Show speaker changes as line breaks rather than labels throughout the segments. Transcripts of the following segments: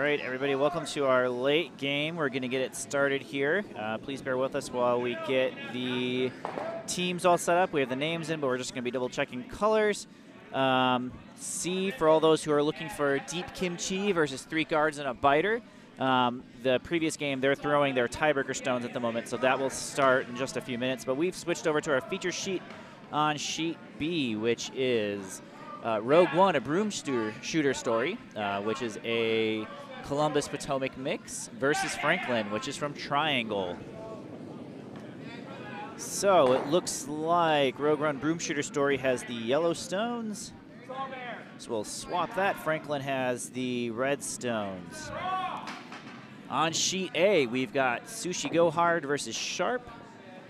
right, everybody, welcome to our late game. We're going to get it started here. Please bear with us while we get the teams all set up. We have the names in, but we're just going to be double checking colors. C for all those who are looking for deep kimchi versus 3 guards and a biter. The previous game, they're throwing their tiebreaker stones at the moment, so that will start in just a few minutes. But we've switched over to our feature sheet on sheet B, which is Rogue One, a broom shooter story, which is a Columbus Potomac mix, versus Franklin, which is from Triangle. So it looks like Rogue One broom shooter story has the yellow stones. So we'll swap that. Franklin has the red stones. On sheet A, we've got Sushi Go Hard versus Sharp.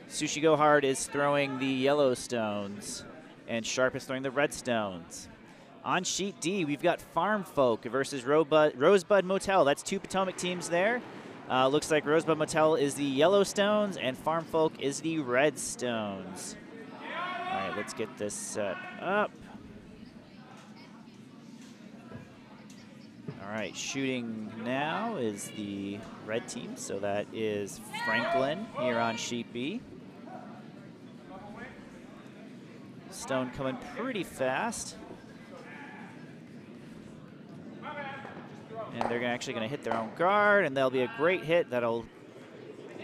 Sushi Go Hard is throwing the yellow stones, and Sharp is throwing the red stones. On sheet D, we've got Farm Folk versus Rosebud Motel. That's 2 Potomac teams there. Looks like Rosebud Motel is the yellow stones, and Farm Folk is the red stones. All right, let's get this set up. All right, shooting now is the red team, so that is Franklin here on sheet B. Stone coming pretty fast. And they're actually going to hit their own guard, and that'll be a great hit that'll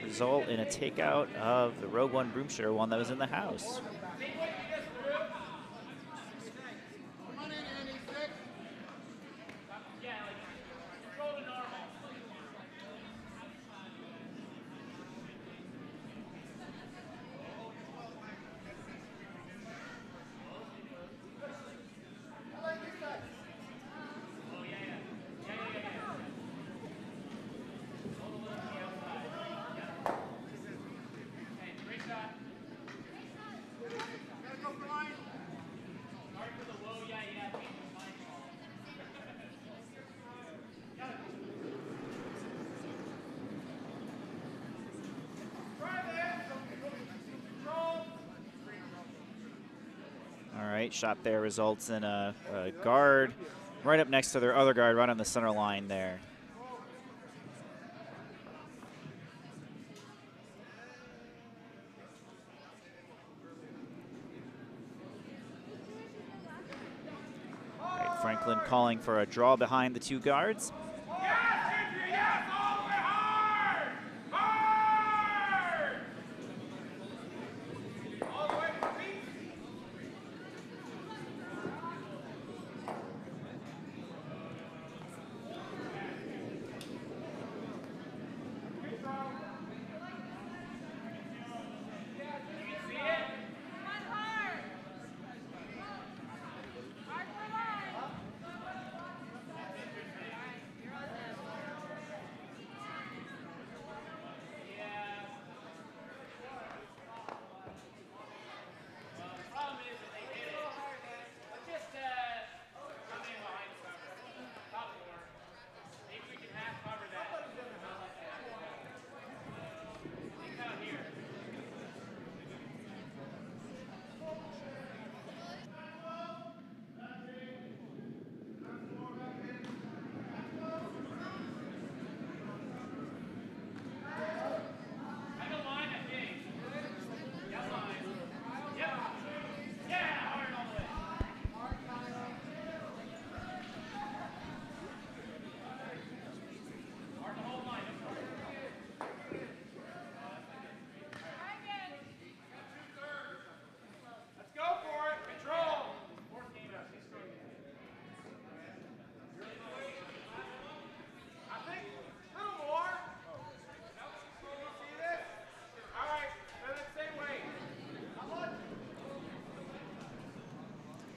result in a takeout of the Rogue One broom shooter, one that was in the house. Shot there results in a guard right up next to their other guard, right on the center line there. All right, Franklin calling for a draw behind the 2 guards.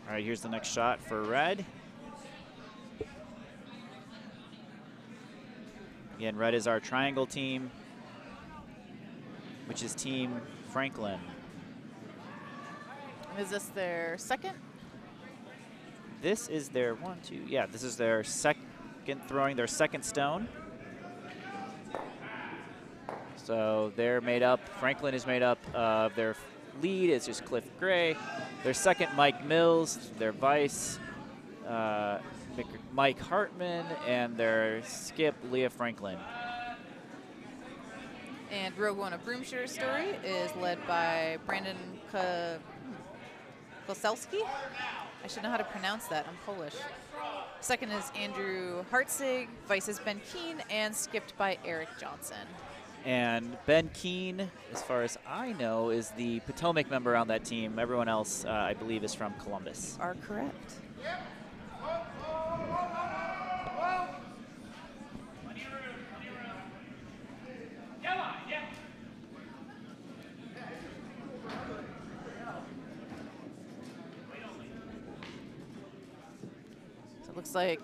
All right, here's the next shot for red. Again, red is our triangle team, which is Team Franklin.
Is this their second?
This is their this is their second throwing their second stone. So they're made up, Franklin is made up of their lead is just Cliff Gray. Their second, Mike Mills. Their vice, Mike Hartman, and their skip, Leah Franklin.
And Rogue One, a broom shooter story, is led by Brandon Koselski. I should know how to pronounce that. I'm Polish. Second is Andrew Hartzig. Vice is Ben Keene, and skipped by Eric Johnson.
And Ben Keene, as far as I know, is the Potomac member on that team. Everyone else, I believe, is from Columbus.
Are correct. So it looks like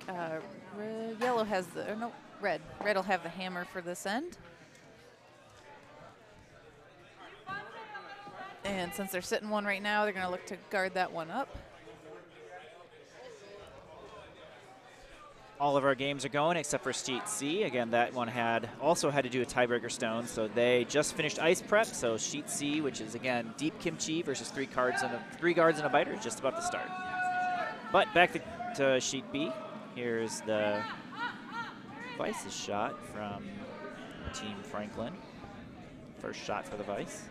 yellow has the, or no, red. Red will have the hammer for this end. And since they're sitting one right now, they're going to look to guard that one up.
All of our games are going except for Sheet C. Again, that one also had to do a tiebreaker stone, so they just finished ice prep. So Sheet C, which is again deep kimchi versus three guards and a biter, is just about to start. But back to Sheet B. Here's the Vice's shot from Team Franklin. First shot for the Vice.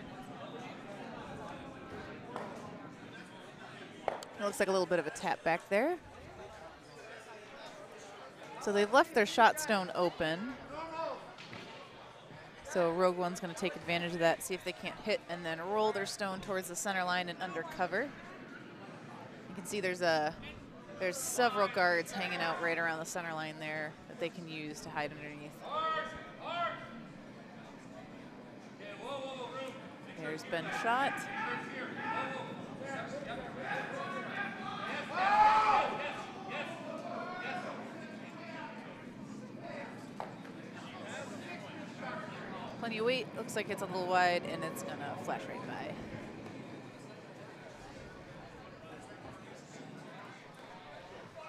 It looks like a little bit of a tap back there. So they've left their shot stone open. So Rogue One's going to take advantage of that, see if they can't hit, and then roll their stone towards the center line and under cover. You can see there's several guards hanging out right around the center line there that they can use to hide underneath. There's Ben shot. Plenty of weight. Looks like it's a little wide, and it's going to flash right by.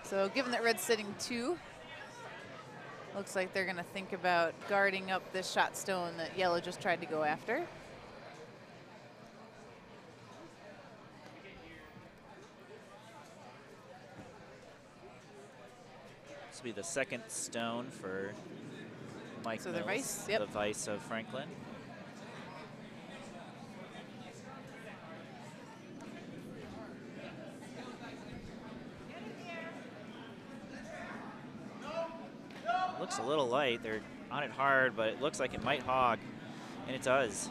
So given that red's sitting 2, looks like they're going to think about guarding up this shot stone that yellow just tried to go after.
This will be the second stone for Mike
So
Mills,
the Vice, yep.
The Vice of Franklin. Looks a little light. They're on it hard, but it looks like it might hog, and it does.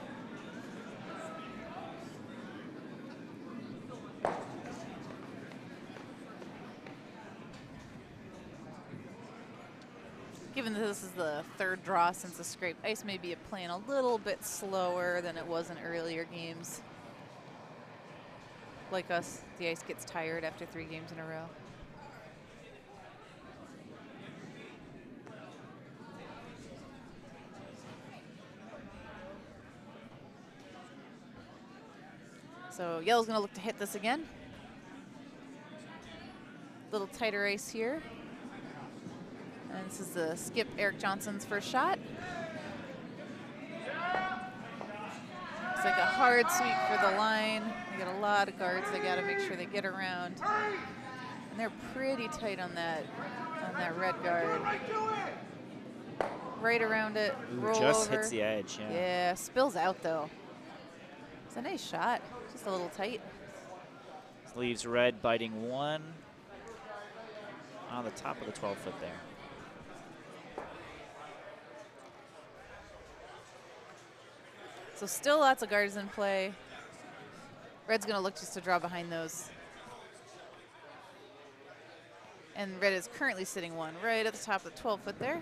Given that this is the third draw since the scraped ice, may be playing a little bit slower than it was in earlier games. Like us, the ice gets tired after 3 games in a row. So yellow's going to look to hit this again. Little tighter ice here. And this is the skip, Eric Johnson's first shot. It's like a hard sweep for the line. They got a lot of guards they got to make sure they get around. And they're pretty tight on that red guard. Right around it, roll
just
over.
hits the edge, yeah.
Yeah, spills out though. It's a nice shot, just a little tight.
This leaves red biting 1 on the top of the 12-foot there.
So still lots of guards in play. Red's going to look just to draw behind those. And red is currently sitting 1 right at the top of the 12-foot there.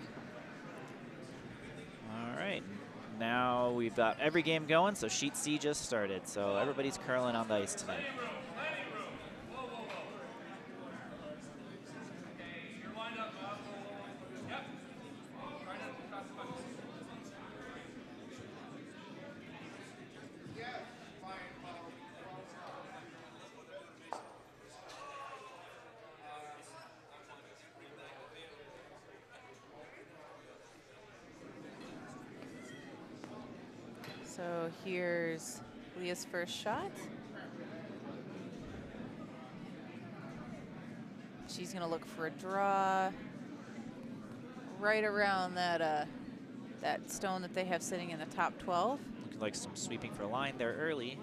All right, now we've got every game going, so Sheet C just started, so everybody's curling on the ice tonight.
So here's Leah's first shot. She's going to look for a draw right around that that stone that they have sitting in the top 12.
Looking like some sweeping for a line there early.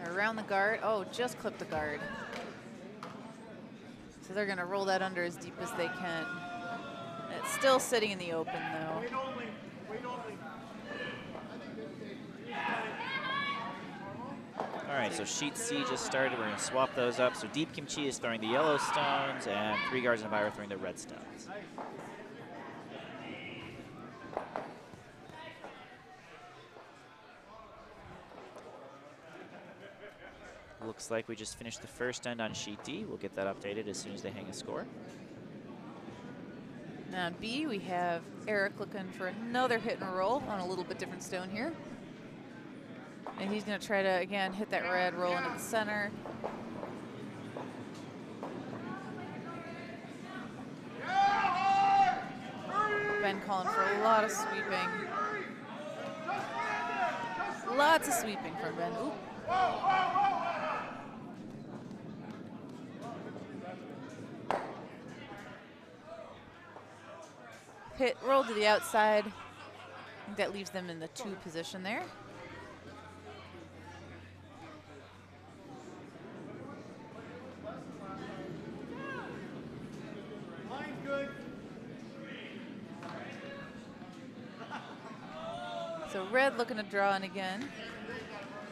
Around the guard. Oh, just clipped the guard. So they're going to roll that under as deep as they can. It's still sitting in the open, though.
All right, so sheet C just started. We're going to swap those up. So Deep Kimchi is throwing the yellow stones, and 3 guards in a bio are throwing the red stones. Looks like we just finished the first end on sheet D. We'll get that updated as soon as they hang a score.
Now on B, we have Eric looking for another hit and roll on a little bit different stone here. And he's going to try to, again, hit that red, roll into the center. Ben calling for a lot of sweeping. Lots of sweeping from Ben. Ooh. Hit, roll to the outside. I think that leaves them in the 2 position there. So red looking to draw in again.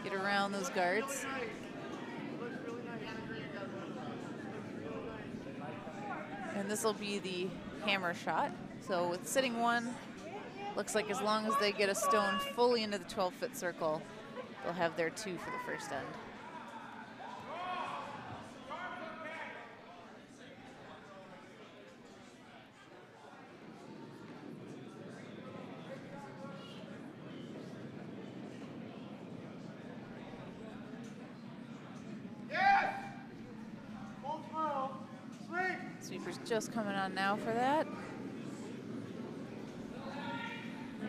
Get around those guards. And this will be the hammer shot. So with sitting 1, looks like as long as they get a stone fully into the 12-foot circle, they'll have their 2 for the first end. Sweeper's just coming on now for that.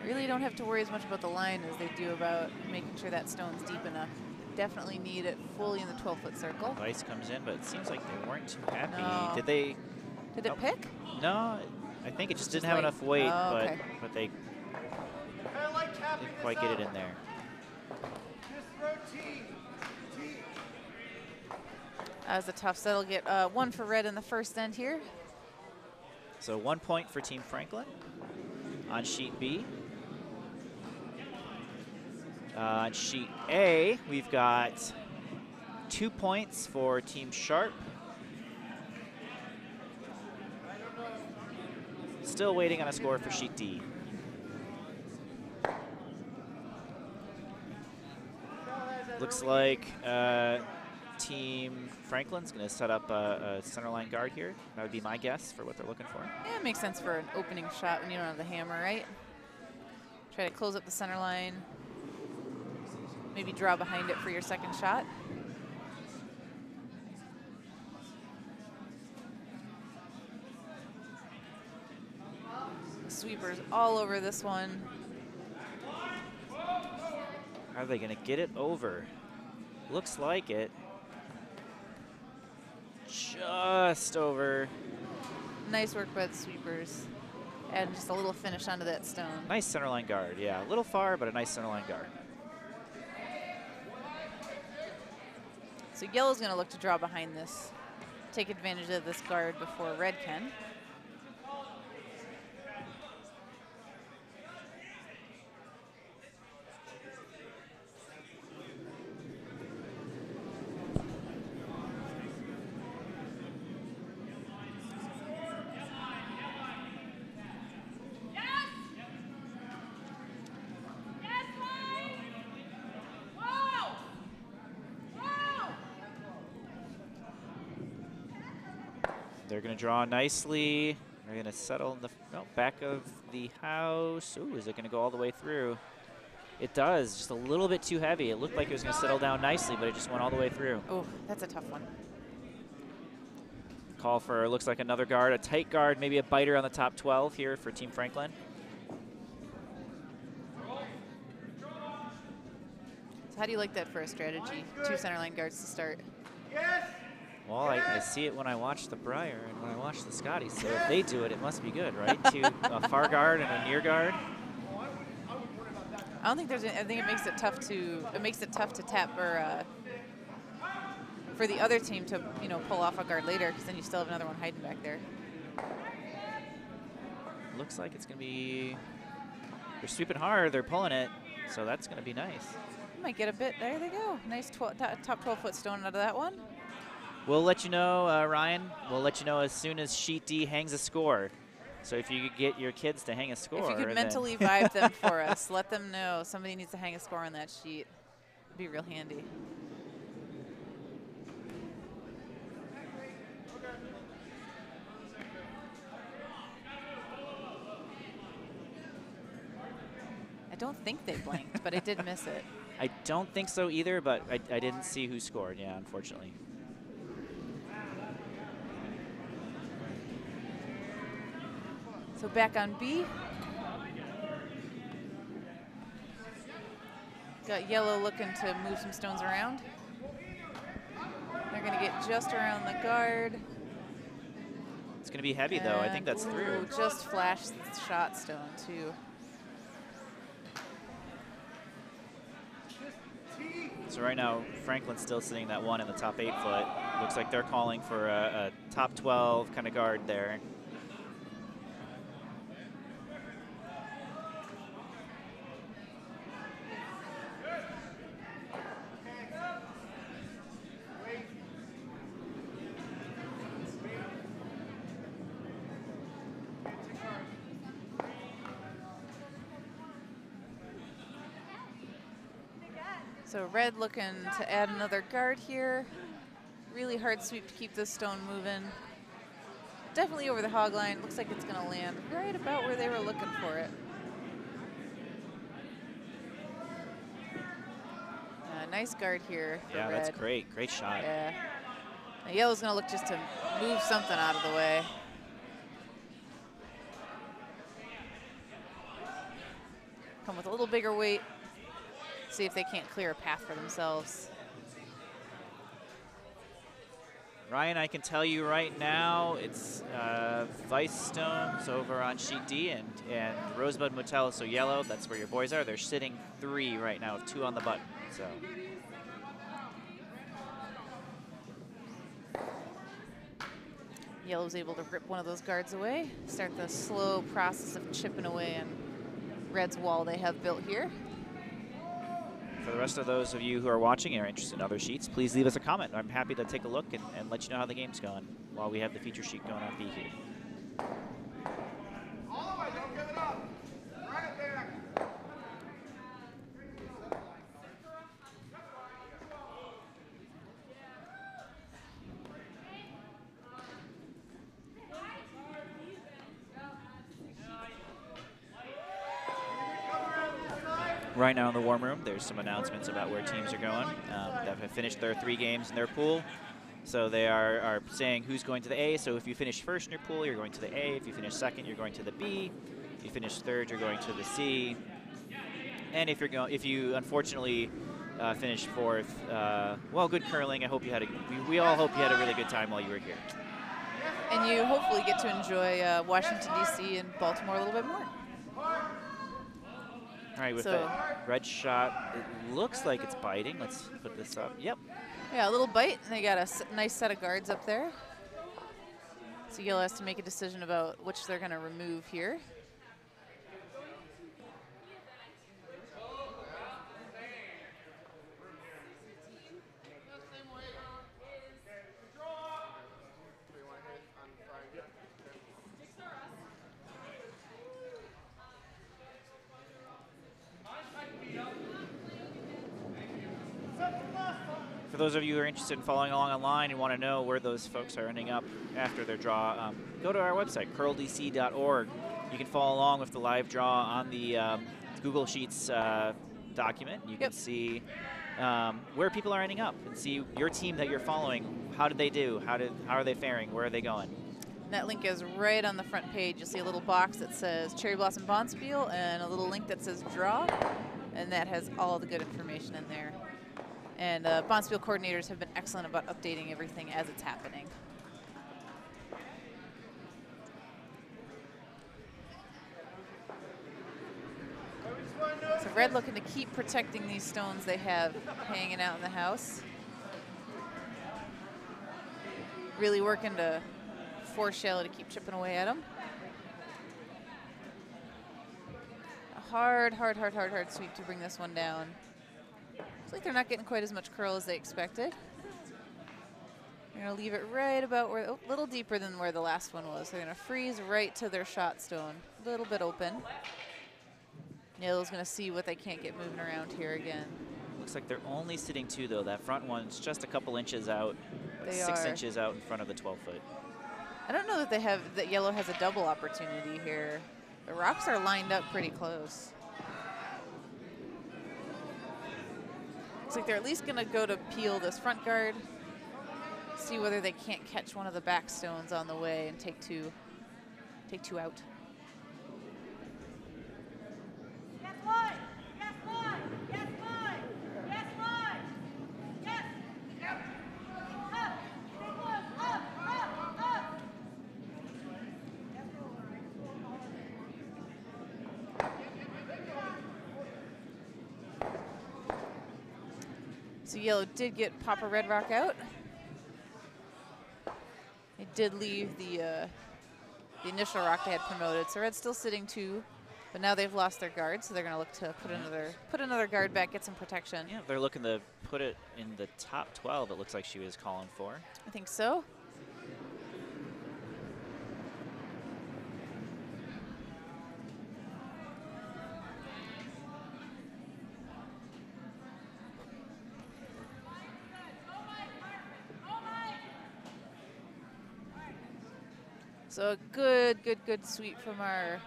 Really don't have to worry as much about the line as they do about making sure that stone's deep enough. Definitely need it fully in the 12-foot circle.
Vice comes in, but it seems like they weren't too happy.
No.
Did they?
Did it pick?
No, I think it just didn't
just
have
late.
enough weight,
Oh, okay.
but they didn't quite get it in there.
That was a tough set. They'll get 1 for red in the first end here.
So 1 point for Team Franklin on sheet B. On sheet A, we've got 2 points for Team Sharp. Still waiting on a score for sheet D. Looks like Team Franklin's going to set up a centerline guard here. That would be my guess for what they're looking for.
Yeah, it makes sense for an opening shot when you don't have the hammer, right? Try to close up the center line. Maybe draw behind it for your second shot. Sweepers all over this one.
Are they going to get it over? Looks like it. Just over.
Nice work by the sweepers. Add just a little finish onto that stone.
Nice centerline guard, yeah. A little far, but a nice centerline guard.
So yellow's going to look to draw behind this. Take advantage of this guard before red can.
They're going to draw nicely. They're going to settle in the back of the house. Ooh, is it going to go all the way through? It does, just a little bit too heavy. It looked like it was going to settle down nicely, but it just went all the way through.
Oh, that's a tough one.
Call for, looks like another guard, a tight guard, maybe a biter on the top 12 here for Team Franklin.
How do you like that for a strategy? 2 centerline guards to start.
Well, I see it when I watch the Briar and when I watch the Scotty. So if they do it, it must be good, right? A far guard and a near guard.
I don't think there's. I think it makes it tough to. It makes it tough to tap or for the other team to pull off a guard later, because then you still have another one hiding back there.
Looks like it's going to be. They're sweeping hard. They're pulling it. So that's going to be nice.
Might get a bit. There they go. Nice top 12-foot stone out of that one.
We'll let you know, Ryan. We'll let you know as soon as Sheet D hangs a score. So if you could get your kids to hang a score.
If you could mentally vibe them for us, let them know somebody needs to hang a score on that sheet. It'd be real handy. I don't think they blanked, but I did miss it.
I don't think so either, but I didn't see who scored, yeah, unfortunately.
So back on B. Got yellow looking to move some stones around. They're going to get just around the guard.
It's going to be heavy, though. I think that's through.
Just flashed the shot stone, too.
So right now, Franklin's still sitting that one in the top 8 foot. Looks like they're calling for a top 12 kind of guard there.
So red looking to add another guard here. Really hard sweep to keep this stone moving. Definitely over the hog line. Looks like it's going to land right about where they were looking for it. Nice guard here for red.
Yeah, that's great. Great shot.
Yeah. Now yellow's going to look just to move something out of the way. Come with a little bigger weight. See if they can't clear a path for themselves.
Ryan, I can tell you right now, it's Vice Stones over on sheet D and Rosebud Motel, so yellow, that's where your boys are. They're sitting 3 right now, 2 on the button, so.
Yellow's able to rip one of those guards away, start the slow process of chipping away on red's wall they have built here.
For the rest of those of you who are watching and are interested in other sheets, please leave us a comment. I'm happy to take a look and let you know how the game's going while we have the feature sheet going on B here.
All the way, don't give it up. Right it back.
Right now in the warm room, there's some announcements about where teams are going that have finished their 3 games in their pool. So they are saying who's going to the A. So if you finish first in your pool, you're going to the A. If you finish second, you're going to the B. If you finish third, you're going to the C. And if you unfortunately finish 4th, well, good curling. I hope you had we all hope you had a really good time while you were here.
And you hopefully get to enjoy Washington, D.C. and Baltimore a little bit more.
All right, with that red shot, it looks like it's biting. Let's put this up. Yep.
Yeah, a little bite, and they got a nice set of guards up there. So yellow has to make a decision about which they're going to remove here.
For those of you who are interested in following along online and want to know where those folks are ending up after their draw, go to our website, curldc.org. You can follow along with the live draw on the Google Sheets document. You can see where people are ending up and see your team that you're following. How did they do? How are they faring? Where are they going?
That link is right on the front page. You'll see a little box that says Cherry Blossom Bonspiel and a little link that says draw. And that has all the good information in there. And Bonspiel coordinators have been excellent about updating everything as it's happening. So red looking to keep protecting these stones they have hanging out in the house. Really working to force yellow to keep chipping away at them. A hard sweep to bring this one down. Looks like they're not getting quite as much curl as they expected. They're gonna leave it right about where, a little deeper than where the last one was. They're gonna freeze right to their shot stone, a little bit open. Yellow's gonna see what they can't get moving around here again.
Looks like they're only sitting 2 though. That front one's just a couple inches out,
They
6
are.
inches out in front of the 12-foot.
I don't know that that yellow has a double opportunity here. The rocks are lined up pretty close. Looks like they're at least gonna go to peel this front guard, see whether they can't catch one of the back stones on the way and take two out. So yellow did get Papa Red Rock out. They did leave the initial rock they had promoted. So red's still sitting 2, but now they've lost their guard, so they're gonna look to put another guard back, get some protection.
Yeah, they're looking to put it in the top 12, it looks like she was calling for.
I think so. So a good sweep from our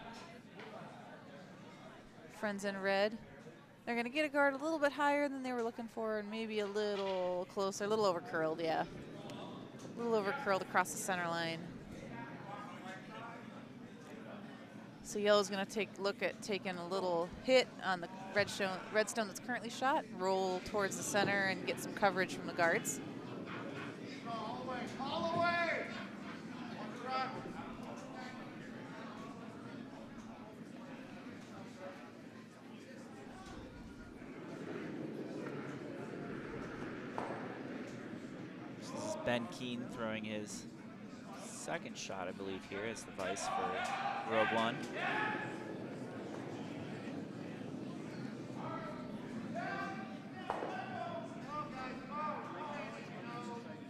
friends in red. They're gonna get a guard a little bit higher than they were looking for and maybe a little closer, a little over curled, yeah. A little over curled across the center line. So yellow's gonna look at taking a little hit on the red stone that's currently shot, roll towards the center and get some coverage from the guards.
All the way.
Ben Keene throwing his second shot, I believe, here as the vice for Rogue One.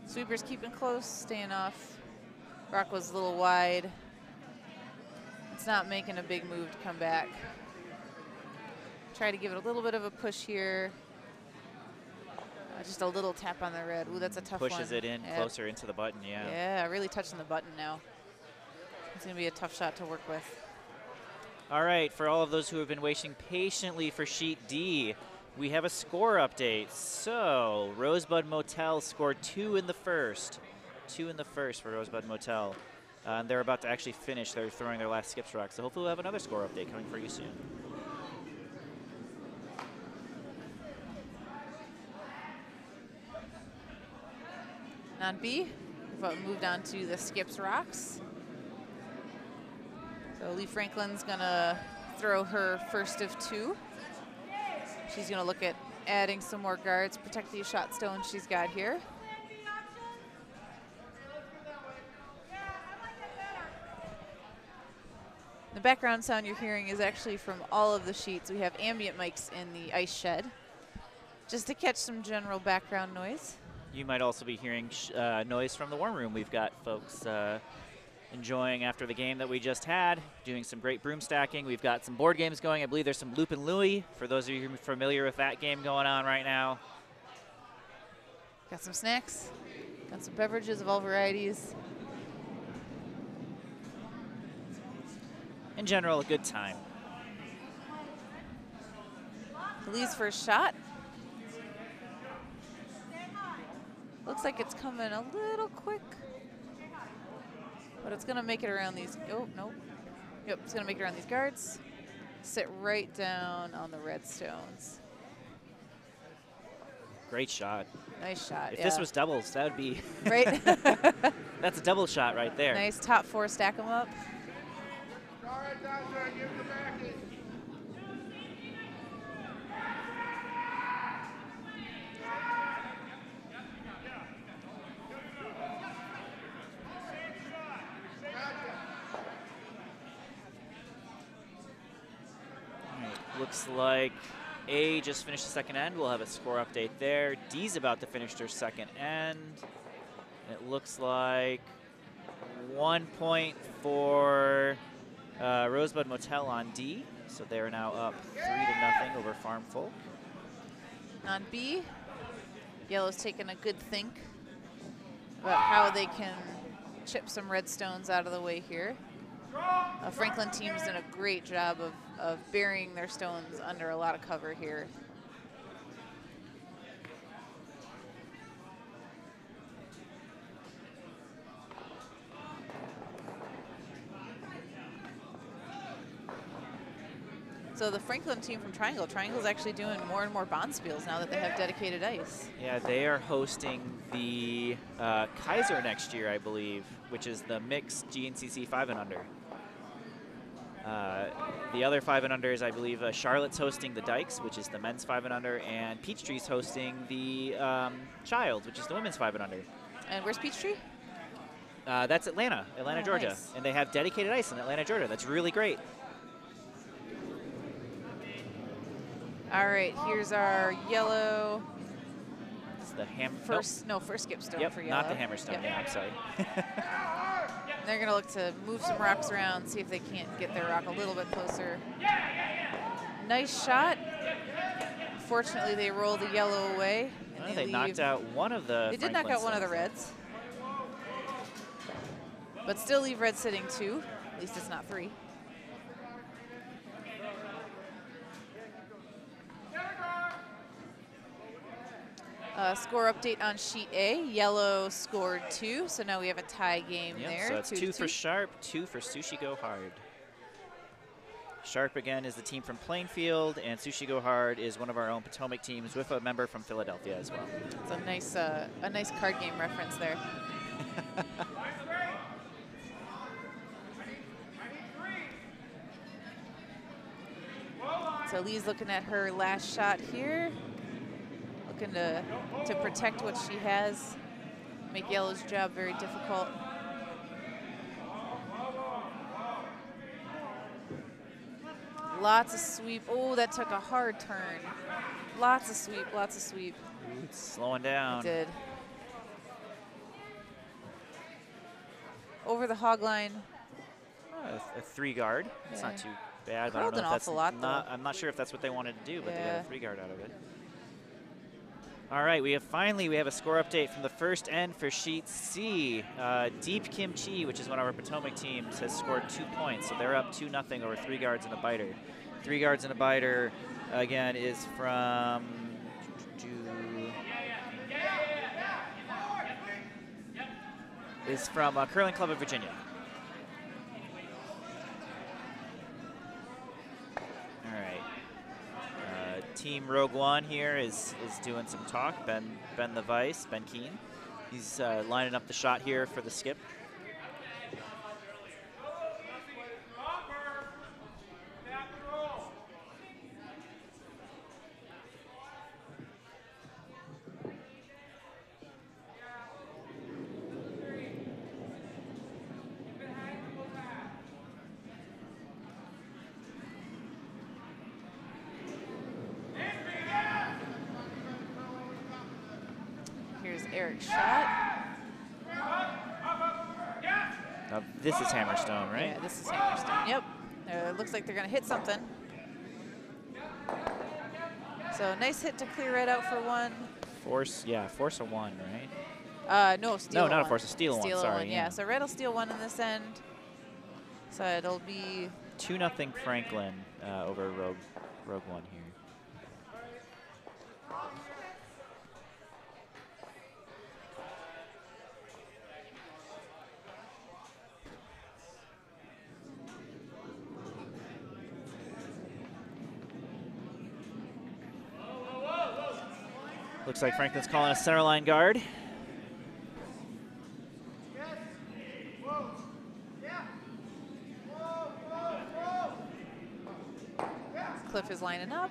Sweepers keeping close, staying off. Rock was a little wide. It's not making a big move to come back. Try to give it a little bit of a push here. Just a little tap on the red. Ooh, that's a tough one.
Pushes it in closer into the button, yeah.
Yeah, really touching the button now. It's going to be a tough shot to work with.
All right, for all of those who have been waiting patiently for Sheet D, we have a score update. So, Rosebud Motel scored 2 in the first. 2 in the first for Rosebud Motel. And they're about to actually finish. They're throwing their last skips rock. So hopefully we'll have another score update coming for you soon.
On B, we've moved on to the skips rocks. So Lee Franklin's gonna throw her first of 2. She's gonna look at adding some more guards, protect these shot stones she's got here. The background sound you're hearing is actually from all of the sheets. We have ambient mics in the ice shed, just to catch some general background noise.
You might also be hearing noise from the warm room. We've got folks enjoying after the game that we just had, doing some great broom stacking. We've got some board games going. I believe there's some Loop and Louie, for those of you familiar with that game going on right now.
Got some snacks, got some beverages of all varieties.
In general, a good time.
Lee's first shot. Looks like it's coming a little quick, but it's gonna make it around these, oh, no. Yep, it's gonna make it around these guards. sit right down on the red stones.
Great shot.
Nice shot,
If
yeah.
this was doubles, that would be
right.
that's a double shot right there.
Nice top 4 stack them up.
All right, down there, give him the backing.
All right, looks like A just finished the second end. We'll have a score update there. D's about to finish their second end. It looks like 1 point for Rosebud Motel on D. So they're now up 3-0 over Farm Folk.
On B, Yellow's taking a good think about how they can chip some red stones out of the way here. Franklin team's done a great job of burying their stones under a lot of cover here. So the Franklin team from Triangle's actually doing more and more Bonspiels now that they have dedicated ice.
Yeah, they are hosting the Kaiser next year, I believe, which is the mixed GNCC 5 and under. The other 5 and unders, I believe, Charlotte's hosting the Dykes, which is the men's 5 and under, and Peachtree's hosting the Childs, which is the women's 5 and under.
And where's Peachtree?
That's Atlanta, Georgia,
nice.
and they have dedicated ice in Atlanta, Georgia. That's really great.
All right, here's our Yellow.
It's the
first skip stone
yep,
for Yellow.
not the Hammerstone.
Yep.
Yeah, I'm sorry.
And they're gonna look to move some rocks around, see if they can't get their rock a little bit closer. Nice shot. Fortunately, they roll the Yellow away. And
Well, they knocked out one of the.
They did knock out one of the Reds, but still leave Red sitting 2. At least it's not 3. Score update on sheet A. Yellow scored 2, so now we have a tie game there.
So it's 2 for
2-2.
Sharp, 2 for Sushi Go Hard. Sharp, again, is the team from Plainfield, and Sushi Go Hard is one of our own Potomac teams with a member from Philadelphia as well.
It's a nice card game reference there. So Lee's looking at her last shot here. Looking to protect what she has, make Yellow's job very difficult. Lots of sweep. Oh, that took a hard turn. Lots of sweep, lots of sweep.
It's slowing down.
It did. Over the hog line.
A 3 guard. It's not too bad. But I don't
Curled
know
an
if that's
awful lot, though.
I'm not sure if that's what they wanted to do, but they
Yeah.
got a 3 guard out of it. All right, we have a score update from the first end for sheet C. Deep Kimchi, which is one of our Potomac teams, has scored 2 points, so they're up 2-0 over 3 guards and a biter. 3 guards and a biter, again, is from Curling Club of Virginia. All right. Team Rogue One here is doing some talk. Ben the Vice, Ben Keene. He's lining up the shot here for the skip.
Eric's shot.
Now this is Hammerstone, right?
Yeah, this is Hammerstone. Yep. Looks like they're going to hit something. So nice hit to clear it out for 1.
Force a 1, right?
No, steal
No, not
one.
a force, a steal one. Sorry,
one, yeah. So Red will steal 1 in this end. So it'll be
2-0 Franklin over Rogue One here. Looks like Franklin's calling a center line guard.
Cliff is lining up.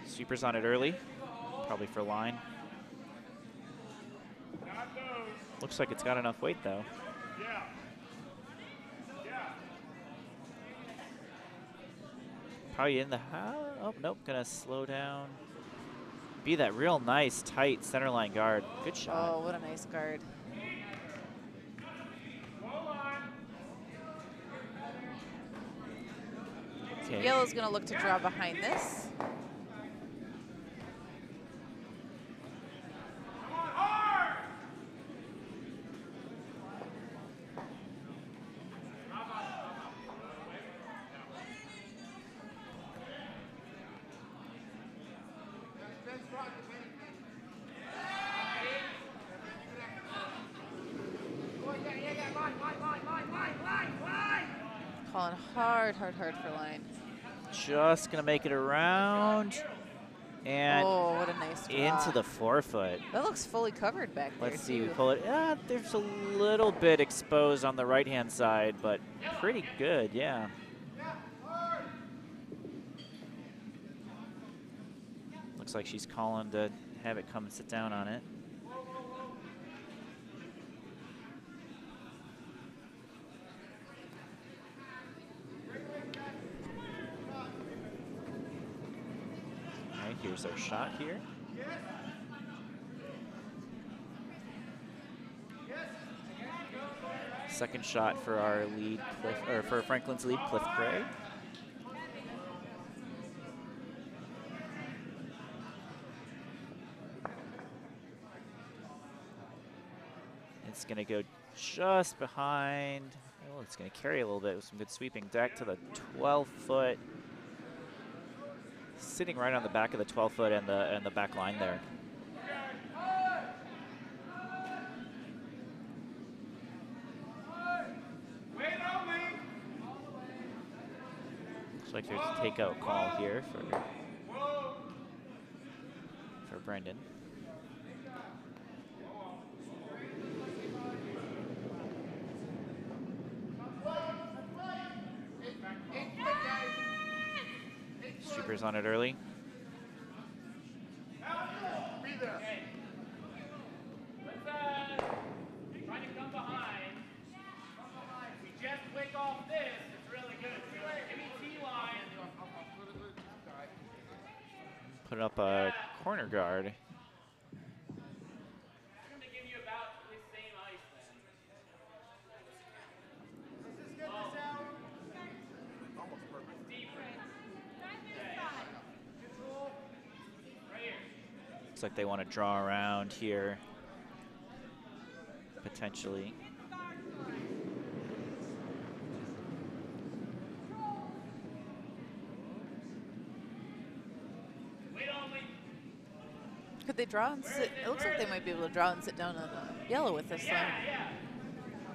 Sweeper's on it early, probably for line. Looks like it's got enough weight though. Probably in the house. Oh, nope, gonna slow down. Be that real nice, tight center line guard. Good shot.
Oh, what a nice guard.
Okay.
Yellow's gonna look to draw behind this. Calling hard, hard, hard for line.
Just gonna make it around and
Oh, what a nice draw.
into the forefoot.
That looks fully covered back there.
Let's see, we
too.
pull it. There's a little bit exposed on the right-hand side, but pretty good, yeah. Looks like she's calling to have it come and sit down on it. Here's our shot here. Second shot for our lead, Cliff, or for Franklin's lead, Cliff Gray. It's gonna go just behind. Oh, it's gonna carry a little bit with some good sweeping. Back to the 12-foot. Sitting right on the back of the 12-foot and the back line there. Looks like there's a takeout call here for Brendan. Sweeper's on it early.
Be there.
Let's try to come behind. We just click off this. It's really good. Give me T-line.
Put up a corner guard.
I'm going to give you about the same ice then.
Almost perfect.
Deep right. Right here.
Looks like they want to draw around here, potentially.
Could they draw and sit? It looks like they might be able to draw and sit down on the yellow with this one.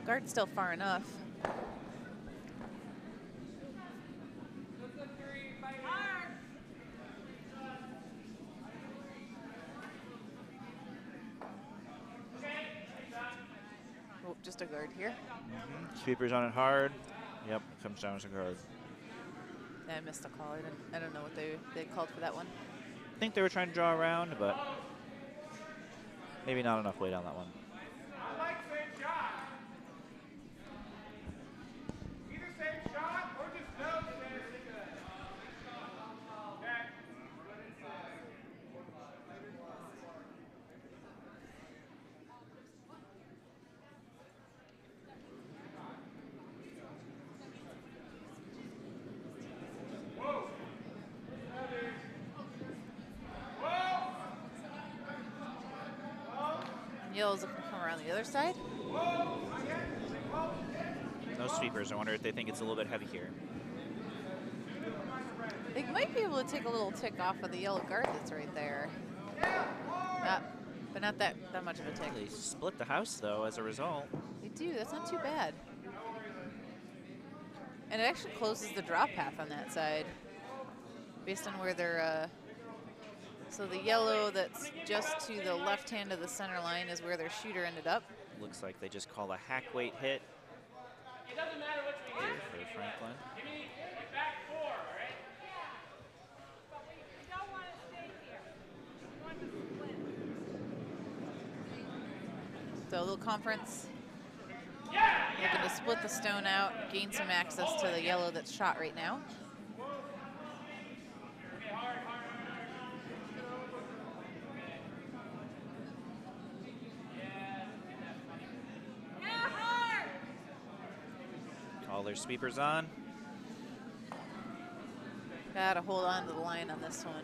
Guard's still far enough. Oh, just a guard here.
Sweeper's on it hard. Yep, comes down as a guard.
Yeah, I missed a call. I don't know what they called for that one.
I think they were trying to draw around, but maybe not enough weight on that one.
I like same shot. Either same shot or just no same. Okay.
Yellow's looking to come around the other side.
No sweepers. I wonder if they think it's a little bit heavy here.
They might be able to take a little tick off of the yellow guard that's right there. but not that much of a tick.
They split the house, though, as a result.
They do. That's not too bad. And it actually closes the drop path on that side, based on where they're. So the yellow that's just to the left hand of the center line is where their shooter ended up.
Looks like they just call a hack weight hit
It doesn't matter which we
here
get.
for Franklin.
Give me back 4, all right?
So a little conference. Looking to split the stone out, gain some access to the yellow that's shot right now.
Call their sweepers on.
Gotta hold on to the line on this one.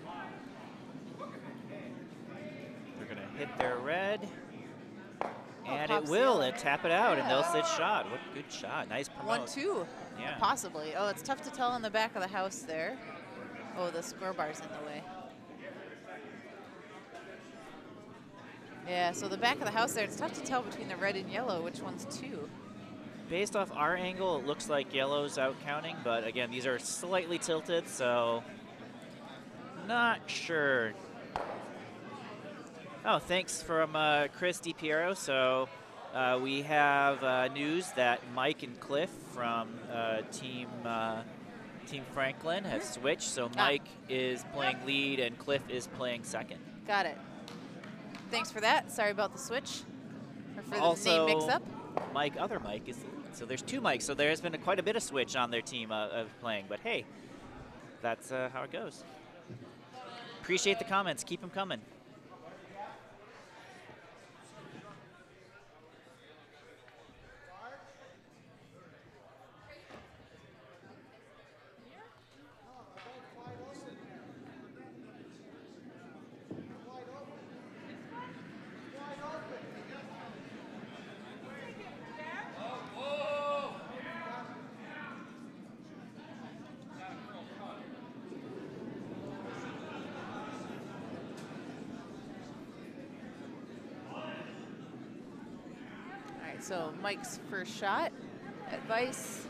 They're going to hit their red. And
pop
it will.
seal.
It tap it out, and they'll
Yeah.
sit shot. What a good shot. Nice promote.
1-2,
Yeah.
possibly. Oh, it's tough to tell on the back of the house there. Oh, the score bar's in the way. Yeah, so the back of the house there, it's tough to tell between the red and yellow which one's 2.
Based off our angle, it looks like yellow's out counting, but again, these are slightly tilted, so not sure. Oh, thanks from Chris DiPiero. So we have news that Mike and Cliff from Team Franklin have switched. So Mike is playing lead and Cliff is playing second.
Got it. Thanks for that. Sorry about the switch. Or for
Also,
the name mix-up.
Other Mike is the lead. So there's 2 Mikes. So there has been quite a bit of switch on their team of playing. But hey, that's how it goes. Appreciate the comments. Keep them coming.
So Mike's first shot at Vice.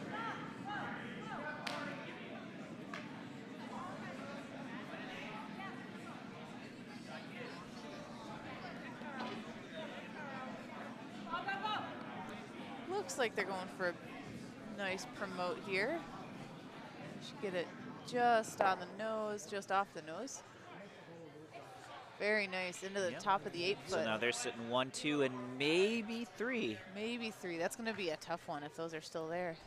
Looks like they're going for a nice promote here. Should get it just on the nose, just off the nose. Very nice, into the top of the 8 foot.
So now they're sitting 1, 2, and maybe 3.
Maybe 3. That's going to be a tough one if those are still there.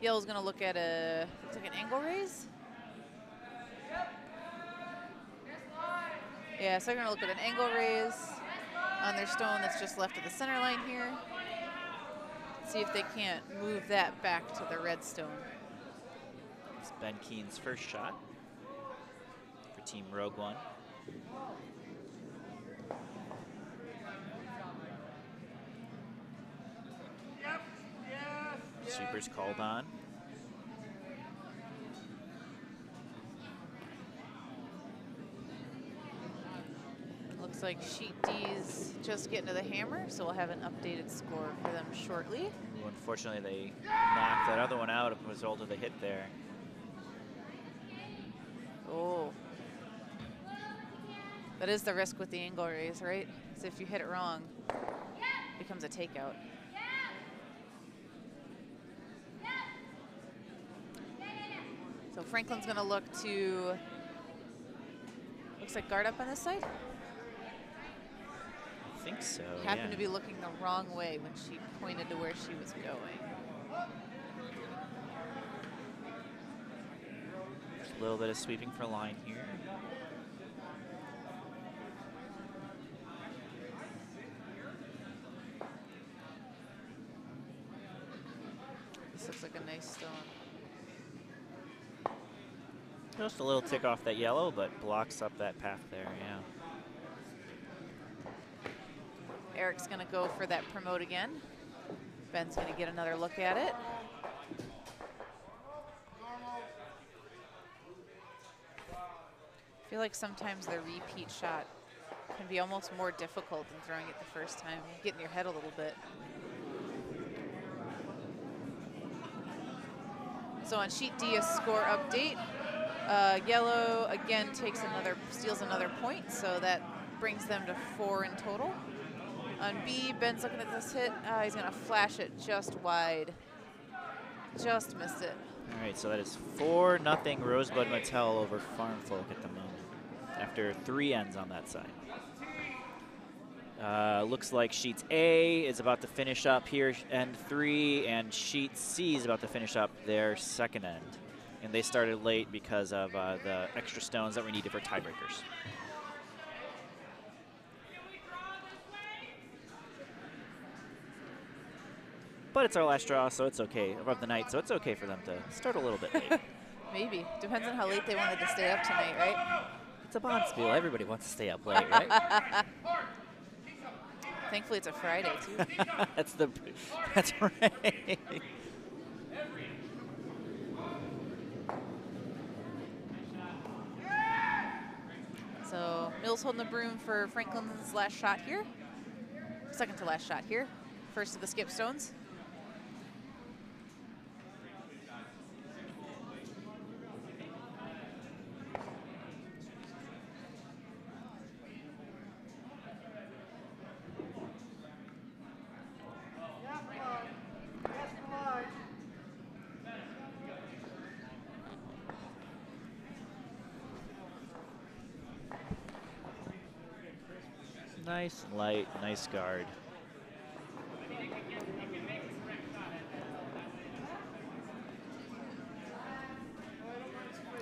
Yellow's going to look at looks like an angle raise. Yeah, so they're going to look at an angle raise on their stone that's just left of the center line here. See if they can't move that back to the red stone.
It's Ben Keen's first shot for Team Rogue One. Sweepers called on.
Looks like Sheet D's just getting to the hammer, so we'll have an updated score for them shortly.
Ooh, unfortunately, they knocked that other one out as a result of the hit there.
Oh. That is the risk with the angle raise, right? So if you hit it wrong, it becomes a takeout. So Franklin's gonna look to, looks like guard up on this side.
I think so,
Happened
yeah.
to be looking the wrong way when she pointed to where she was going.
A little bit of sweeping for line here.
This looks like a nice stone.
Just a little tick off that yellow, but blocks up that path there, yeah.
Eric's gonna go for that promote again. Ben's gonna get another look at it. I feel like sometimes the repeat shot can be almost more difficult than throwing it the first time. You get in your head a little bit. So on sheet D, a score update. Yellow again steals another point, so that brings them to 4 in total. On B, Ben's looking at this hit. He's gonna flash it just wide. Just missed it.
All right, so that is 4-0 Rosebud Mattel over Farm Folk at the moment, after 3 ends on that side. Looks like sheets A is about to finish up here, end 3, and sheet C is about to finish up their second end. And they started late because of the extra stones that were needed for tiebreakers. But it's our last draw, so it's okay, of the night, so it's okay for them to start a little bit late.
Maybe. Depends on how late they wanted to stay up tonight, right?
It's a Bonspiel. Everybody wants to stay up late, right?
Thankfully, it's a Friday, too.
That's right.
So Mills holding the broom for Franklin's last shot here. Second to last shot here. First of the skip stones.
Nice and light, nice guard.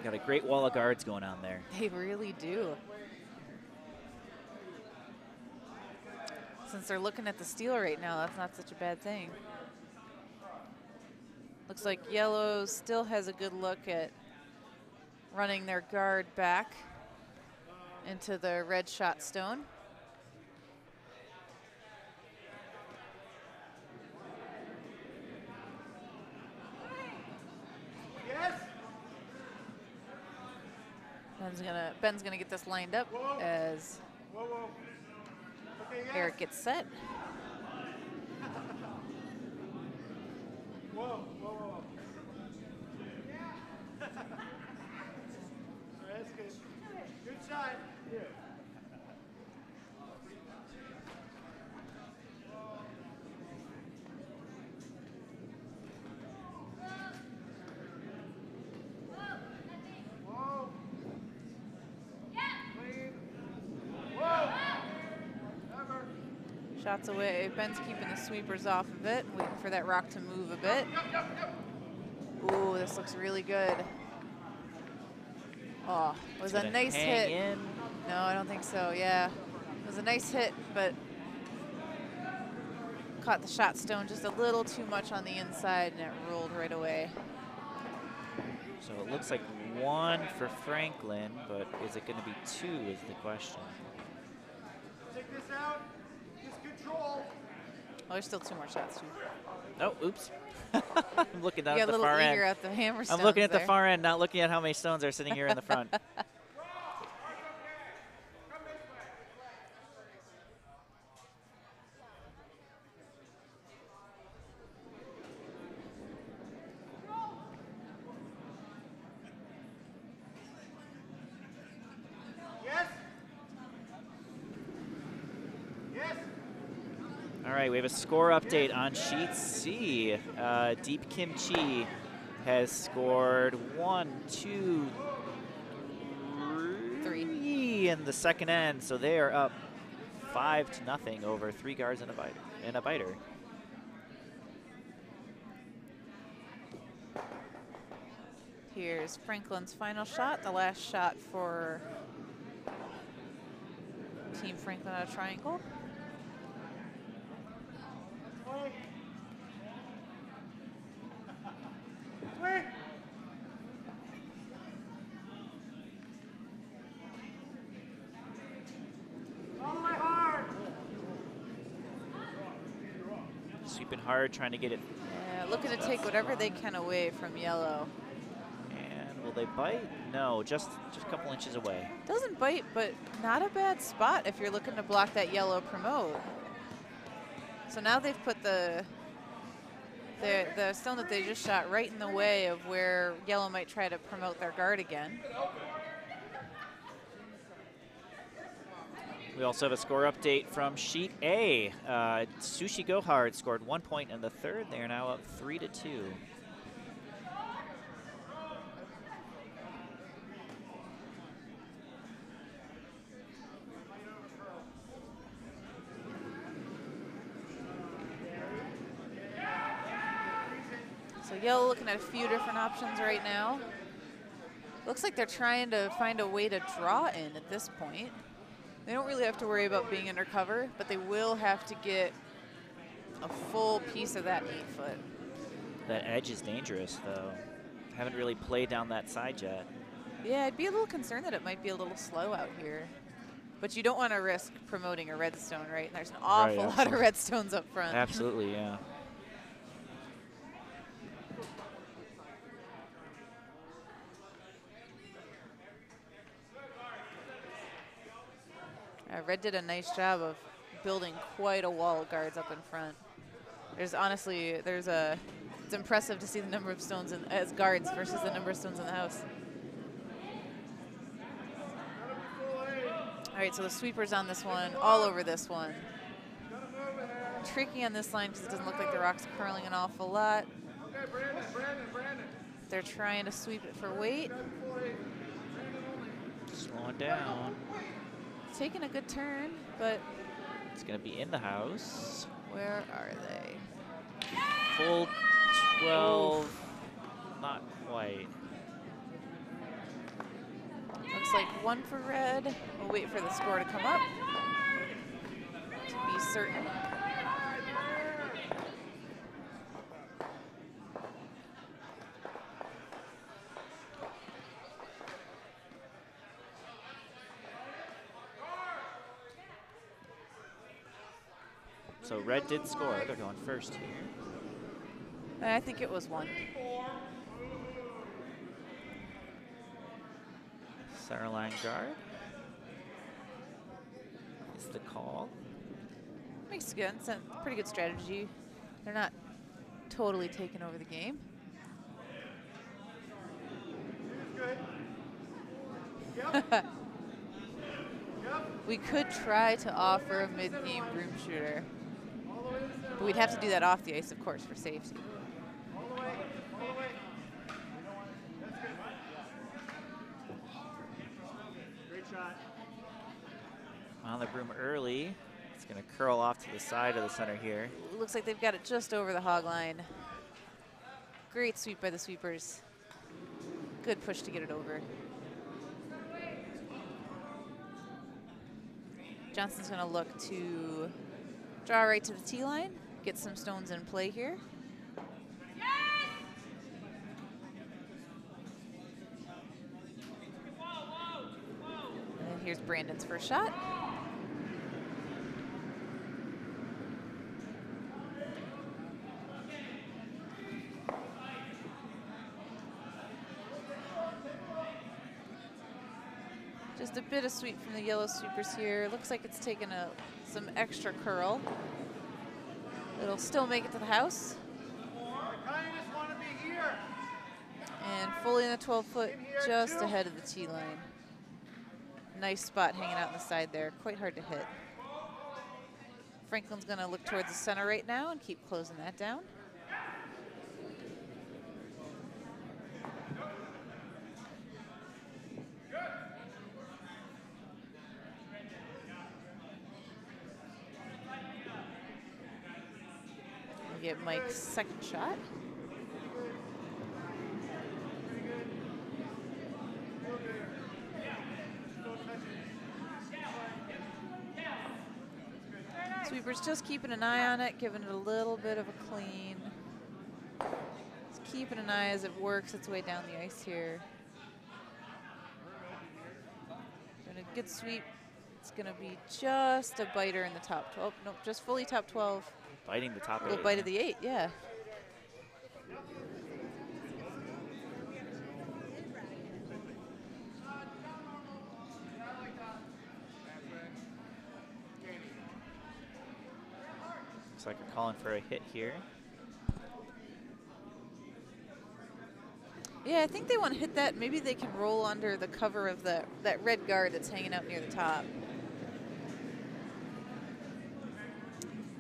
Got a great wall of guards going on there.
They really do. Since they're looking at the steal right now, that's not such a bad thing. Looks like yellow still has a good look at running their guard back into the red shot stone. Ben's gonna get this lined up as
Okay, yes.
Eric gets set.
Whoa. That's good. Good shot. Yeah.
Shots away. Ben's keeping the sweepers off of it, waiting for that rock to move a bit. Ooh, this looks really good. Oh, it was a nice hit. No, I don't think so. Yeah, it was a nice hit, but caught the shot stone just a little too much on the inside, and it rolled right away.
So it looks like 1 for Franklin, but is it going to be 2 is the question.
Take this out. Just control.
Oh, there's still 2 more shots, too.
Oh, oops. I'm looking down
You
at
got
the
a
far
little eager
end.
at the hammer stones
I'm looking at the
there.
far end, not looking at how many stones are sitting here in the front. All right, we have a score update on sheet C. Deep Kimchi has scored 1, 2, 3 in the second end, so they are up 5-0 over 3 guards and a biter.
Here's Franklin's final shot, the last shot for Team Franklin out of triangle.
Sweeping hard, trying to get it.
Yeah, looking to take whatever they can away from yellow.
And we'll they bite? No, just a couple inches away.
Doesn't bite, but not a bad spot if you're looking to block that yellow promote. So now they've put the stone that they just shot right in the way of where yellow might try to promote their guard again.
We also have a score update from Sheet A. Sushi Gohard scored 1 point in the third. They are now up 3-2.
So yellow looking at a few different options right now. Looks like they're trying to find a way to draw in at this point. They don't really have to worry about being under cover, but they will have to get a full piece of that 8-foot.
That edge is dangerous, though. Haven't really played down that side yet.
Yeah, I'd be a little concerned that it might be a little slow out here. But you don't want to risk promoting a redstone, right? And there's an awful lot of redstones up front.
Absolutely, yeah.
Red did a nice job of building quite a wall of guards up in front. It's impressive to see the number of stones as guards versus the number of stones in the house. All right, so the sweeper's on this one, all over this one. Tricky on this line because it doesn't look like the rock's curling an awful lot.
Okay, Brandon.
They're trying to sweep it for weight.
Slowing down.
Taking a good turn, but
It's going to be in the house.
where are they?
Full 12, not quite.
Looks like one for red. We'll wait for the score to come up to be certain.
So red did score. They're going first here.
I think it was one.
Center line guard is the call.
Makes sense. Pretty good strategy. They're not totally taking over the game.
Good. Yep.
We could try to offer a mid-game broom shooter,
All the way to the center.
but we'd have to do that off the ice, of course, for safety.
All the way. That's good. Great shot.
On the broom early. It's going to curl off to the side of the center here.
Looks like they've got it just over the hog line. Great sweep by the sweepers. Good push to get it over. Johnson's going to look to draw right to the tee line, get some stones in play here. And here's Brandon's first shot. Just a bit of sweep from the yellow sweepers here. Looks like it's taken some extra curl. It'll still make it to the house.
I kind of just want to be here.
And fully in the 12-foot, just ahead of the tee line. Nice spot hanging out on the side there. Quite hard to hit. Franklin's going to look towards the center right now and keep closing that down. We'll get Mike's second shot. Sweeper's just keeping an eye on it, giving it a little bit of a clean. Just keeping an eye as it works its way down the ice here. Doing a good sweep. It's going to be just a biter in the top 12. Nope, just fully top 12.
Biting the top
A little
8.
bite of the 8, yeah.
like we're calling for a hit here.
Yeah, I think they want to hit that. Maybe they can roll under the cover of that red guard that's hanging out near the top.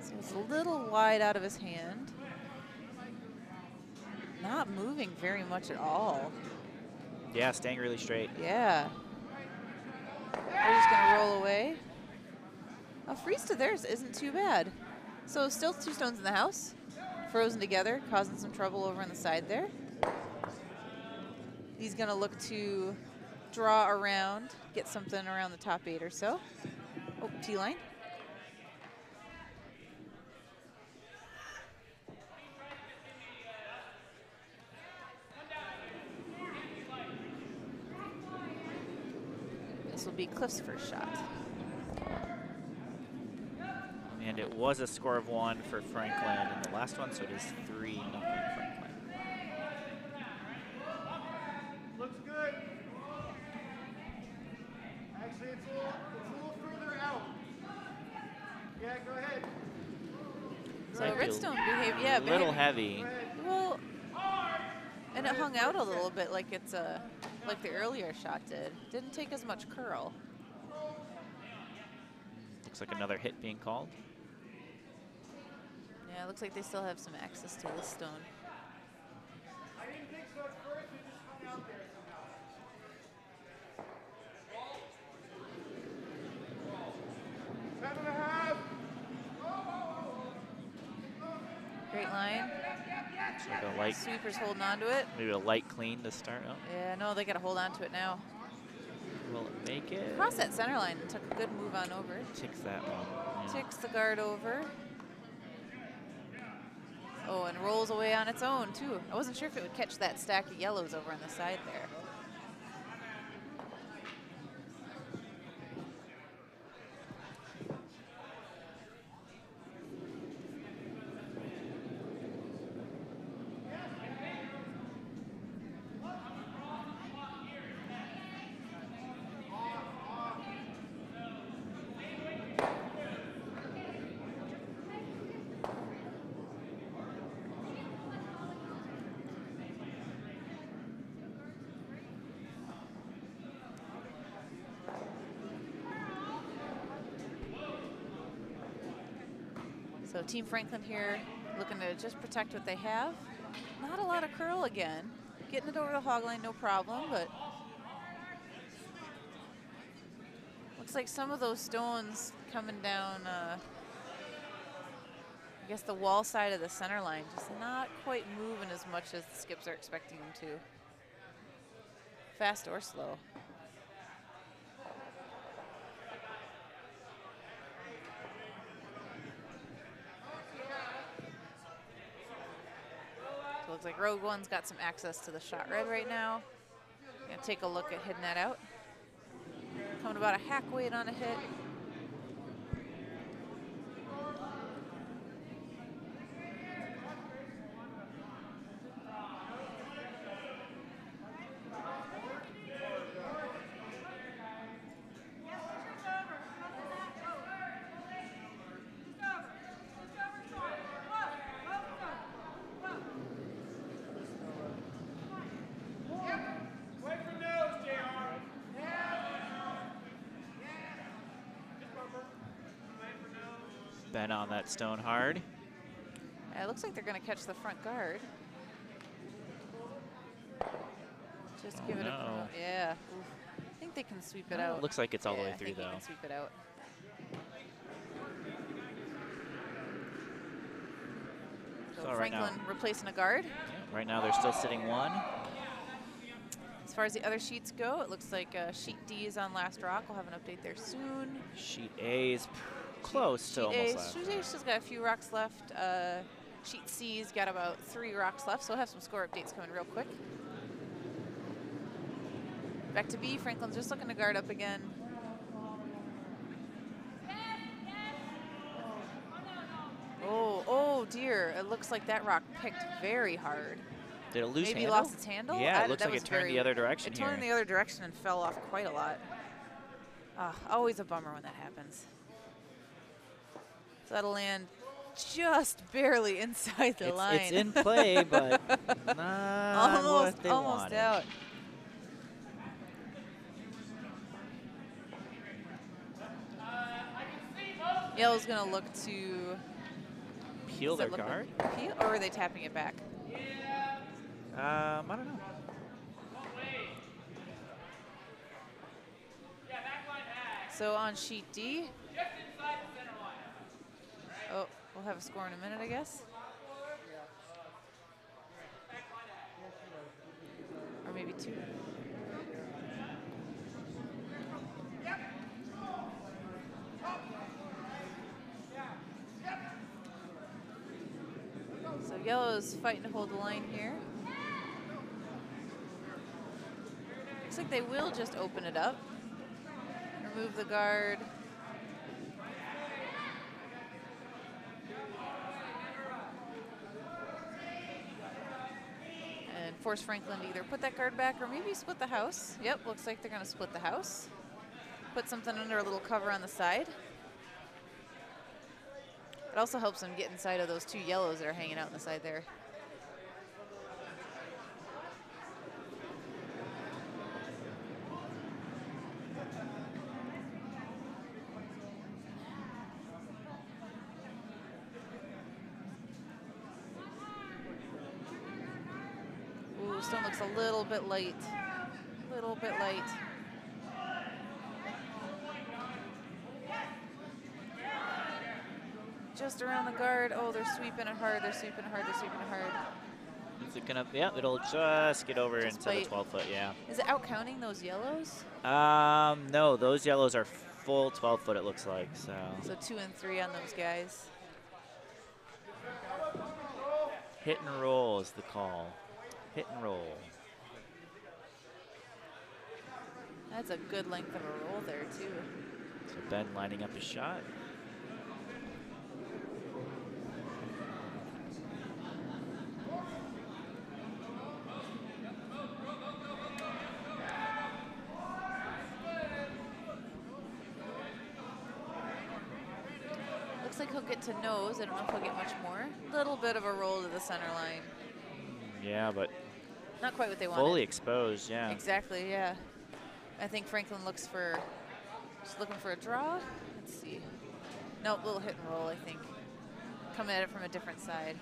So it's a little wide out of his hand. Not moving very much at all.
Yeah, staying really straight.
Yeah. They're just going to roll away. A freeze to theirs isn't too bad. So still 2 stones in the house. Frozen together, causing some trouble over on the side there. He's going to look to draw around, get something around the top 8 or so. Oh, T-line. This will be Cliff's first shot.
And it was a score of 1 for Franklin in the last one, so it is 3-0 Franklin.
Looks good. Actually, it's a little further out. Yeah, go ahead.
So
Might be
Redstone behaved, yeah,
a little heavy.
Well, and it hung out a little bit like it's like the earlier shot did. Didn't take as much curl.
Looks like another hit being called.
Yeah, it looks like they still have some access to this stone.
I didn't think so at first. It just hung out there somehow. 10.5.
Great line.
Looks like a light,
Sweeper's holding on to it.
maybe a light clean to start. Oh,
Yeah, no, they got to hold on to it now.
will it make it?
Cross that center line and took a good move on over.
Ticks that one. Yeah.
Ticks the guard over. Oh, and rolls away on its own, too. I wasn't sure if it would catch that stack of yellows over on the side there. So Team Franklin here looking to just protect what they have. Not a lot of curl again. Getting it over the hog line, no problem, but looks like some of those stones coming down, I guess the wall side of the center line, just not quite moving as much as the skips are expecting them to. Fast or slow. So it looks like Rogue One's got some access to the shot red right now. Gonna take a look at hitting that out. Coming about a hack weight on a hit.
Been on that stone hard.
It looks like they're going to catch the front guard. Just give it
no.
a yeah. Oof. I think they can sweep it
Oh,
out.
it looks like it's all the way
I
through,
think
though.
They can sweep it out. So
So right now-
Franklin replacing a guard.
Yeah, right now they're still sitting 1.
As far as the other sheets go, it looks like sheet D is on last rock. We'll have an update there soon.
Sheet A is close to almost last.
Sheet A still got a few rocks left. Sheet C's got about 3 rocks left, so we'll have some score updates coming real quick. Back to B, Franklin's just looking to guard up again. Oh dear, it looks like that rock picked very hard.
Did it lose
Maybe
handle?
lost its handle?
Yeah, it looks
that
like it
was
turned the other direction
It
here.
turned the other direction and fell off quite a lot. Always a bummer when that happens. So that'll land just barely inside the line.
It's in play, but not what they
almost
wanted.
out. Yellow's going to look to
Peel their guard?
Peel, or are they tapping it back?
I don't know.
So on sheet D, oh, we'll have a score in a minute, I guess. Or maybe two. So yellow's fighting to hold the line here. Looks like they will just open it up. Remove the guard. And force Franklin to either put that guard back or maybe split the house. Yep, looks like they're going to split the house. Put something under a little cover on the side. It also helps them get inside of those two yellows that are hanging out on the side there. Ooh, stone looks a little bit light. A little bit light. Just around the guard. Oh, they're sweeping it hard. They're sweeping it hard. They're sweeping it hard.
Is it gonna? Yeah, it'll just get over
Just
into
bite.
the 12-foot. Yeah.
Is it out counting those yellows?
No, those yellows are full 12-foot. It looks like so.
So 2 and 3 on those guys.
Hit and roll is the call. Hit and roll.
That's a good length of a roll there, too.
So Ben lining up his shot.
Looks like he'll get to nose. I don't know if he'll get much more. Little bit of a roll to the center line.
Yeah, but
Not quite what they wanted.
fully exposed. Yeah.
Exactly, yeah. I think Franklin looks for, just looking for a draw. Let's see. Nope, little hit and roll, I think. Coming at it from a different side.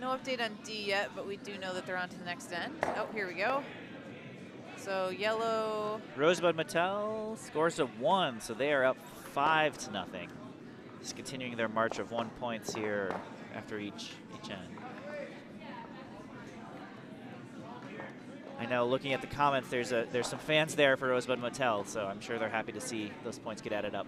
No update on D yet, but we do know that they're on to the next end. Oh, here we go. So yellow.
Rosebud Mattel scores a 1, so they are up 5-0. Just continuing their march of 1 points here after each end. I know, looking at the comments, there's some fans there for Rosebud Mattel, so I'm sure they're happy to see those points get added up.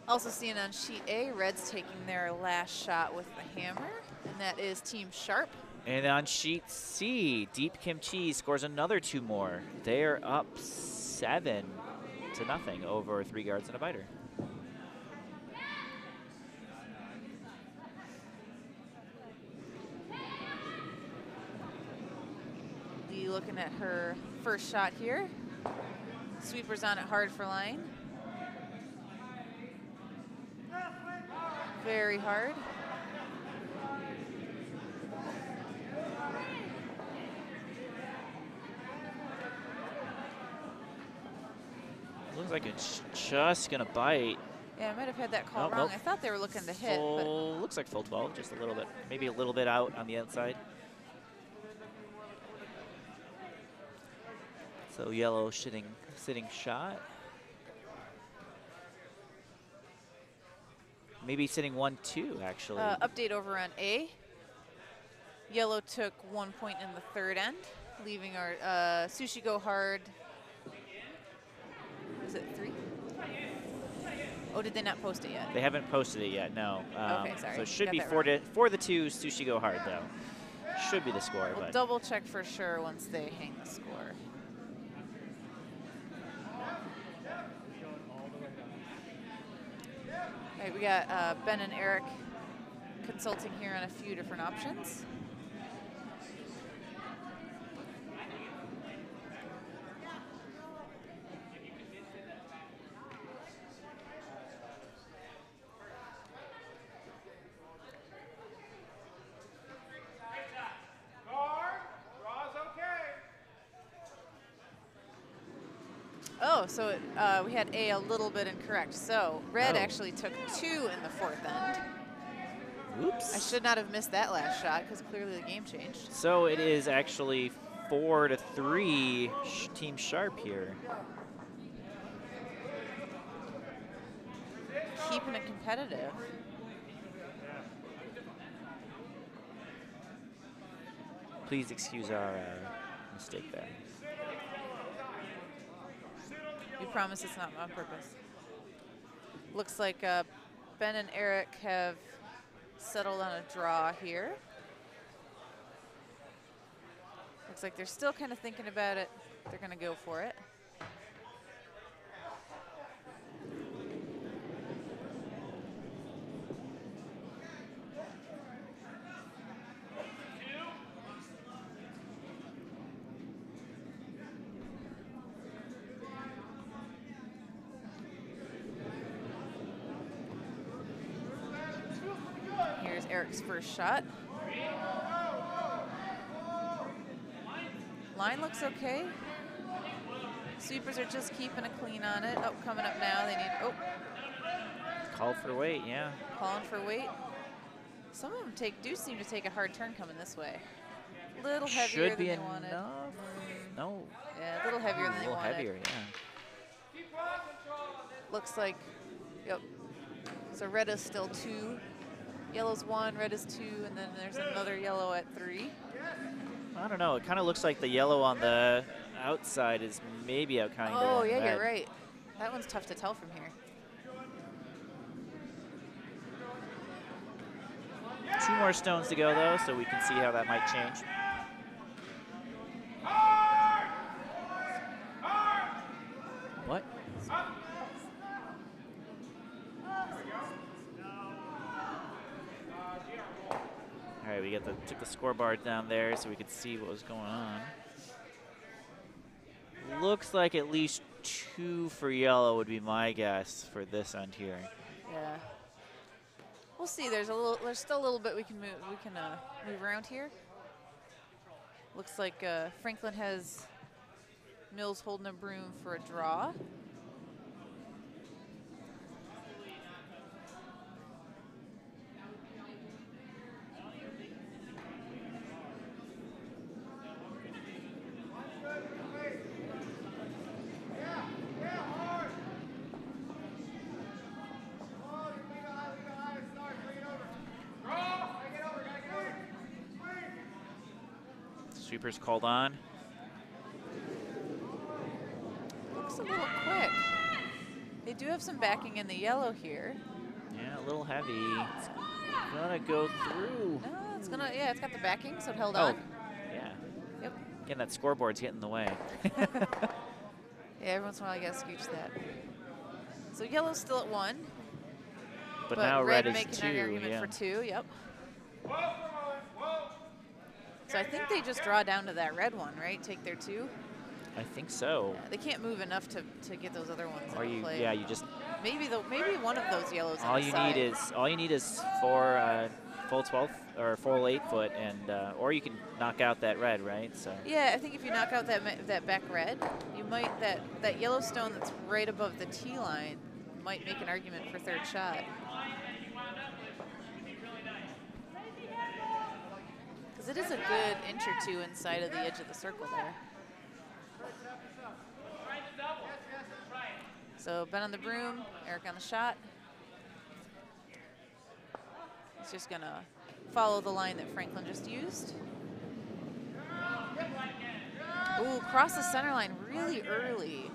Also seeing on sheet A, Reds taking their last shot with the hammer, and that is Team Sharp.
And on sheet C, Deep Kimchi scores another 2 more. They are up 7-0 over 3 guards and a biter.
Lee looking at her first shot here. Sweeper's on it hard for line. Very hard.
Looks like it's just gonna bite.
Yeah, I might have had that call
Nope,
wrong.
nope.
I thought they were looking to hit, but
Full, looks like full 12, just a little bit, maybe a little bit out on the outside. So yellow sitting shot. Maybe sitting 1-2 actually.
update over on A. Yellow took 1 point in the third end, leaving our Sushi Go Hard. Is it 3? Oh, did they not post it yet?
They haven't posted it yet, no.
Okay, sorry.
So it should
Got
be
that
4-2 Sushi Go Hard though. Should be the score,
We'll
but
double check for sure once they hang the score. All right, we got Ben and Eric consulting here on a few different options. Oh, so it, we had A a little bit incorrect. So red actually took 2 in the 4th end.
Oops.
I should not have missed that last shot because clearly the game changed.
So it is actually 4-3 Team Sharp here.
Keeping it competitive.
Please excuse our mistake there.
We promise it's not on purpose. Looks like Ben and Eric have settled on a draw here. Looks like they're still kind of thinking about it. They're going to go for it. Here's Eric's first shot. Line looks okay. Sweepers are just keeping it clean on it. Oh, coming up now. They need, oh.
Call for weight, yeah.
Calling for weight. Some of them do seem to take a hard turn coming this way. A little heavier
Should
than
be
they
enough.
wanted.
No.
Yeah, a little heavier than
A
they
little
wanted.
heavier, yeah.
Looks like, yep. So red is still 2. Yellow's 1, red is 2, and then there's another yellow at 3.
I don't know. It kind of looks like the yellow on the outside is maybe outcounting the
Oh,
one
yeah,
red.
you're right. That one's tough to tell from here.
2 more stones to go, though, so we can see how that might change. What? All right, we took the scoreboard down there so we could see what was going on. Looks like at least 2 for yellow would be my guess for this end here.
Yeah. We'll see. There's still a little bit we can move. We can move around here. Looks like Franklin has Mills holding a broom for a draw.
Sweepers called on.
Looks a little quick. They do have some backing in the yellow here.
Yeah, a little heavy. It's gonna go through.
No, it's gonna, yeah, it's got the backing, so it held
Oh,
on.
yeah.
Yep.
Again, that scoreboard's getting in the way.
Yeah, every once in a while I gotta scooch that. So yellow's still at 1.
But now red is
making
2,
an argument
yeah.
for 2, yep. So I think they just draw down to that red one, right? Take their 2.
I think so.
Yeah, they can't move enough to get those other ones
Or
into
you,
play.
yeah, you just.
Maybe one of those yellows.
All
on the
you
side.
need is 4 full 12th or full 8 foot, and or you can knock out that red, right? So.
Yeah, I think if you knock out that back red, you might that yellow stone that's right above the tee line might make an argument for 3rd shot. Because it is a good inch or 2 inside of the edge of the circle there. So Ben on the broom, Eric on the shot. He's just gonna follow the line that Franklin just used. Ooh, cross the center line really early.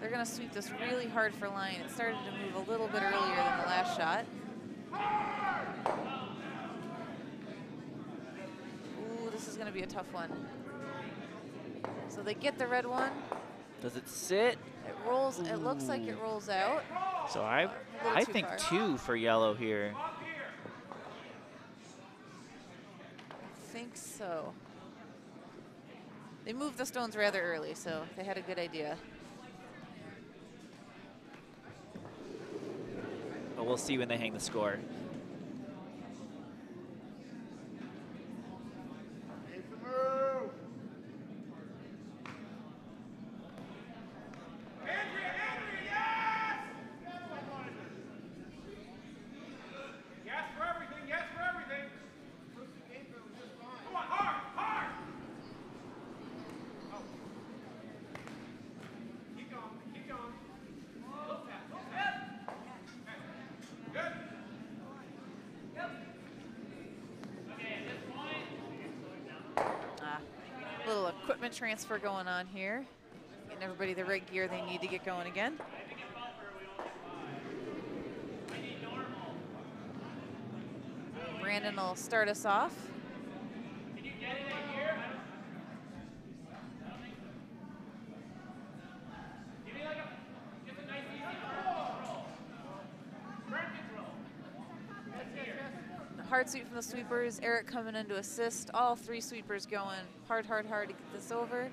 They're gonna sweep this really hard for line. It started to move a little bit earlier than the last shot. Ooh, this is gonna be a tough one. So they get the red one.
Does it sit?
It rolls. It looks like it rolls out.
So I
too
think
far.
2 for yellow here.
I think so. They moved the stones rather early, so they had a good idea.
But we'll see when they hang the score.
equipment transfer going on here. Getting everybody the right gear they need to get going again. Brandon will start us off.
Can you get it in here? Give me like just a nice easy control. Turn control. That's here.
Hard sweep from the sweepers. Eric coming in to assist. All 3 sweepers going hard, hard, hard to get this over.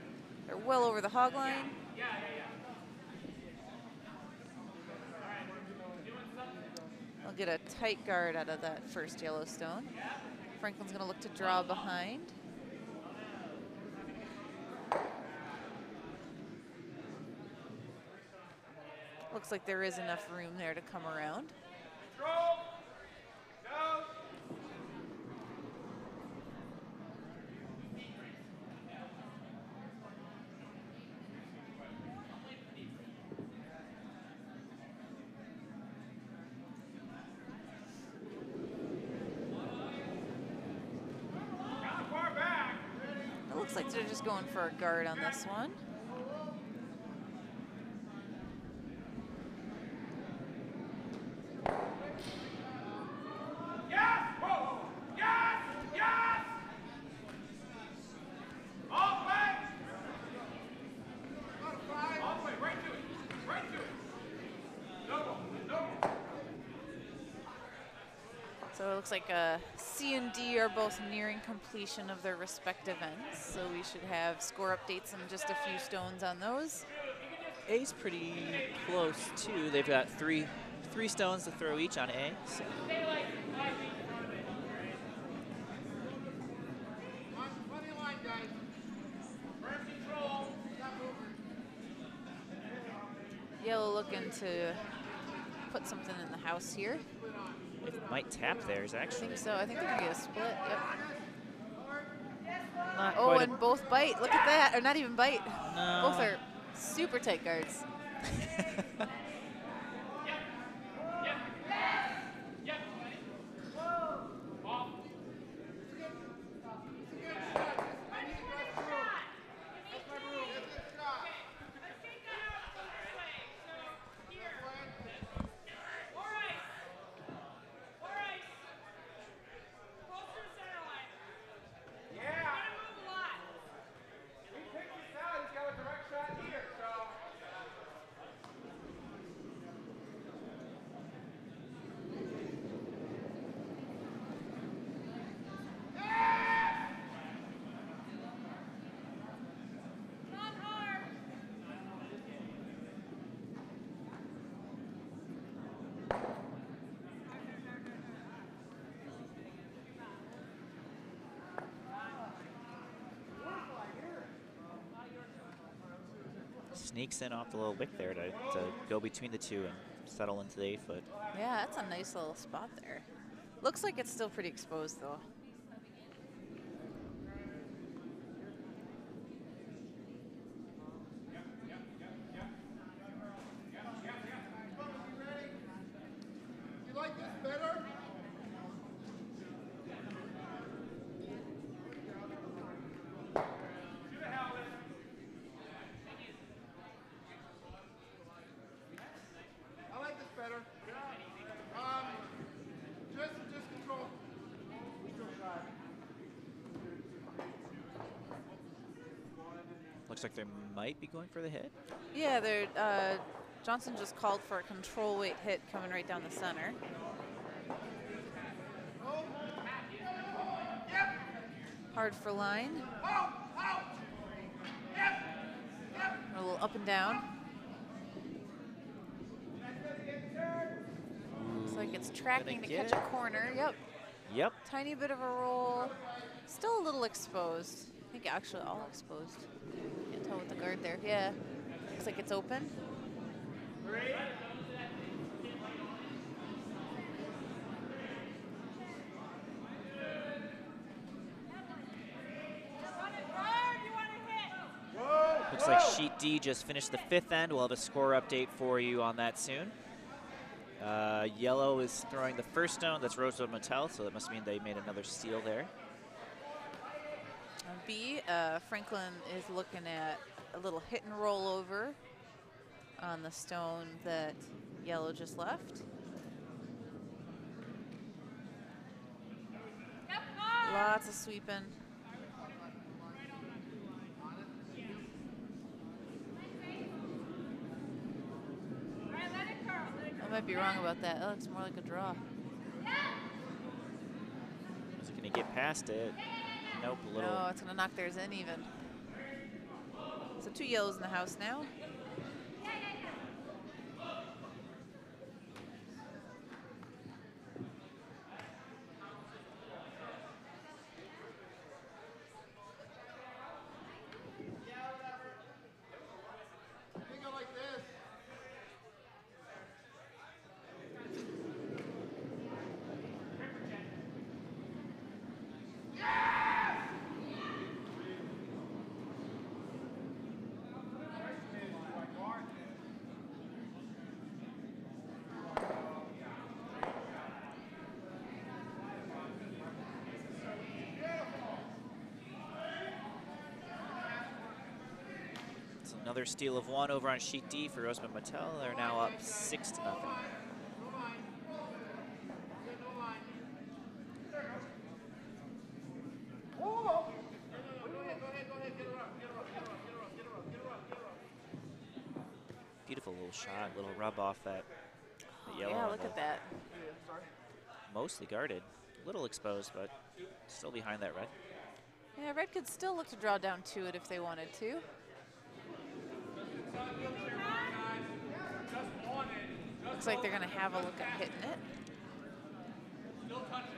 They're well over the hog line.
Yeah.
We'll get a tight guard out of that first Yellowstone. Franklin's going to look to draw behind. Looks like there is enough room there to come around.
Control. Go. Far back.
It looks like they're just going for a guard on this one.
Yes! Whoa! Yes! Yes! All the way! All the way, right to it. Right to it. Double.
So it looks like C and D are both nearing completion of their respective ends. So we should have score updates and just a few stones on those.
A's pretty close too. They've got three stones to throw each on A. So.
Money line, guys.
Firm control.
Stop moving.
Yellow looking to put something in the house here.
It might tap theirs
I
actually.
think so. I think they're gonna get a split. Yep.
Not
Oh,
quite
and both bite. Look at that. Or not even bite.
No.
Both are super tight guards.
Sneaks in off the little wick there to go between the two and settle into the 8-foot.
Yeah, that's a nice little spot there. Looks like it's still pretty exposed though.
You like this better? I like this better. Just control.
Looks like they might be going for the hit.
Yeah, they're Johnson just called for a control weight hit coming right down the center. Hard for line. A little up and down. Looks like it's tracking to
get
catch
it?
a corner. Yep.
Yep.
Tiny bit of a roll. Still a little exposed. I think actually all exposed. Can't tell with the guard there. Yeah. Looks like it's open.
Looks like Sheet D just finished the 5th end. We'll have a score update for you on that soon. Yellow is throwing the first stone. That's Rosewood Mattel, so that must mean they made another steal there.
On B, Franklin is looking at a little hit and roll over on the stone that yellow just left. Lots of sweeping. I might be wrong about that. That looks more like a draw.
Is it going to get past it? Nope, a little.
No, it's going to knock theirs in even. So 2 yellows in the house now.
Think of like this.
It's another steal of 1 over on sheet D for Osman Mattel. They're now up 6-0.
No line. No line. Oh! No, go ahead. Get her up.
Beautiful little shot, little rub off that yellow.
Yeah,
on
look
the-
at that.
Mostly guarded, a little exposed, but still behind that red.
Yeah, red could still look to draw down to it if they wanted to. Looks like they're going to have a look at hitting it.
Still touching.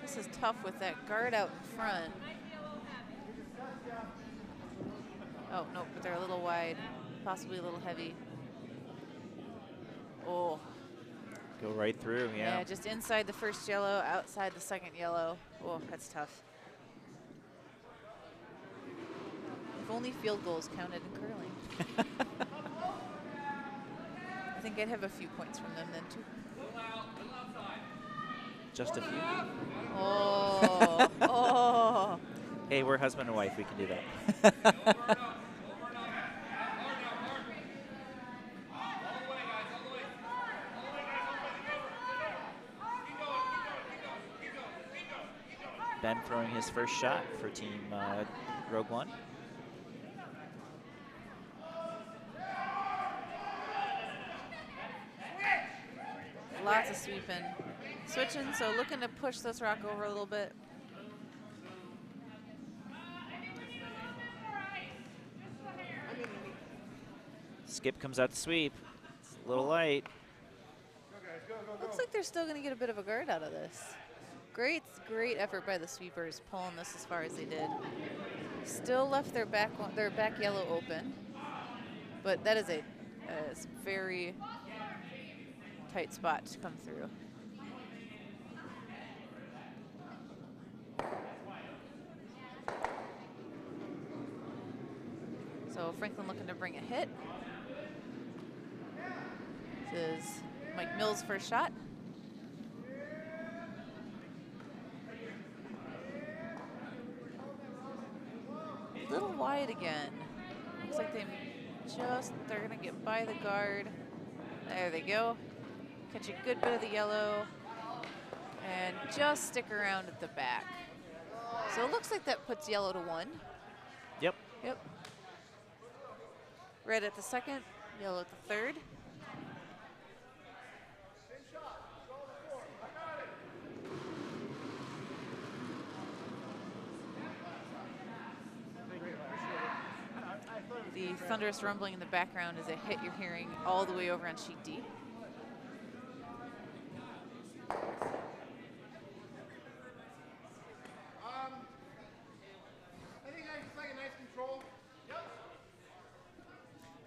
This is tough with that guard out in front. Oh, no, but they're a little wide, possibly a little heavy. Oh.
Go right through, yeah.
Yeah, just inside the first yellow, outside the second yellow. Oh, that's tough. If only field goals counted in curling. I think I'd have a few points from them then, too.
Just a few.
Oh, oh.
Hey, we're husband and wife. We can do that. Ben throwing his first shot for Team Rogue One.
Lots of sweeping. Switching, so looking to push this rock over a little bit.
Skip comes out to sweep. It's a little light.
Looks like they're still going to get a bit of a guard out of this. Great effort by the sweepers pulling this as far as they did. Still left their back yellow open, but that is a very tight spot to come through. So Franklin looking to bring a hit. This is Mike Mills' first shot. A little wide again. Looks like they're gonna get by the guard. There they go. Catch a good bit of the yellow and just stick around at the back. So it looks like that puts yellow to 1.
Yep.
Yep. Red at the second, yellow at the third. The thunderous rumbling in the background is a hit you're hearing all the way over on sheet D.
I think I just like a nice control. Yep.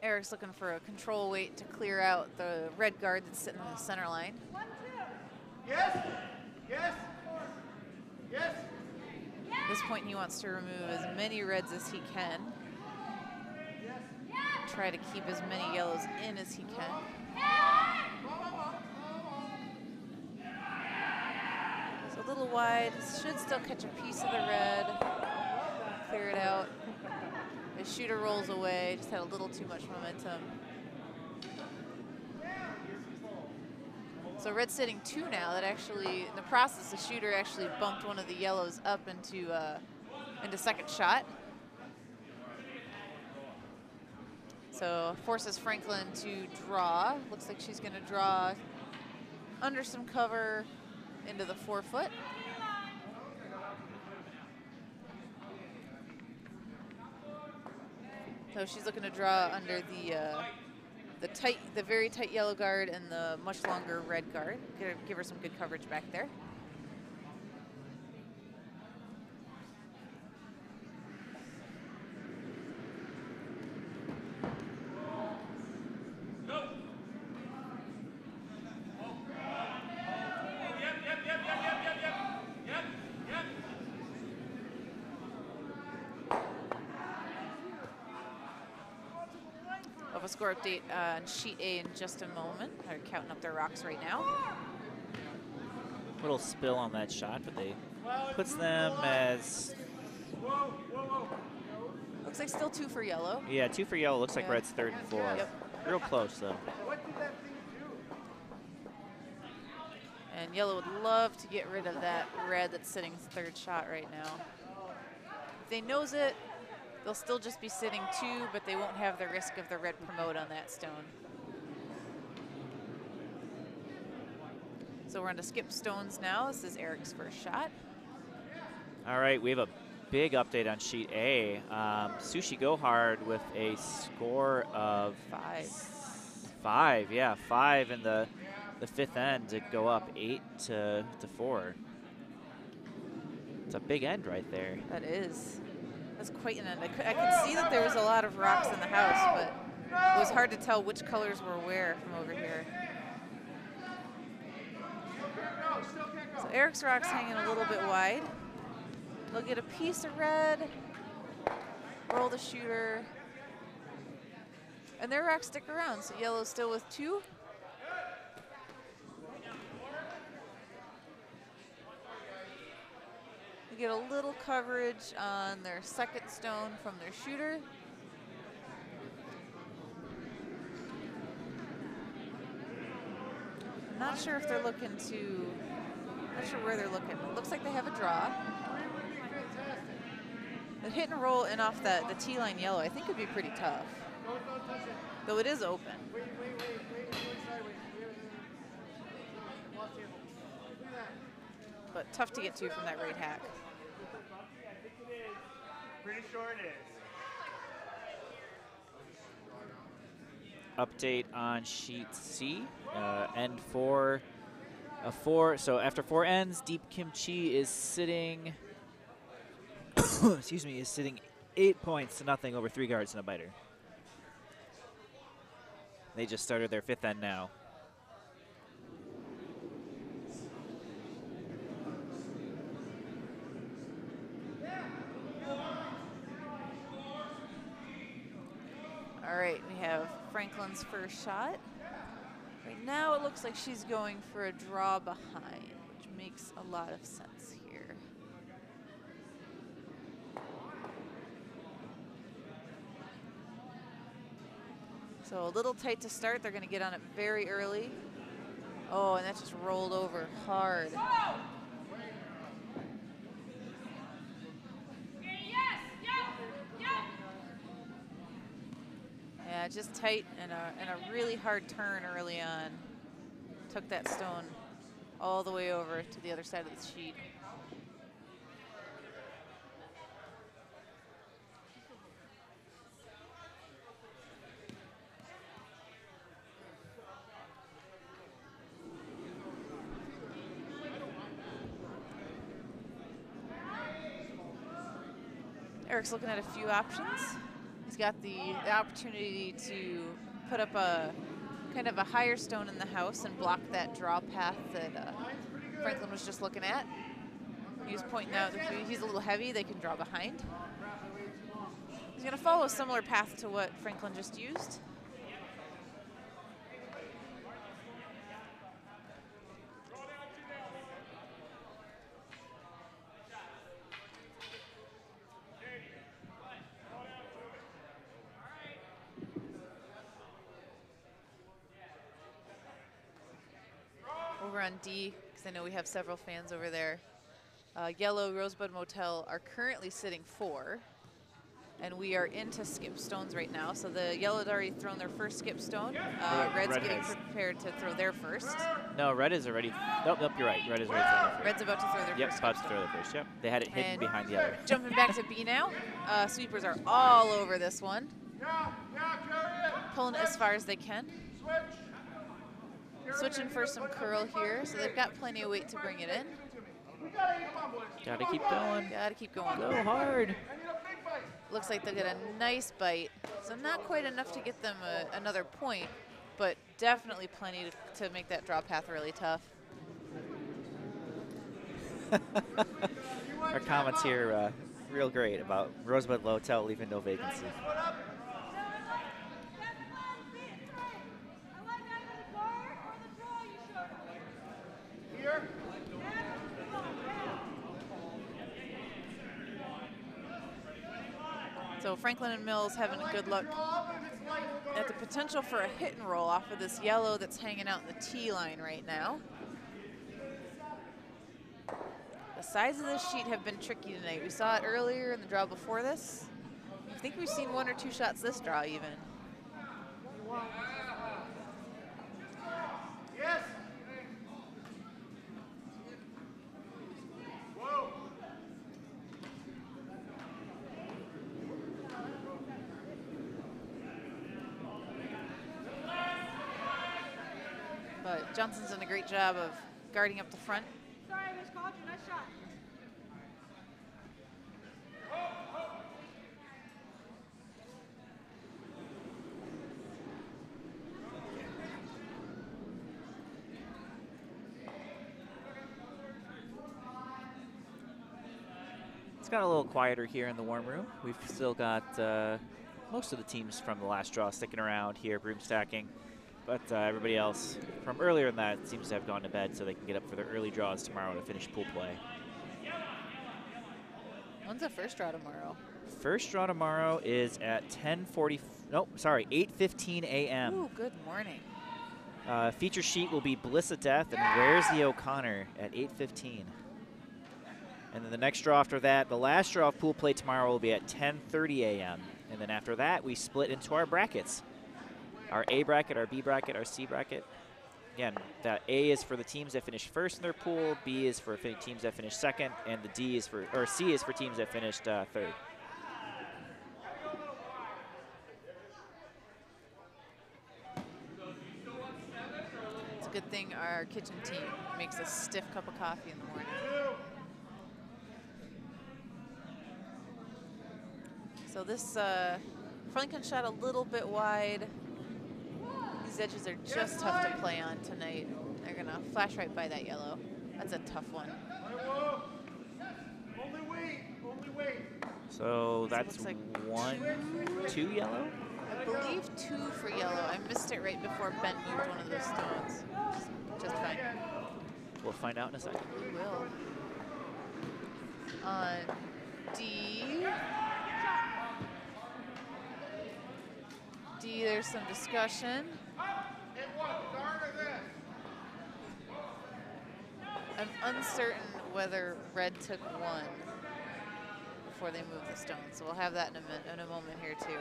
Eric's looking for a control weight to clear out the red guard that's sitting on the center line.
Yes. Yes. Yes.
this point, he wants to remove as many reds as he can. Try to keep as many yellows in as he can. It's a little wide. Should still catch a piece of the red. Clear it out. The shooter rolls away. Just had a little too much momentum. So red's sitting 2 now. That actually, in the process, the shooter actually bumped one of the yellows up into second shot. So forces Franklin to draw. Looks like she's going to draw under some cover into the 4-foot. So she's looking to draw under the very tight yellow guard and the much longer red guard. Give her some good coverage back there. A score update on sheet A in just a moment. They're counting up their rocks right now.
Little spill on that shot, but they puts them as.
Looks like still 2 for yellow.
Yeah, 2 for yellow. Looks like red's 3rd and 4th.
Yep.
Real close though.
What did that thing do?
And yellow would love to get rid of that red that's sitting 3rd shot right now. If they nose it, they'll still just be sitting 2, but they won't have the risk of the red promote on that stone. So we're going to skip stones now. This is Eric's first shot.
All right, we have a big update on sheet A. Sushi Go Hard with a score of 5. Yeah, 5 in the 5th end to go up 8 to 4. It's a big end right there.
That is. That's quite an end. I could see that there was a lot of rocks in the house, but it was hard to tell which colors were where from over here. So Eric's rock's hanging a little bit wide. They'll get a piece of red, roll the shooter, and their rocks stick around. So yellow's still with 2. We get a little coverage on their 2nd stone from their shooter. I'm not sure if they're looking to, not sure where they're looking. It looks like they have a draw. The hit and roll in off the T-line yellow, I think would be pretty tough.
Don't touch it.
Though it is open.
Wait, sideways. Lost table. Look at that.
But tough to get to from that right hack.
I think it is. Pretty sure it is.
Update on sheet C. End 4. So after 4 ends, Deep Kimchi is sitting. Excuse me, is sitting 8 points to nothing over 3 guards and a biter. They just started their 5th end now.
All right, we have Franklin's first shot. Right now it looks like she's going for a draw behind, which makes a lot of sense here. So a little tight to start. They're going to get on it very early. Oh, and that just rolled over hard. Yeah, just tight and a really hard turn early on. Took that stone all the way over to the other side of the sheet. Eric's looking at a few options. He's got the opportunity to put up a kind of a higher stone in the house and block that draw path that Franklin was just looking at. He was pointing out that he's a little heavy, they can draw behind. He's going to follow a similar path to what Franklin just used. Over on D, because I know we have several fans over there. Yellow Rosebud Motel are currently sitting 4, and we are into skip stones right now. So the yellow had already thrown their first skip stone. Red's
Red
getting
has.
prepared to throw their first.
No, red is already. Nope, you're right. Red is already throwing their first.
Red's about to throw their
Yep,
first
about
skip
to throw
stone.
the first. Yep, they had it hidden
And
behind the other.
Jumping back to B now. Sweepers are all over this one,
Carry it.
pulling it as far as they can.
Switch.
Switching for some curl here, so they've got plenty of weight to bring it in.
Gotta keep going.
Gotta keep going.
Go hard.
I need a big bite.
Looks like they'll get a nice bite. So not quite enough to get them another point, but definitely plenty to make that draw path really tough.
Our comments here real great about Rosebud Motel leaving no vacancy.
Here.
So Franklin and Mills having a good look at the potential for a hit and roll off of this yellow that's hanging out in the T line right now. The sides of this sheet have been tricky tonight. We saw it earlier in the draw before this. I think we've seen 1 or 2 shots this draw even.
Yes. Whoa.
But Johnson's done a great job of guarding up the front.
Sorry, I miscalled you. Nice shot.
It's got a little quieter here in the warm room. We've still got most of the teams from the last draw sticking around here, broom stacking. But everybody else from earlier than that seems to have gone to bed so they can get up for their early draws tomorrow to finish pool play.
When's the first draw tomorrow?
First draw tomorrow is at 8:15 a.m.
Ooh, good morning.
Feature sheet will be Bliss of Death and Where's the O'Connor at 8:15. And then the next draw after that, the last draw of pool play tomorrow will be at 10:30 a.m. And then after that, we split into our brackets. Our A bracket, our B bracket, our C bracket. Again, that A is for the teams that finished first in their pool, B is for teams that finished second, and the C is for teams that finished third.
It's a good thing our kitchen team makes a stiff cup of coffee in the morning. So this Franklin shot a little bit wide. These edges are just tough to play on tonight. They're gonna flash right by that yellow. That's a tough one.
Only wait.
So that's
looks like
2 yellow?
I believe 2 for yellow. I missed it right before Ben moved one of those stones. Just fine.
We'll find out in a second.
We will. On D, there's some discussion.
Hit one. Darn or this.
I'm uncertain whether red took 1 before they moved the stone, so we'll have that in a moment here too.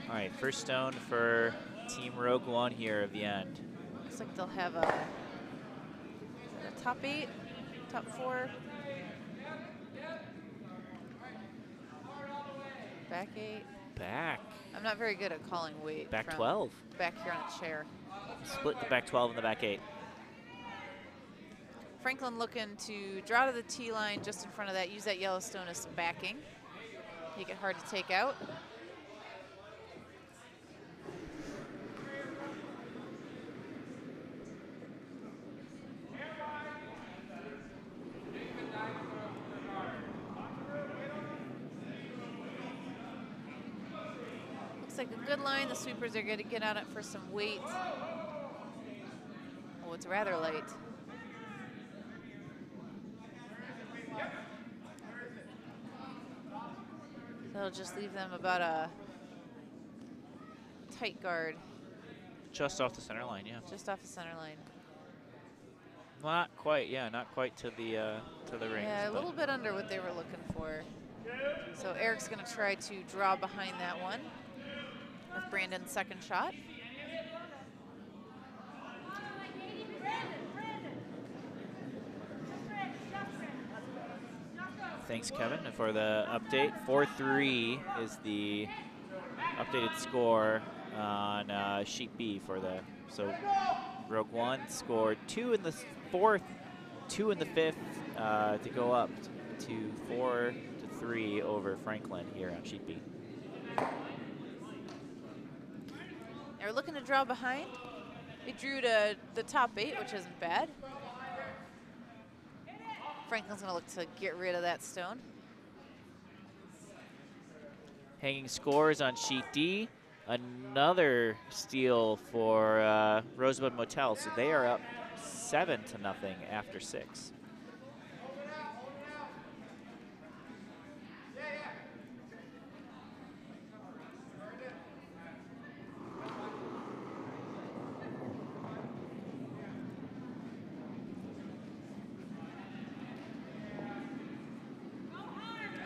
All right, first stone for Team Rogue One here at the end.
Looks like they'll have a top 8, top 4. Back 8.
Back.
I'm not very good at calling weight.
Back
from
12.
Back here on a chair.
Split the back 12 and the back 8.
Franklin looking to draw to the tee line just in front of that. Use that Yellowstone as some backing. Make it hard to take out. Looks like a good line. The sweepers are going to get on it for some weight. Oh, it's rather light. That'll just leave them about a tight guard.
Just off the center line, yeah.
Just off the center line.
Not quite, yeah, not quite to the rings.
Yeah, a little bit under what they were looking for. So Eric's going to try to draw behind that one with Brandon's second shot.
Thanks, Kevin, for the update. 4-3 is the updated score on sheet B for the, so Rogue One scored 2 in the fourth, 2 in the fifth to go up to 4-3 over Franklin here on sheet B.
They're looking to draw behind. They drew to the top 8, which isn't bad. Franklin's gonna look to get rid of that stone.
Hanging scores on sheet D. Another steal for Rosebud Motel, so they are up 7-0 after 6.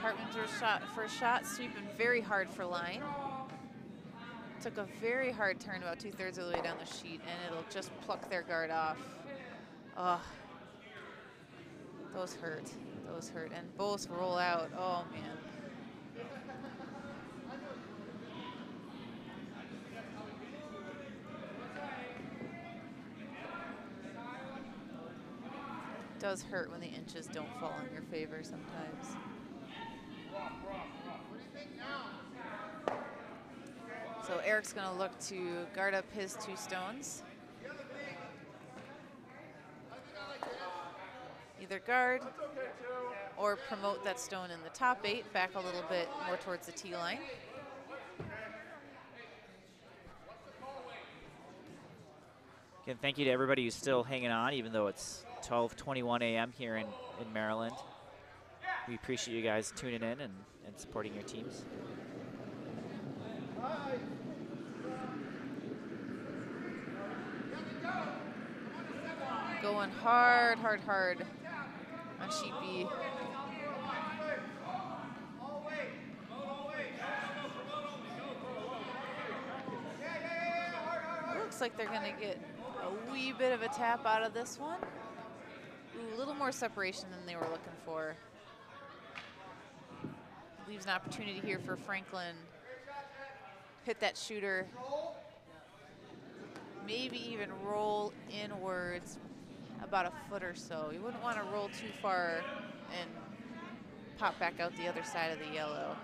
Hartman's first shot, sweeping very hard for line. Took a very hard turn about 2/3 of the way down the sheet, and it'll just pluck their guard off. Oh, those hurt. Those hurt, and both roll out. Oh man. It does hurt when the inches don't fall in your favor sometimes. So Eric's going to look to guard up his 2 stones. Either guard or promote that stone in the top 8 back a little bit more towards the tee line.
Again, thank you to everybody who's still hanging on, even though it's 12:21 a.m. here in Maryland. We appreciate you guys tuning in and supporting your teams.
Going hard, hard, hard on sheet B. Looks like they're gonna get a wee bit of a tap out of this one. Ooh, a little more separation than they were looking for. Leaves an opportunity here for Franklin. Hit that shooter. Maybe even roll inwards about a foot or so. You wouldn't want to roll too far and pop back out the other side of the yellow.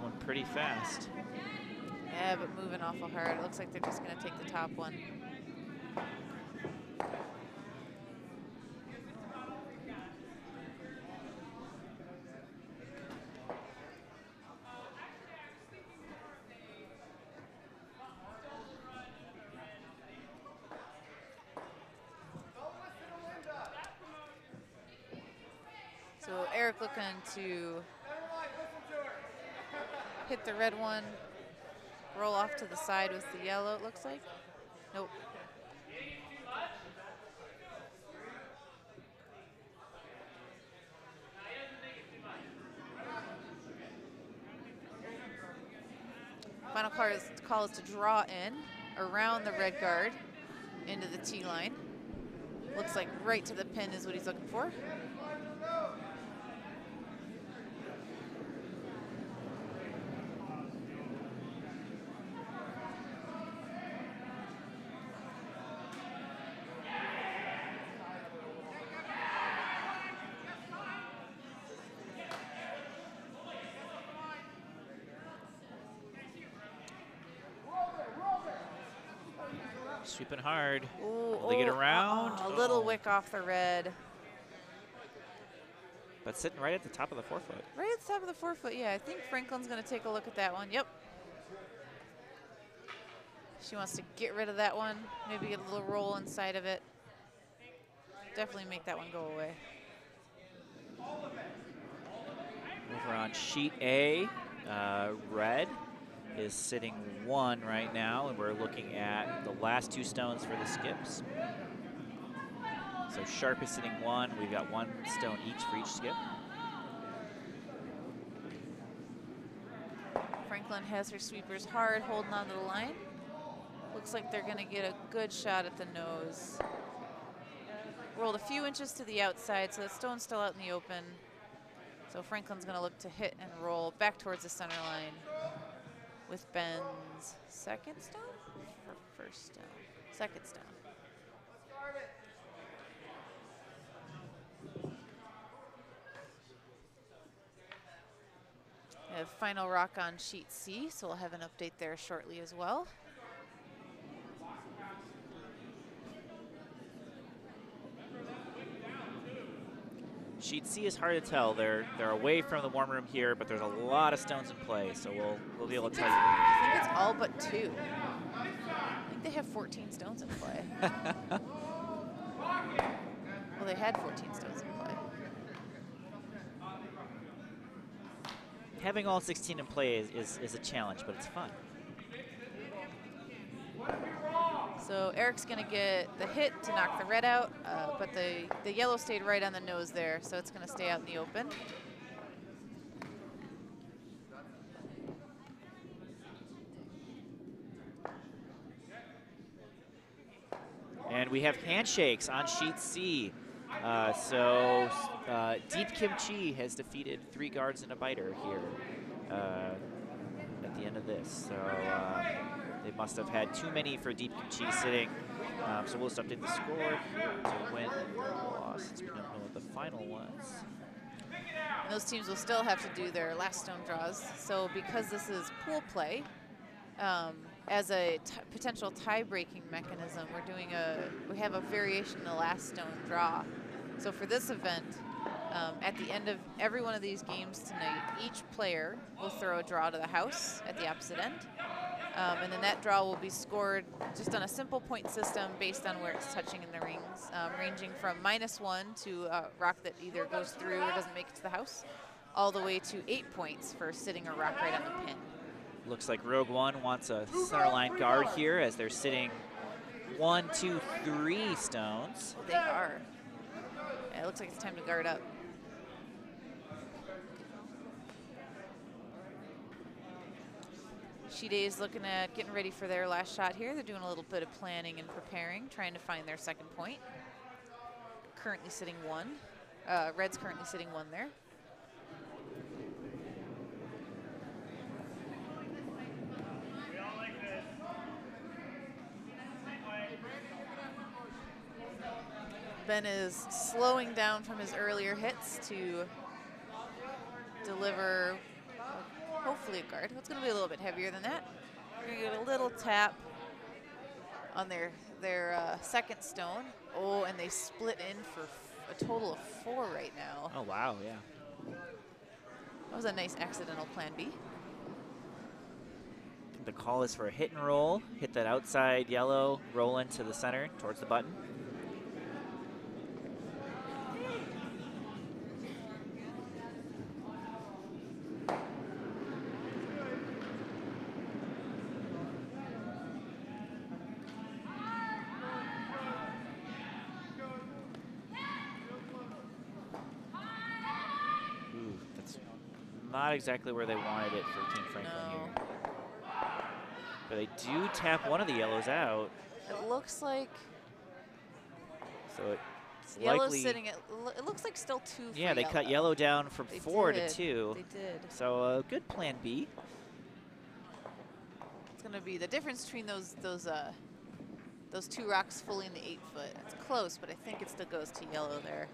Going pretty fast.
Yeah, but moving awful hard. It looks like they're just going to take the top one. So Eric looking to hit the red one, roll off to the side with the yellow, it looks like. Nope. Final call is to draw in around the red guard into the tee line. Looks like right to the pin is what he's looking for.
Sweeping hard.
Ooh,
Will they get around?
A little wick off the red.
But sitting right at the top of the forefoot.
Right at the top of the forefoot, yeah. I think Franklin's going to take a look at that one. Yep. She wants to get rid of that one, maybe get a little roll inside of it. Definitely make that one go away.
Over on sheet A, red is sitting 1 right now, and we're looking at the last 2 stones for the skips. So sharp is sitting 1. We've got 1 stone each for each skip.
Franklin has her sweepers hard, holding onto the line. Looks like they're gonna get a good shot at the nose. Rolled a few inches to the outside, so the stone's still out in the open. So Franklin's gonna look to hit and roll back towards the center line with Ben's second stone or first stone? Second stone. We have final rock on sheet C, so we'll have an update there shortly as well.
Sheet C is hard to tell. They're away from the warm room here, but there's a lot of stones in play, so we'll be able to tell you.
I think it's all but 2. I think they have 14 stones in play. Well, they had 14 stones in play.
Having all 16 in play is a challenge, but it's fun.
So Eric's going to get the hit to knock the red out, but the yellow stayed right on the nose there, so it's going to stay out in the open.
And we have handshakes on sheet C. Deep Kimchi has defeated 3 guards and a biter here at the end of this. So they must have had too many for Deep Kimchi sitting. So we'll just update the score here to win or loss, since we don't know what the final was.
And those teams will still have to do their last stone draws. So because this is pool play, as a potential tie-breaking mechanism, we have a variation in the last stone draw. So for this event, at the end of every one of these games tonight, each player will throw a draw to the house at the opposite end. And then that draw will be scored just on a simple point system based on where it's touching in the rings, ranging from -1 to a rock that either goes through or doesn't make it to the house, all the way to 8 points for sitting a rock right on the pin.
Looks like Rogue One wants a centerline guard here as they're sitting 1, 2, 3 stones.
They are. Yeah, it looks like it's time to guard up. Sheet A is looking at getting ready for their last shot here. They're doing a little bit of planning and preparing, trying to find their second point. Currently sitting 1. Red's currently sitting 1 there. Ben is slowing down from his earlier hits to deliver hopefully a guard. It's going to be a little bit heavier than that. We're going to get a little tap on their second stone. Oh, and they split in for a total of 4 right now.
Oh, wow, yeah.
That was a nice accidental plan B.
The call is for a hit and roll. Hit that outside yellow, roll into the center towards the button. Not exactly where they wanted it for Team Franklin here. But they do tap one of the yellows out.
It looks like
So it's
yellow's
likely.
sitting at, it looks like still 2 for
Yeah, they cut yellow down from
They
4
did.
to 2.
They did.
So a good plan B.
It's gonna be the difference between those 2 rocks fully in the 8-foot. It's close, but I think it still goes to yellow there.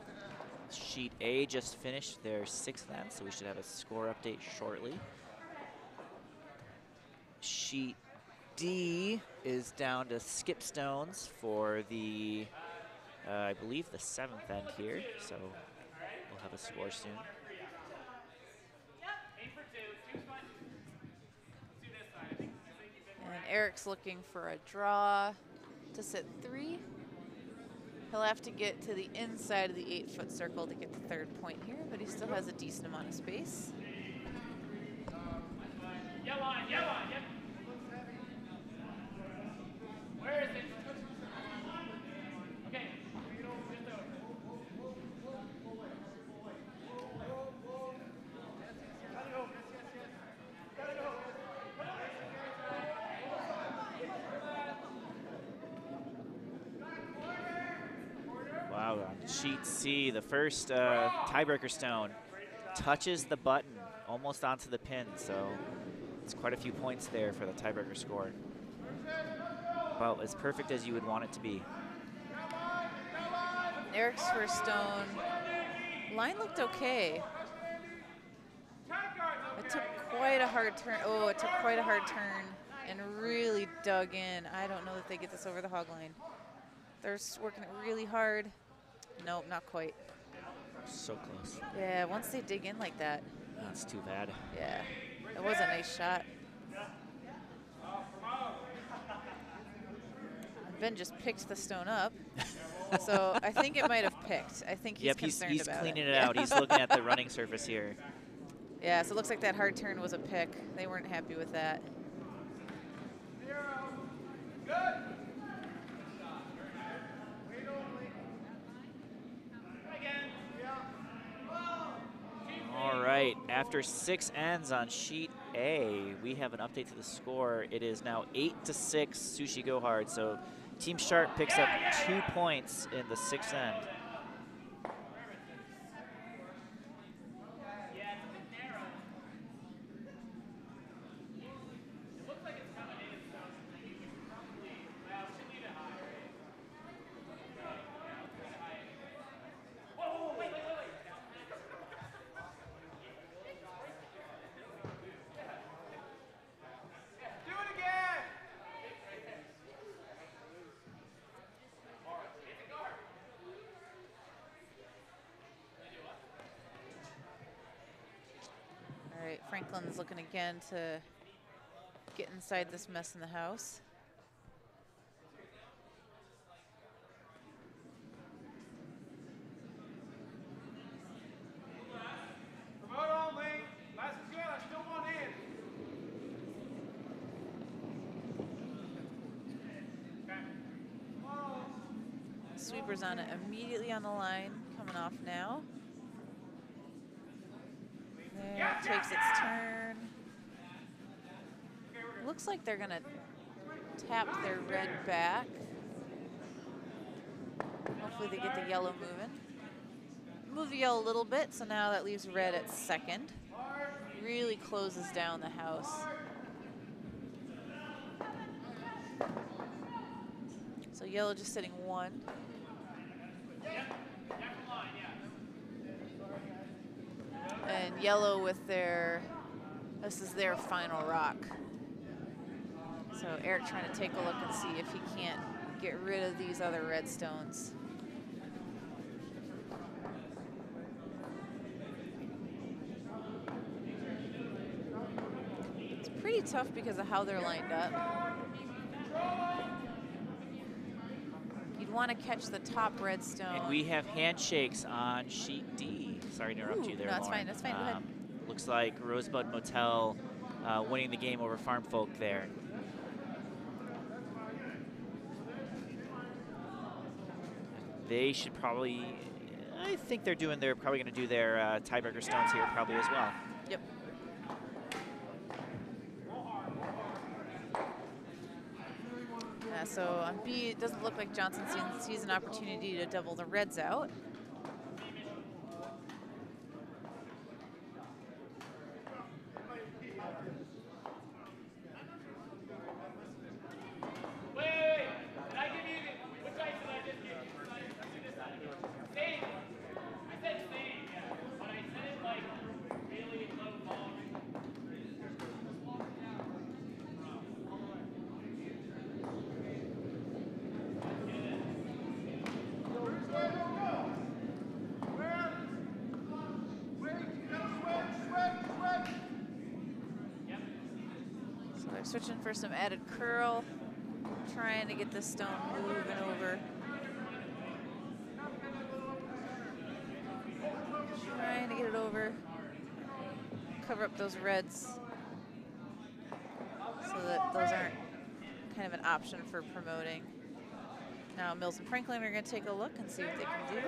Sheet A just finished their 6th end, so we should have a score update shortly. Sheet D is down to skip stones for the, I believe, the 7th end here, so we'll have a score soon.
And Eric's looking for a draw to sit 3. He'll have to get to the inside of the 8-foot circle to get the 3rd point here, but he still has a decent amount of space.
Yellow line, yep. Where is it? Okay. Just over.
Wow, on sheet C, the first tiebreaker stone touches the button almost onto the pin, so it's quite a few points there for the tiebreaker score. Well, as perfect as you would want it to be.
Eric's first stone. Line looked okay. It took quite a hard turn. Oh, it took quite a hard turn and really dug in. I don't know if they get this over the hog line. They're working it really hard. Nope, not quite.
So close.
Yeah, once they dig in like that.
That's too bad.
Yeah, it was a nice shot. Ben just picked the stone up. So I think it might have picked. I think he's concerned
he's
about
cleaning
it.
it out. He's looking at the running surface here.
Yeah, so it looks like that hard turn was a pick. They weren't happy with that.
0. Good.
All right, after 6 ends on sheet A, we have an update to the score. It is now 8-6 Sushi Go Hard. So Team Sharp picks up 2 points in the 6th end.
All right, Franklin's looking again to get inside this mess in the house.
Promote only. Last is good. I still want in.
Sweeper's on it immediately on the line, coming off now. There, takes its turn. Looks like they're gonna tap their red back. Hopefully they get the yellow moving. Move the yellow a little bit, so now that leaves red at 2nd. Really closes down the house. So yellow just sitting 1. And yellow with this is their final rock. So Eric trying to take a look and see if he can't get rid of these other red stones. It's pretty tough because of how they're lined up. You'd want to catch the top red stone.
And we have handshakes on sheet D. Sorry to interrupt you there,
No, that's
Lauren.
fine. That's fine. Go ahead.
Looks like Rosebud Motel winning the game over Farm Folk there. They should probably, I think they're probably going to do their tiebreaker stones here probably as well.
Yep. so on B, it doesn't look like Johnson sees an opportunity to double the reds out. Switching for some added curl, trying to get this stone moving over. Trying to get it over, cover up those reds so that those aren't kind of an option for promoting. Now Mills and Franklin are going to take a look and see what they can do.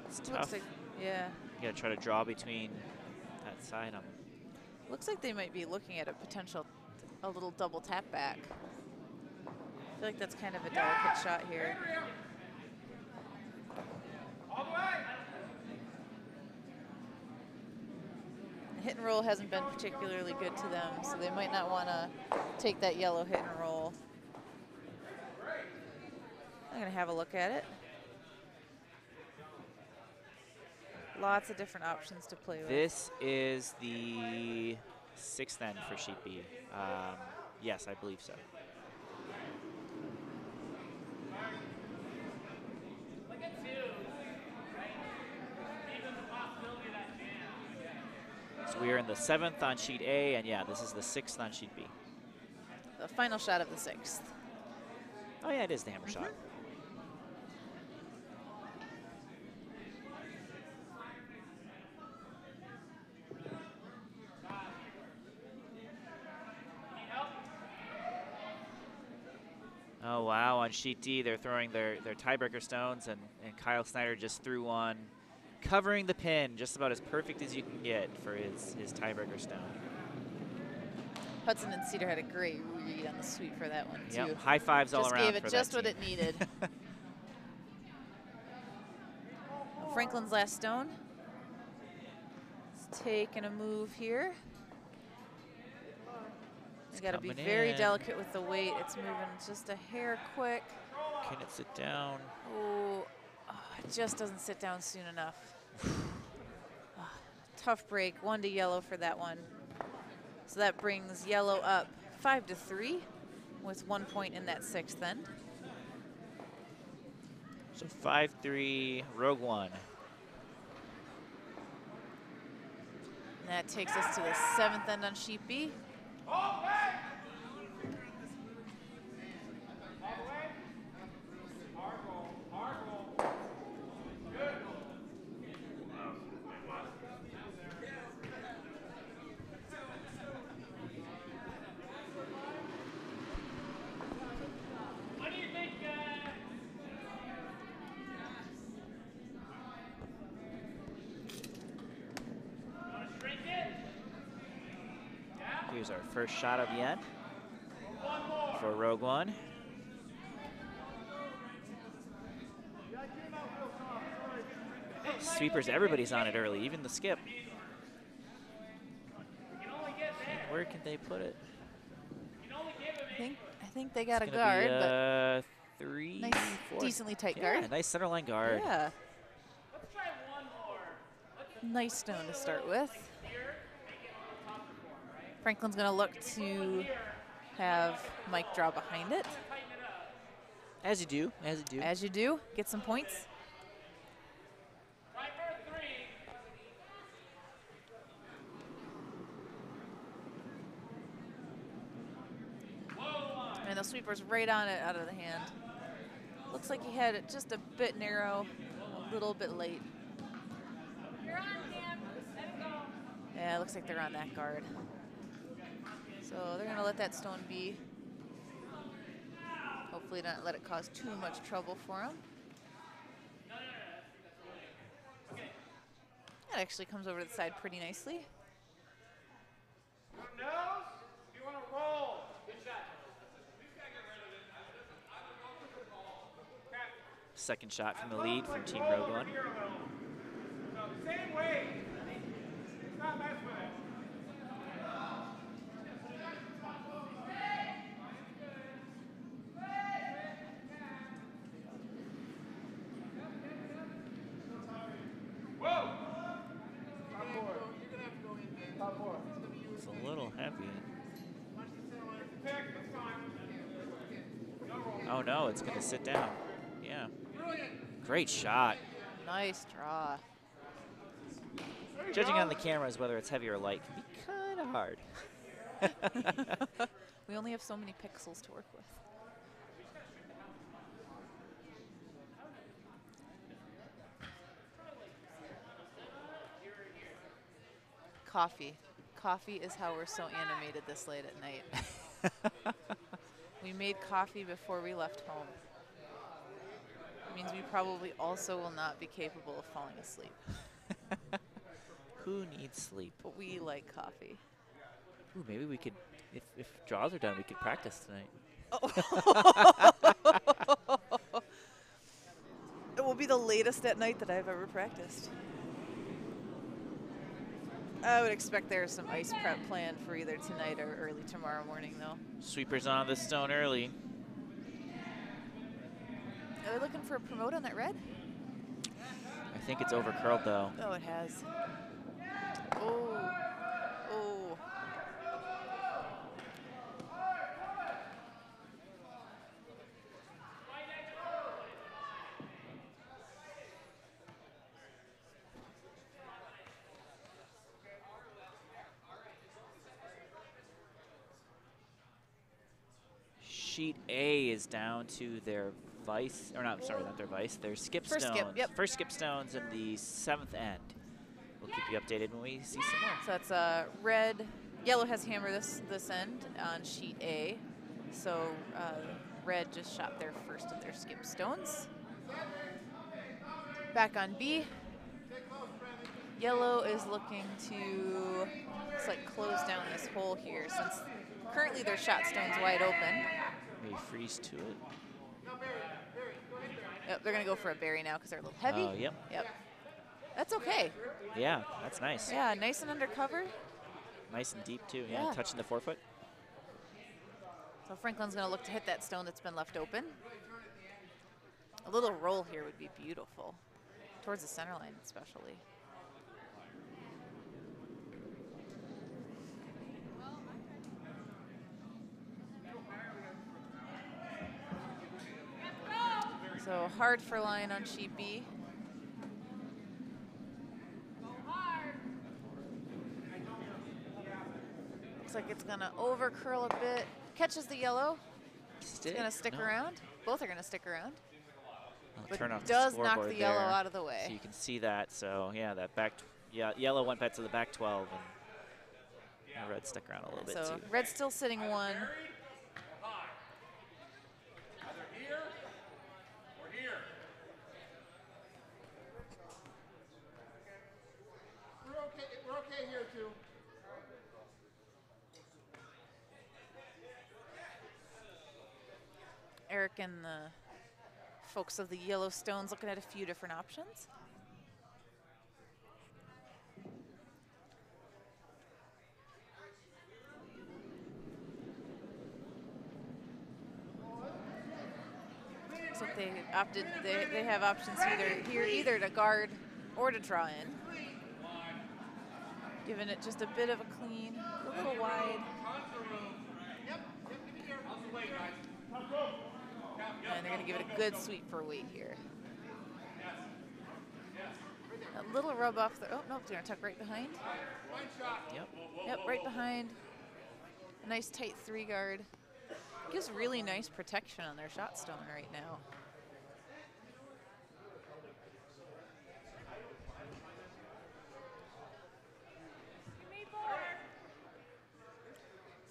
It's
Looks
tough.
like, yeah.
You gotta try to draw between that side.
Looks like they might be looking at a little double tap back. I feel like that's kind of a delicate shot here. The hit and roll hasn't been particularly good to them, so they might not want to take that yellow hit and roll. I'm going to have a look at it. Lots of different options to play with.
This is the 6th end for sheet B. Yes, I believe so. So we are in the 7th on sheet A, and yeah, this is the 6th on sheet B.
The final shot of the 6th.
Oh yeah, it is the hammer shot. Oh wow, on sheet D they're throwing their tiebreaker stones, and Kyle Snyder just threw one, covering the pin, just about as perfect as you can get for his tiebreaker stone.
Hudson and Cedar had a great read on the sweep for that one too.
Yep, high fives all
just
around
gave it
for
just
that
what
team.
it needed. Franklin's last stone. It's taking a move here. You got to be very delicate with the weight. It's moving just a hair quick.
Can it sit down?
Oh, it just doesn't sit down soon enough. Tough break, 1 to yellow for that one. So that brings yellow up 5-3 with 1 point in that 6th end.
So 5-3, Rogue One.
And that takes us to the 7th end on sheet B.
Here's our first shot of the end for Rogue One. Sweepers, everybody's on it early, even the skip. Where can they put it?
I think they got
It's
a guard,
be,
but
3,
nice,
4.
decently tight
Yeah,
guard.
nice centerline guard.
Yeah. Nice stone to start with. Franklin's going to look to have Mike draw behind it.
As you do, as you do.
As you do, get some points. And the sweeper's right on it out of the hand. Looks like he had it just a bit narrow, a little bit late. Yeah, it looks like they're on that guard. So they're going to let that stone be. Hopefully not let it cause too much trouble for him. That actually comes over to the side pretty nicely.
Nose.
Second shot from the lead from Team Rogue One.
Same way. Let's not mess with it. Whoa!
It's a little heavy. Oh no, it's going to sit down. Yeah. Great shot.
Nice draw.
Judging on the cameras whether it's heavy or light can be kind of hard.
We only have so many pixels to work with. Coffee. Coffee is how we're so animated this late at night. We made coffee before we left home. It means we probably also will not be capable of falling asleep.
Who needs sleep?
But we like coffee.
Ooh, maybe we could, if draws are done, we could practice tonight.
It will be the latest at night that I've ever practiced. I would expect there's some ice prep planned for either tonight or early tomorrow morning, though.
Sweepers on the stone early.
Are they looking for a promote on that red?
I think it's over curled though.
Oh, it has. Oh. Oh.
Sheet A is down to their vice, or not, sorry, not their vice, their skip
First
stones.
skip, yep.
First skip stones in the 7th end. We'll keep you updated when we see some more.
So that's red. Yellow has hammer this end on sheet A. So red just shot their first of their skip stones. Back on B. Yellow is looking to, looks like, close down this hole here since currently their shot stone's wide open.
Maybe freeze to it.
Yep, they're going to go for a berry now because they're a little heavy.
Oh, yep.
Yep. That's okay.
Yeah, that's nice.
Yeah, nice and undercover.
Nice and deep too. Yeah,
Yeah.
touching the forefoot.
So Franklin's going to look to hit that stone that's been left open. A little roll here would be beautiful, towards the center line especially. So hard for line on sheet B. Looks like it's gonna over curl a bit. Catches the yellow.
Stick?
It's gonna stick
No.
around. Both are gonna stick around.
I'll
But
turn off
does
the
knock
scoreboard
the yellow
there,
out of the way.
so you can see that. So yeah, that back, yellow went back to the back 12, and red stuck around a little bit
So
too.
red's still sitting one.
Either here or here.
We're okay here too.
Eric and the folks of the Yellowstones looking at a few different options. Looks like they opted, they have options either to guard or to draw in. Giving it just a bit of a clean, a little wide. And they're going to give it a good sweep for weight here. A little rub off the, oh, nope, they're going to tuck right behind.
Yep.
Yep, right behind. A nice tight 3 guard. Gives really nice protection on their shot stone right now.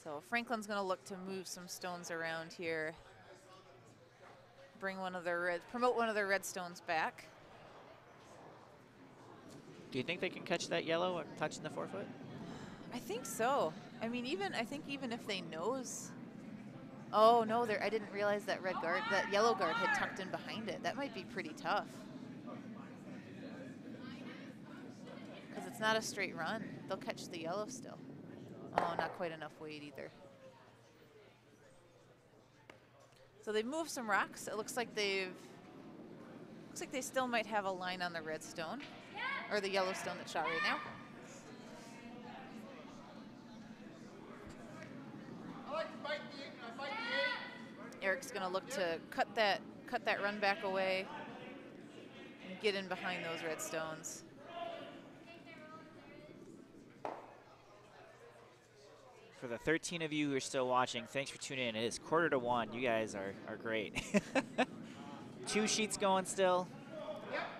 So Franklin's going to look to move some stones around here. Bring one of their red, promote one of their red stones back.
Do you think they can catch that yellow touching the forefoot?
I think so. I mean, I think even if they nose Oh no, I didn't realize that that yellow guard had tucked in behind it. That might be pretty tough. Because it's not a straight run. They'll catch the yellow still. Oh, not quite enough weight either. So they've moved some rocks. It looks like they still might have a line on the red stone, or the yellow stone that's shot right now.
I like to bite the eight.
Eric's gonna look to cut that run back away and get in behind those red stones.
For the 13 of you who are still watching, thanks for tuning in. It is 1:45. You guys are great. 2 sheets going still.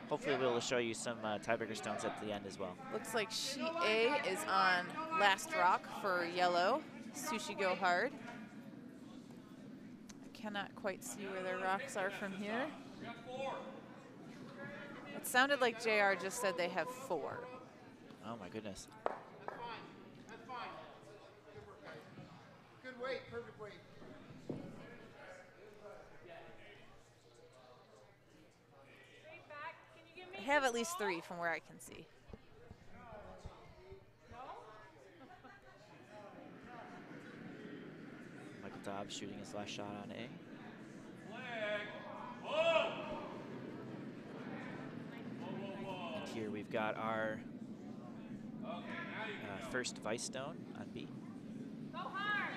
Hopefully we'll be able to show you some tiebreaker stones at the end as well.
Looks like sheet A is on last rock for yellow. Sushi Go Hard. I cannot quite see where their rocks are from here. It sounded like JR just said they have 4.
Oh my goodness.
That's fine. That's fine. Good work, guys. Good weight. Perfect weight.
Straight back. Can you give me?
I have at least 3 from where I can see.
Michael Dobbs shooting his last shot on A. And here we've got our first vice stone on B.
Go hard.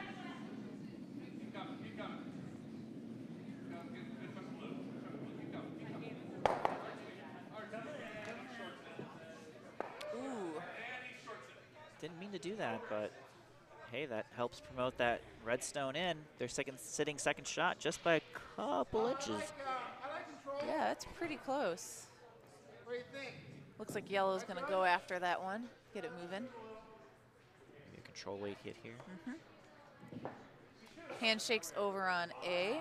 Ooh.
Didn't mean to do that, but hey, that helps promote that red stone in. Their sitting second shot just by a couple inches.
I like control.
Yeah, it's pretty close.
What do you think?
Looks like yellow's gonna go after that one. Get it moving.
Maybe a control weight hit here.
Handshakes over on A.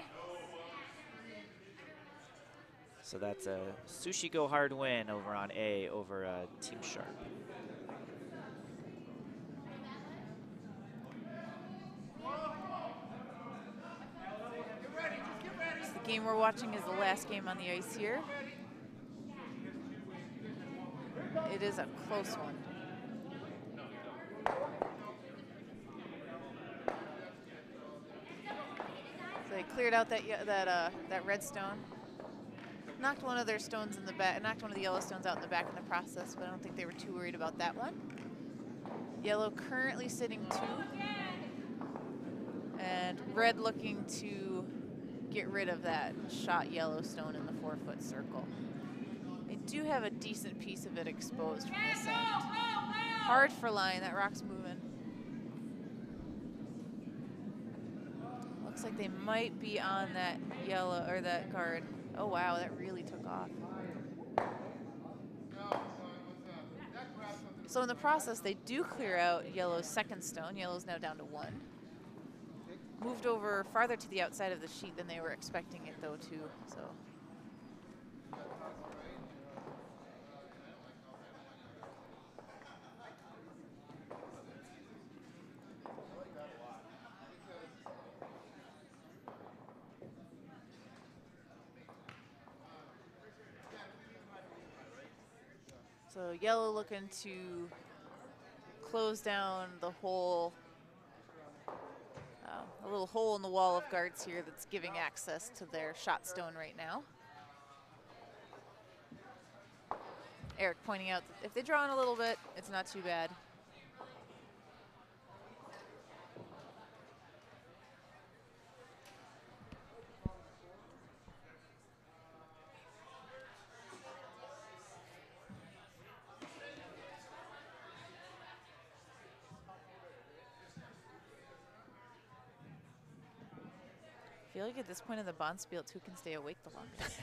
So that's a Sushi Go Hard win over on A over Team Sharp.
Get ready. Just get ready.
The game we're watching is the last game on the ice here. It is a close one. So they cleared out that red stone. Knocked one of their stones in the back. Knocked one of the yellow stones out in the back in the process, but I don't think they were too worried about that one. Yellow currently sitting 2, and red looking to get rid of that shot yellow stone in the 4-foot circle. They do have a decent piece of it exposed from this end. Hard for line. That rock's moving. Looks like they might be on that yellow or that guard. Oh wow, that really took off. So in the process, they do clear out yellow's second stone. Yellow's now down to 1. Moved over farther to the outside of the sheet than they were expecting it though too. So. So yellow looking to close down the hole, a little hole in the wall of guards here that's giving access to their shot stone right now. Eric pointing out that if they draw in a little bit, it's not too bad. I feel like at this point in the Bonspiel, who can stay awake the longest?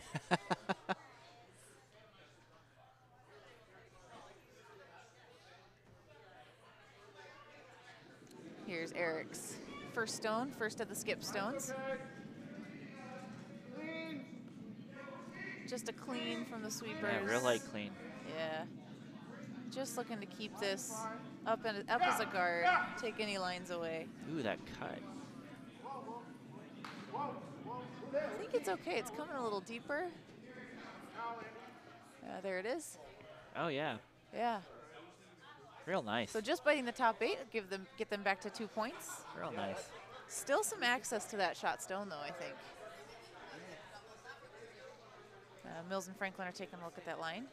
Here's Eric's first stone, first of the skip stones. Just a clean from the sweepers.
Yeah, real light clean.
Yeah. Just looking to keep this up as a guard, take any lines away.
Ooh, that cut.
I think it's okay. It's coming a little deeper. There it is.
Oh, yeah.
Yeah.
Real nice.
So just biting the top 8, get them back to 2 points.
Real nice.
Still some access to that shot stone, though, I think. Mills and Franklin are taking a look at that line.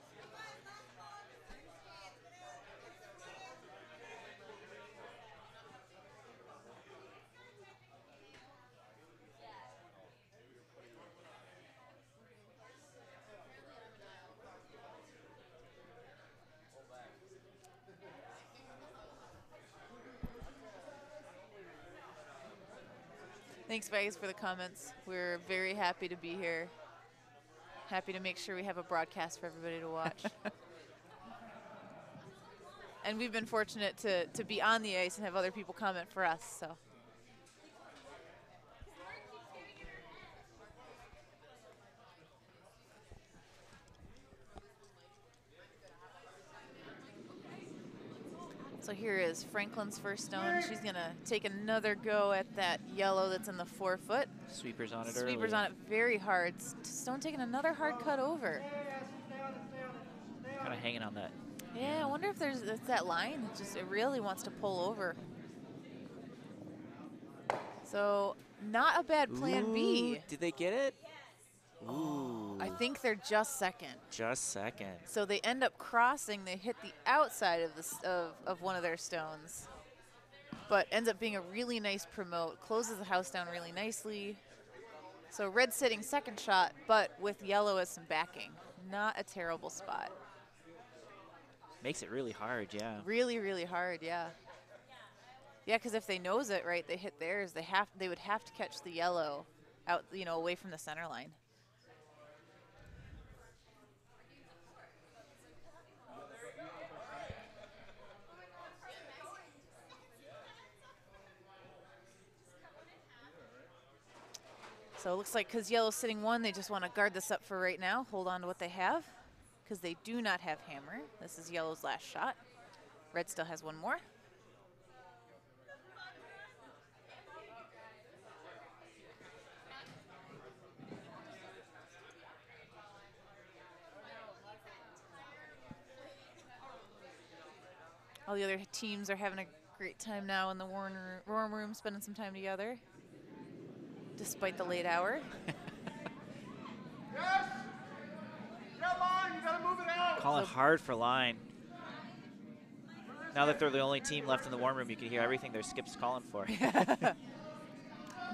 Thanks, Vegas, for the comments. We're very happy to be here. Happy to make sure we have a broadcast for everybody to watch. And we've been fortunate to be on the ice and have other people comment for us. So. So here is Franklin's first stone. She's gonna take another go at that yellow that's in the 4-foot.
Sweepers on it
Sweepers
early.
on it very hard. Stone taking another hard cut over.
Kind of hanging on that.
Yeah, I wonder if it's that line. It really wants to pull over. So not a bad plan B.
Did they get it? Ooh.
I think they're just second.
Just second.
So they end up crossing. They hit the outside of one of their stones, but ends up being a really nice promote. Closes the house down really nicely. So red sitting second shot, but with yellow as some backing. Not a terrible spot.
Makes it really hard, yeah.
Really, really hard, yeah. Yeah, because if they nose it right, they hit theirs. They would have to catch the yellow out, away from the center line. So it looks like because yellow's sitting 1, they just want to guard this up for right now. Hold on to what they have because they do not have hammer. This is yellow's last shot. Red still has 1 more. All the other teams are having a great time now in the warm room, spending some time together, despite the late hour.
Yes! Yeah, line, you gotta move it out!
Calling hard for line. Now that they're the only team left in the warm room, you can hear everything their skip's calling for.
And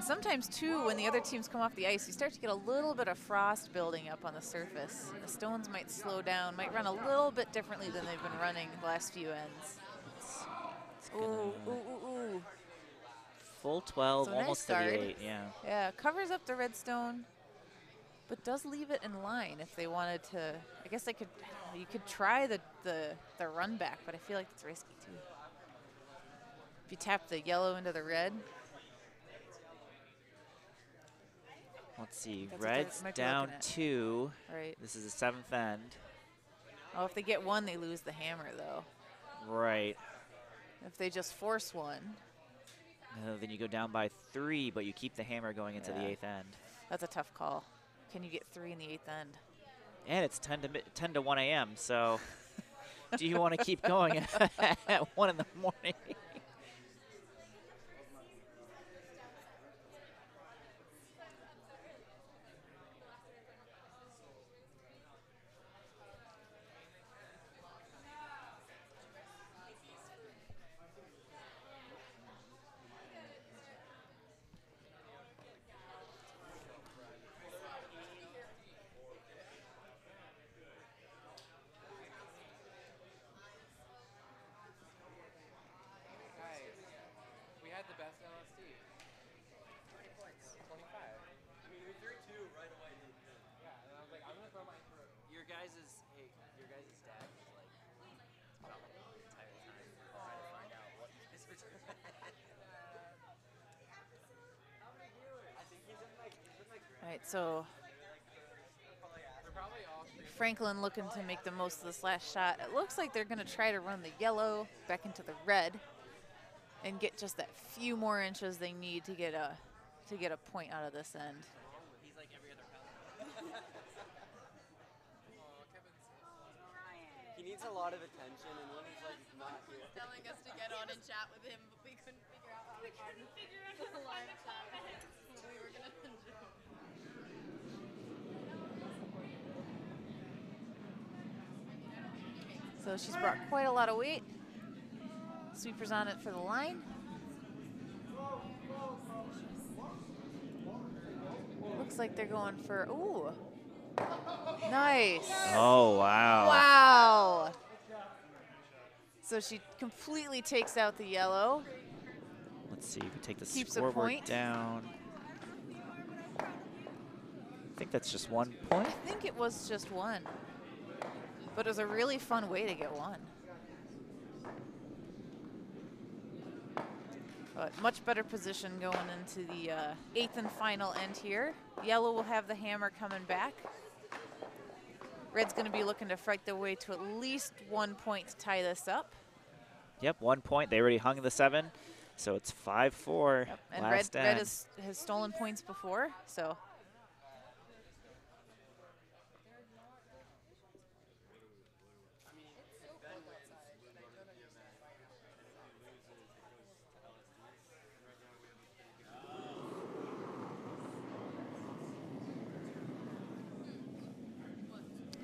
sometimes, too, when the other teams come off the ice, you start to get a little bit of frost building up on the surface. The stones might slow down, might run a little bit differently than they've been running the last few ends. Ooh.
Full 12,
So
almost
nice guard.
38, yeah.
Yeah, covers up the red stone, but does leave it in line if they wanted to. I guess you could try the run back, but I feel like it's risky too. If you tap the yellow into the red.
Let's see,
That's what they
red's
might be
down
looking at.
2.
Right.
This is the 7th end.
Oh, if they get 1, they lose the hammer though.
Right.
If they just force 1.
Then you go down by 3, but you keep the hammer going into the
Yeah.
8th end.
That's a tough call. Can you get 3 in the 8th end?
And it's 10 to 1 a.m., so do you want to keep going at 1 in the morning?
We had the best LSD. 20 points. 25. I mean, we threw 2 right away. Yeah, and I was like, I'm going to throw mine through. Your guys' dad was like, probably the entire time trying to find out what you guys were doing. I think he's in like
All right, so
they're probably all
Franklin looking to make the most of this last shot. It looks like they're going to try to run the yellow back into the red and get just that few more inches they need to get a point out of this end.
needs a lot of attention, and when he's like not here.
Telling us to get on and chat with him, but we couldn't figure out how to find the live chat. We were gonna So she's brought quite a lot of weight. Sweeper's on it for the line. Looks like they're going for, ooh, nice.
Oh, wow.
Wow. So she completely takes out the yellow.
Let's see, we take the
Keeps a
scoreboard
point.
down. I think that's just 1 point.
I think it was just one. But it was a really fun way to get one. But much better position going into the 8th and final end here. Yellow will have the hammer coming back. Red's going to be looking to fight their way to at least 1 point to tie this up.
Yep, 1 point. They already hung the 7, so it's 5-4.
Yep. And
Last
Red
end.
has stolen points before, so.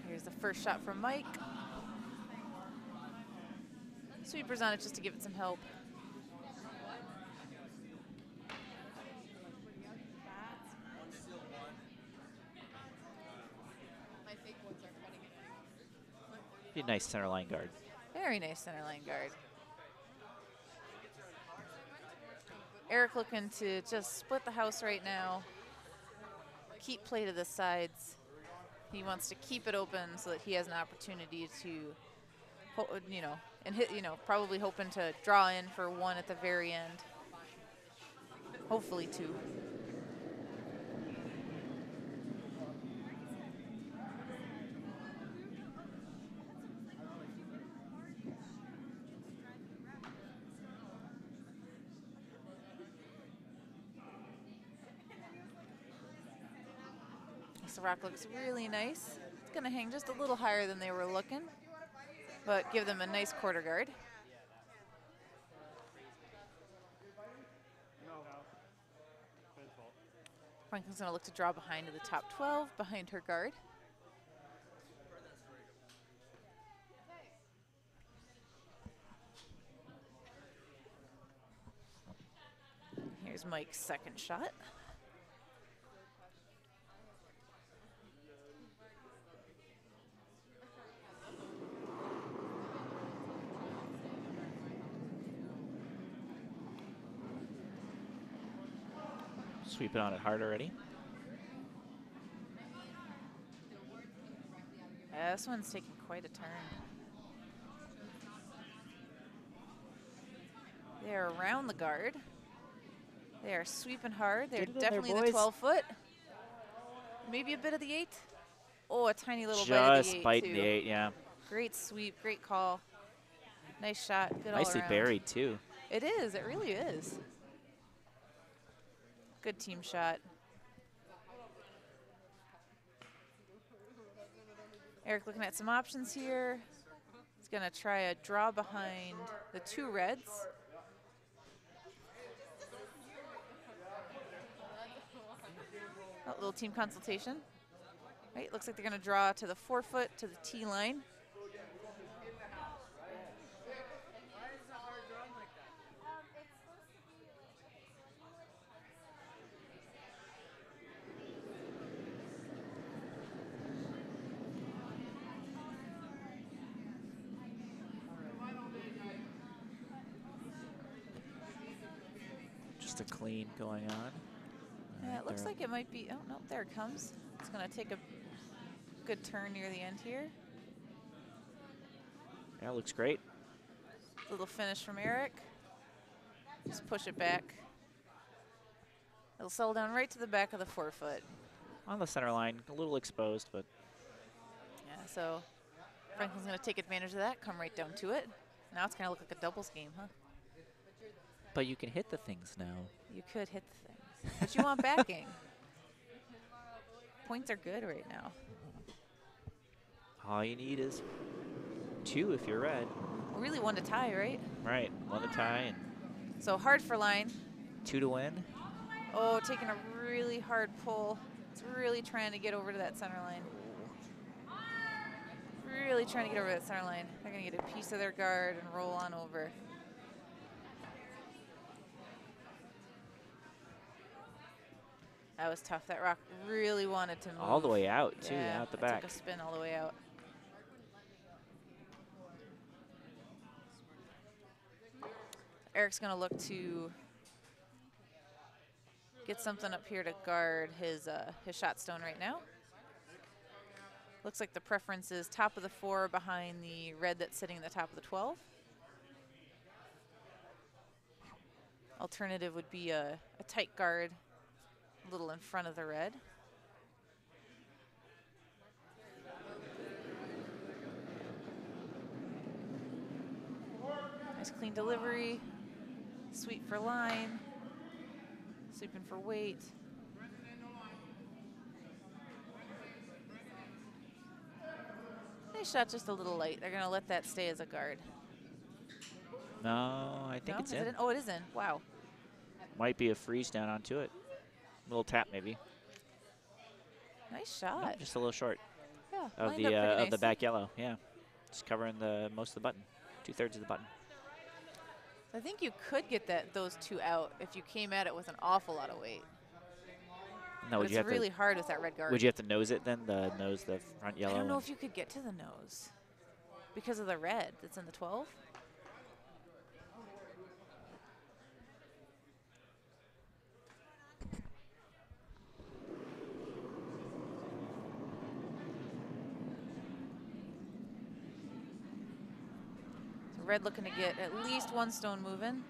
Here's the first shot from Mike. Sweeper's on it just to give it some help.
Be a nice center line guard.
Very nice center line guard. Eric looking to just split the house right now. Keep play to the sides. He wants to keep it open so that he has an opportunity to, you know, and hit, you know, probably hoping to draw in for one at the very end. Hopefully two. This rock looks really nice. It's going to hang just a little higher than they were looking, but give them a nice quarter guard. Franklin's going to look to draw behind to the top 12, behind her guard. Here's Mike's second shot.
Sweeping on it hard already.
Yeah, this one's taking quite a turn. They're around the guard. They are sweeping hard. They're
Get it in there,
definitely the
boys.
12-foot. Maybe a bit of the 8. Oh, a tiny little bite of the 8
Just biting
too.
the 8, yeah.
Great sweep, great call. Nice shot, good
Nicely
all around.
buried, too.
It is, it really is. Good team shot. Eric looking at some options here. He's going to try a draw behind the 2 reds. Oh, little team consultation. Right, looks like they're going to draw to the 4-foot to the tee line.
Just a clean going on.
Yeah, it looks
there.
like it might be, oh, no, there it comes. It's going to take a good turn near the end here.
Yeah, looks great.
Little finish from Eric. Just push it back. It'll settle down right to the back of the 4-foot.
On the center line, a little exposed, but
Yeah, so Franklin's going to take advantage of that, come right down to it. Now it's going to look like a doubles game, huh?
but you can hit the things now.
You could hit the things, but you want backing. Points are good right now.
All you need is 2 if you're red.
Really 1 to tie, right?
Right, 1 to tie and
So hard for line.
2 to win.
Oh, taking a really hard pull. It's really trying to get over to that center line. Really trying to get over that center line. They're going to get a piece of their guard and roll on over. That was tough. That rock really wanted to move.
All the way out, too,
yeah,
out the
it
back.
took a spin all the way out. Eric's going to look to get something up here to guard his shot stone right now. Looks like the preference is top of the 4 behind the red that's sitting in the top of the 12. Alternative would be a tight guard a little in front of the red. Nice clean delivery. Sweep for line. Sweeping for weight. Nice shot, just a little light. They're going to let that stay as a guard.
No, I think
No?
it's
Is
in.
it in. Oh, it is in. Wow.
Might be a freeze down onto it. Little tap maybe.
Nice shot.
No, just a little short
Yeah,
of
lined
the
up pretty
of the
nicely.
back yellow. Yeah, just covering the most of the button, 2/3 of the button.
I think you could get those 2 out if you came at it with an awful lot of weight.
No,
But
would
it's
you have
really
to?
hard with that red guard.
Would you have to nose it then? The front yellow.
I don't know
and-
if you could get to the nose because of the red that's in the 12. So red looking to get at least 1 stone moving.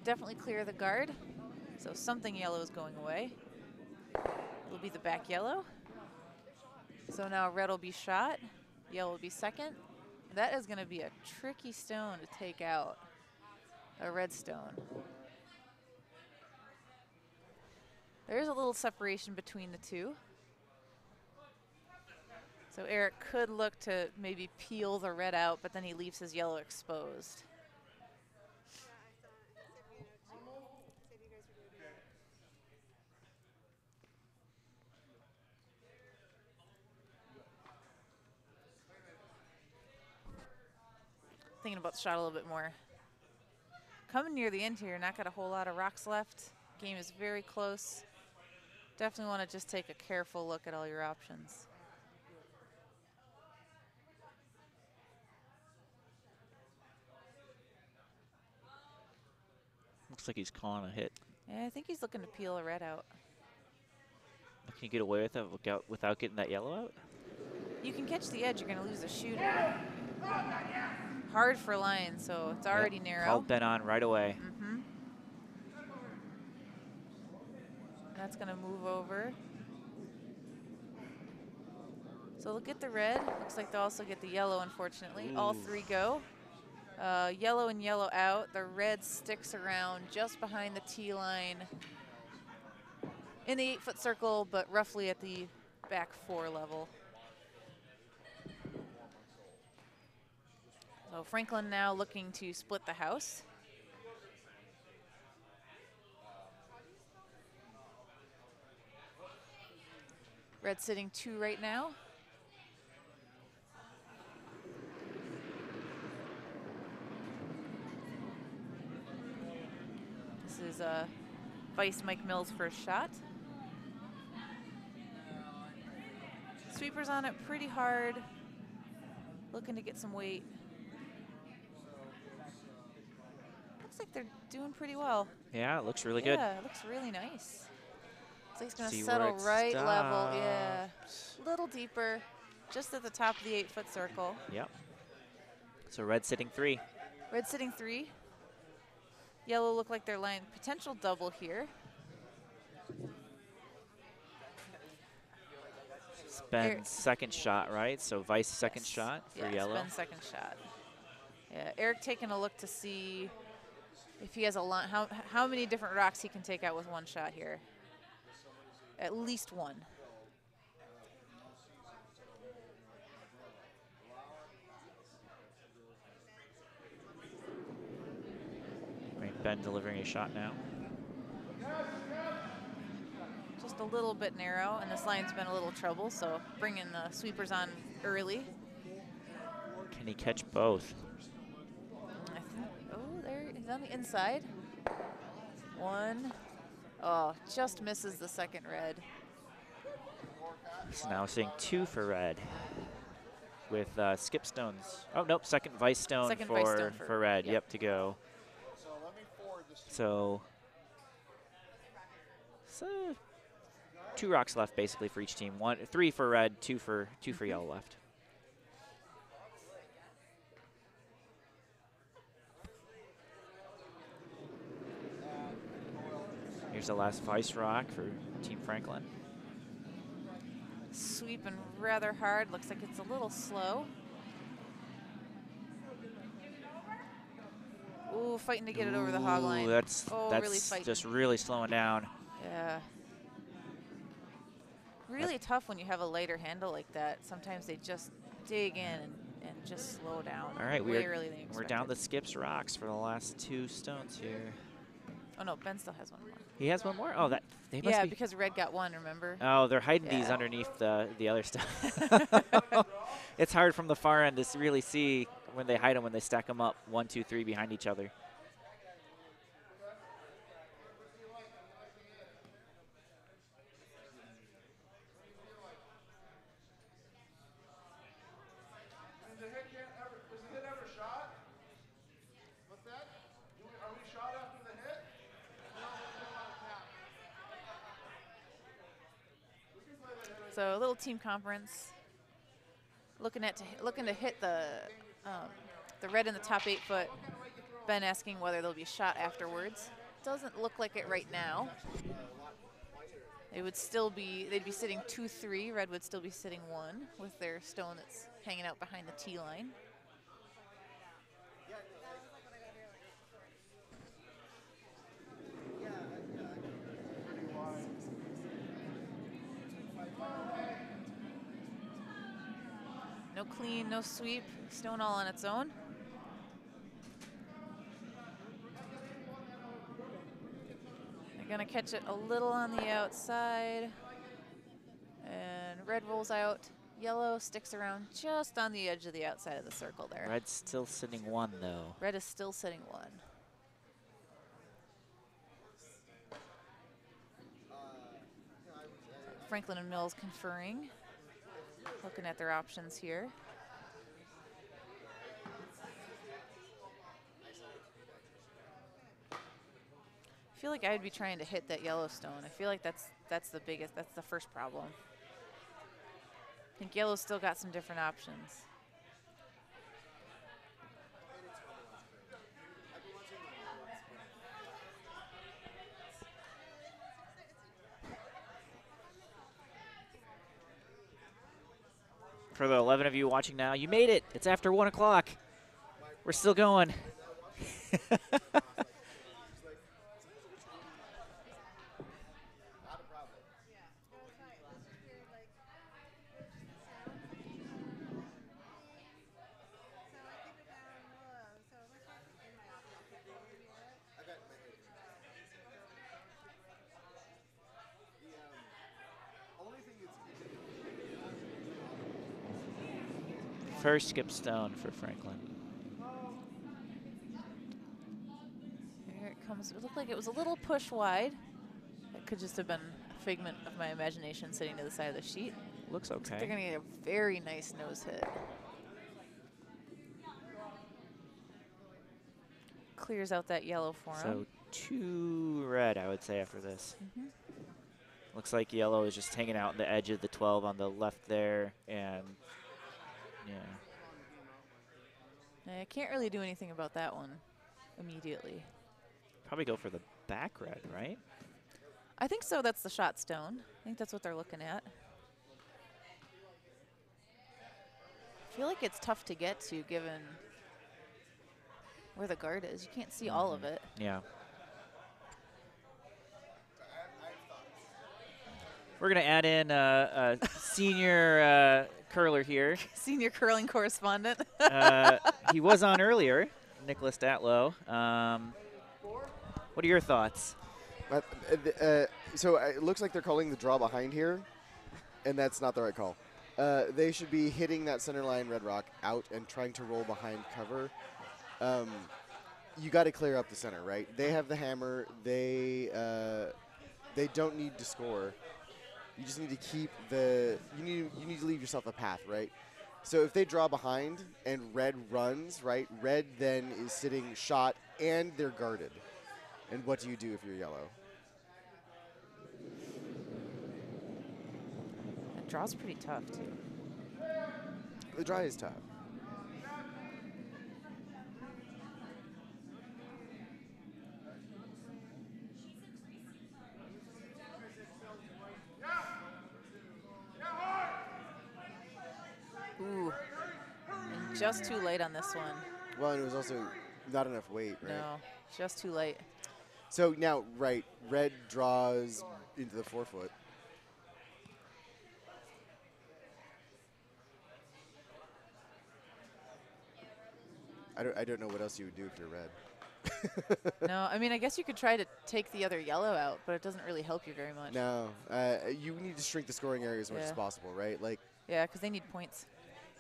Definitely clear the guard. So something yellow is going away. It'll be the back yellow. So now red will be shot. Yellow will be second. That is going to be a tricky stone to take out. A red stone. There's a little separation between the 2. So Eric could look to maybe peel the red out, but then he leaves his yellow exposed. Thinking about the shot a little bit more. Coming near the end here, not got a whole lot of rocks left. Game is very close. Definitely want to just take a careful look at all your options.
Looks like he's calling a hit.
Yeah, I think he's looking to peel a red out.
Can you get away with it without getting that yellow out?
You can catch the edge, you're going to lose a shooter. Hard for line, so it's already
Yep,
narrow.
called Ben on right away.
That's going to move over. So look at the red. Looks like they'll also get the yellow, unfortunately. All 3 go. Yellow and yellow out. The red sticks around just behind the tee line in the 8-foot circle, but roughly at the back 4 level. So Franklin now looking to split the house. Red sitting 2 right now. This is Vice Mike Mills' first shot. Sweeper's on it pretty hard. Looking to get some weight. Looks like they're doing pretty well.
Yeah, it looks really good.
Yeah, it looks really nice. So he's going to
See where
settle
it
right level. Yeah,
stops.
a little deeper, just at the top of the 8-foot circle.
Yep. So red sitting 3.
Red sitting 3. Yellow look like they're line potential double here.
Ben's second shot, right? So Vice second shot for
yes,
yellow.
Ben's second shot. Yeah, Eric taking a look to see if he has a line, how many different rocks he can take out with 1 shot here. At least 1.
Ben delivering a shot now.
Just a little bit narrow, and this line's been a little trouble, so bringing the sweepers on early.
Can he catch both?
I think, oh, there, he's on the inside. One. Oh, just misses the second red.
So now seeing 2 for red with skip stones. Oh, nope, second vice stone, for red. Yep, to go. So 2 rocks left basically for each team. 3 for red, 2 for yellow left. Here's the last vice rock for Team Franklin.
Sweeping rather hard. Looks like it's a little slow. Ooh, fighting to get it over the hog line.
That's
really fighting.
just really slowing down.
Yeah. Really tough when you have a lighter handle like that. Sometimes they just dig in and just slow down.
All right,
we're
down the skips rocks for the last 2 stones here.
Oh no, Ben still has one more.
He has one more? Oh, that they must
yeah,
be.
Because red got one, remember?
Oh, they're hiding these underneath the other stuff. It's hard from the far end to really see when they hide them, when they stack them up 1, 2, 3 behind each other.
So a little team conference, looking to hit the red in the top 8 foot. Ben asking whether there'll be a shot afterwards. Doesn't look like it right now. They'd be sitting 2-3. Red would still be sitting 1 with their stone that's hanging out behind the tee line. No clean, no sweep, stone all on its own. They're gonna catch it a little on the outside. And red rolls out. Yellow sticks around just on the edge of the outside of the circle there.
Red's still sitting 1 though.
Red is still sitting 1. Franklin and Mills conferring. Looking at their options here. I feel like I'd be trying to hit that Yellowstone. I feel like that's the first problem. I think yellow's still got some different options.
For the 11 of you watching now, you made it. It's after 1 o'clock. We're still going. First skip stone for Franklin.
Here it comes. It looked like it was a little push wide. It could just have been a figment of my imagination sitting to the side of the sheet.
Looks okay.
They're going to get a very nice nose hit. Clears out that yellow for him.
So 2 red, I would say, after this. Looks like yellow is just hanging out on the edge of the 12 on the left there, and
I can't really do anything about that one immediately.
Probably go for the back red, right?
I think so. That's the shot stone. I think that's what they're looking at. I feel like it's tough to get to given where the guard is. You can't see all of it.
Yeah. We're going to add in a senior curler here.
Senior curling correspondent.
He was on earlier, Nicholas Datlow. What are your thoughts?
So it looks like they're calling the draw behind here, and that's not the right call. They should be hitting that center line red rock out and trying to roll behind cover. You got to clear up the center, right? They have the hammer. They don't need to score. You just need to keep you need to leave yourself a path, right? So if they draw behind and red runs, right? Red then is sitting shot and they're guarded. And what do you do if you're yellow?
That draw's pretty tough, too.
The draw is tough.
Ooh. And just too late on this one.
Well, and it was also not enough weight, right?
No, just too late.
So now, right, red draws into the forefoot. I don't know what else you would do if you're red.
No, I mean, I guess you could try to take the other yellow out, but it doesn't really help you very much.
No, you need to shrink the scoring area as much as
Yeah.
possible, right? Like,
Yeah, because they need points.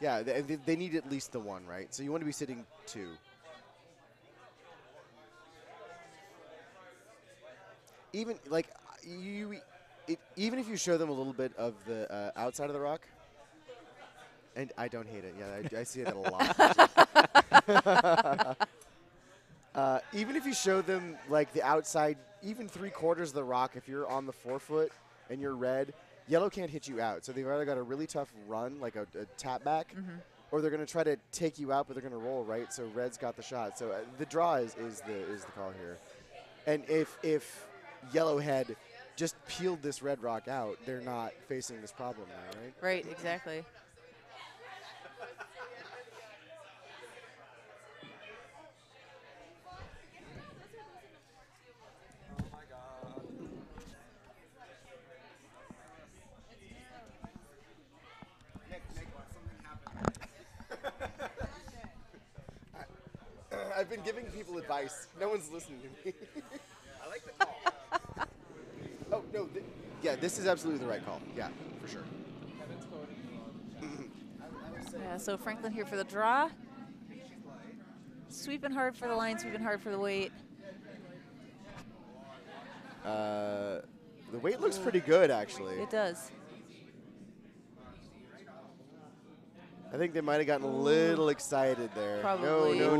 yeah, they need at least the one, right? So you want to be sitting 2. Even like even if you show them a little bit of the outside of the rock, and I don't hate it. Yeah, I see it a lot. Even if you show them like the outside, even 3/4 of the rock, if you're on the forefoot and you're red, yellow can't hit you out. So they've either got a really tough run, like a tap back, or they're going to try to take you out, but they're going to roll, right? So red's got the shot. So the draw is the call here. And if yellow had just peeled this red rock out, they're not facing this problem now, right?
Right, exactly.
I've been giving people advice. No one's listening to me.
I like the call.
Oh, no. Yeah, this is absolutely the right call. Yeah, for sure.
Yeah, so Franklin here for the draw. Sweeping hard for the line, sweeping hard for the weight.
The weight looks pretty good, actually.
It does.
I think they might have gotten a little excited there.
Probably.
No.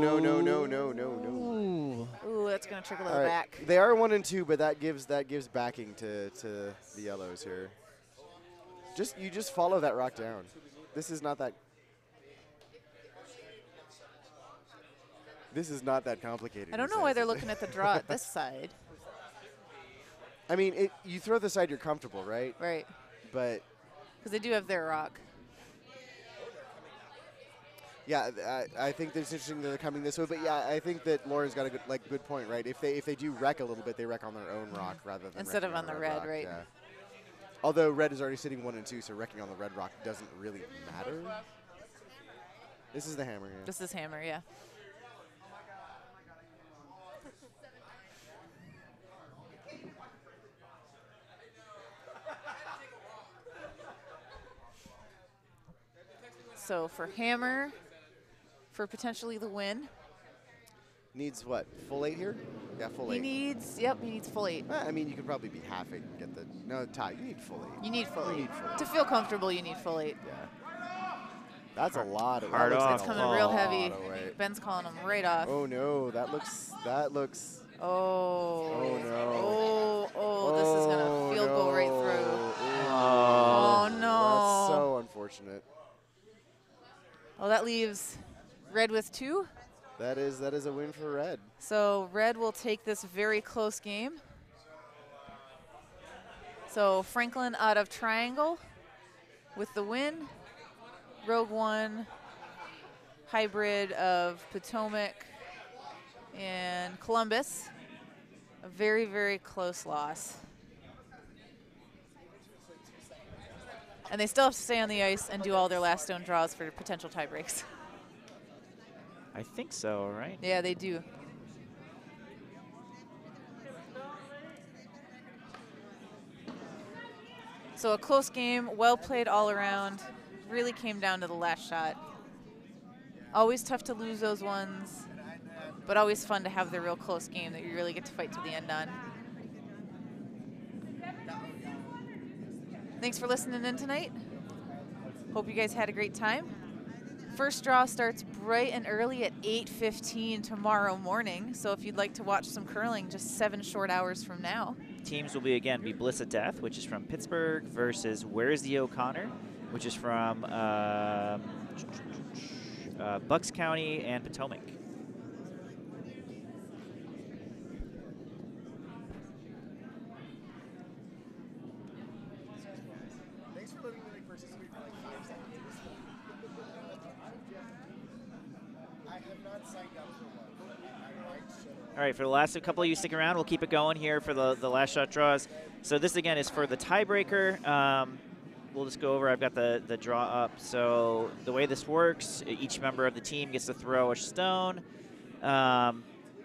Ooh.
Ooh, that's going to trickle to
All
the
right.
back.
They are 1 and 2, but that gives backing to the yellows here. You just follow that rock down. This is not that. This is not that complicated.
I don't know why they're looking at the draw at this side.
I mean, you throw the side you're comfortable, right?
Right.
But
Because they do have their rock.
yeah, I think it's interesting that they're coming this way. But yeah, I think that Lauren's got a good point, right? If they do wreck a little bit, they wreck on their own rock rather than
Instead of
wrecking
on the red,
rock,
right.
Yeah. Although red is already sitting 1 and 2, so wrecking on the red rock doesn't really matter. This is the hammer. Yeah.
This is hammer, yeah. So for hammer, for potentially the win,
Needs what? Full 8 here? Yeah, full
he
8.
needs full 8.
I mean, you could probably be half 8 and get the tie. You need full 8.
You need full 8.
need full 8.
To feel comfortable, you need full 8.
Yeah. That's a lot of
hard
that looks
off.
like
It's
a
coming real
lot
heavy.
of weight.
Ben's calling him right off.
Oh no, that looks.
Oh.
Oh no.
Oh, this is going to field goal right through.
Oh,
Oh, no.
That's so unfortunate.
Well, that leaves red with 2.
That is a win for red.
So red will take this very close game. So Franklin out of triangle with the win. Rogue One hybrid of Potomac and Columbus. A very, very close loss. And they still have to stay on the ice and do all their last stone draws for potential tie breaks.
I think so, right?
Yeah, they do. So a close game, well played all around. Really came down to the last shot. Always tough to lose those ones, but always fun to have the real close game that you really get to fight to the end on. Thanks for listening in tonight. Hope you guys had a great time. First draw starts bright and early at 8:15 tomorrow morning. So if you'd like to watch some curling, just 7 short hours from now.
Teams will be Bliss of Death, which is from Pittsburgh, versus Where's the O'Connor, which is from Bucks County and Potomac.
Thanks for letting me participate for like 5 seconds. I have not signed up for one.
All right, for the last couple of you stick around. We'll keep it going here for the last shot draws. So this, again, is for the tiebreaker. We'll just go over. I've got the draw up. So the way this works, each member of the team gets to throw a stone.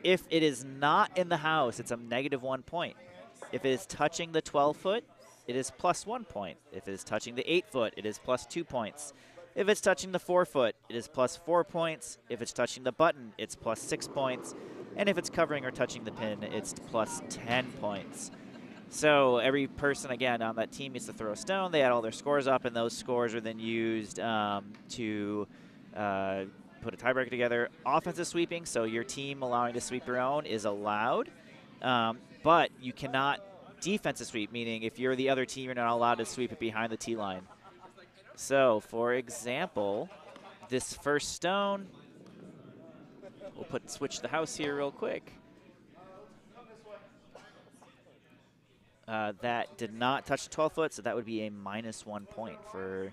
If it is not in the house, it's a -1 point. If it is touching the 12-foot, it is +1 point. If it is touching the 8-foot, it is +2 points. If it's touching the 4-foot, it is +4 points. If it's touching the button, it's +6 points. And if it's covering or touching the pin, it's +10 points. So every person, again, on that team gets to throw a stone. They add all their scores up, and those scores are then used to put a tiebreaker together. Offensive sweeping, so your team allowing to sweep your own is allowed, but you cannot defensive sweep, meaning if you're the other team, you're not allowed to sweep it behind the tee line. So, for example, this first stone, we'll switch the house here real quick. That did not touch the 12-foot, so that would be a -1 point for,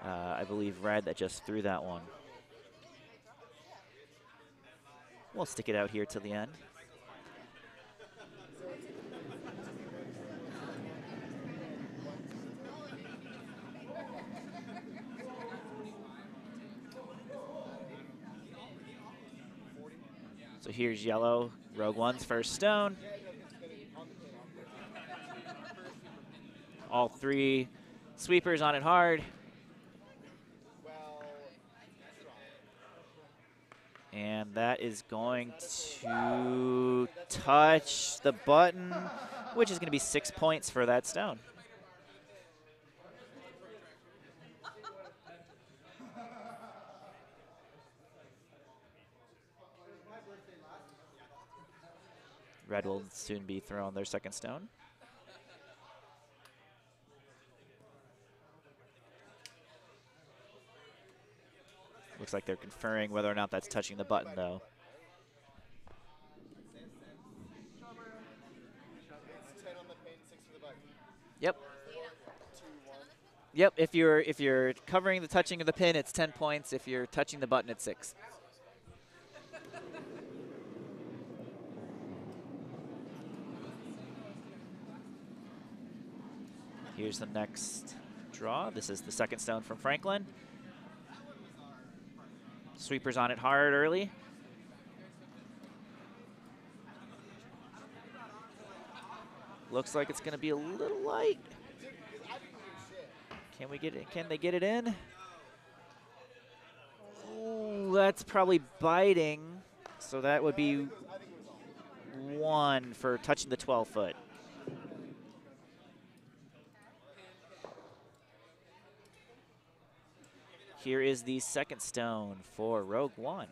I believe, Red that just threw that one. We'll stick it out here till the end. So here's yellow, Rogue One's first stone. All 3 sweepers on it hard. And that is going to touch the button, which is going to be 6 points for that stone. Red will soon be throwing their second stone. Looks like they're conferring whether or not that's touching the button, though. Yep. Yep. If you're covering the touching of the pin, it's 10 points. If you're touching the button, it's 6. Here's the next draw. This is the second stone from Franklin. Sweepers on it hard early. Looks like it's going to be a little light. Can we get it? Can they get it in? Ooh, that's probably biting. So that would be 1 for touching the 12-foot. Here is the second stone for Rogue One.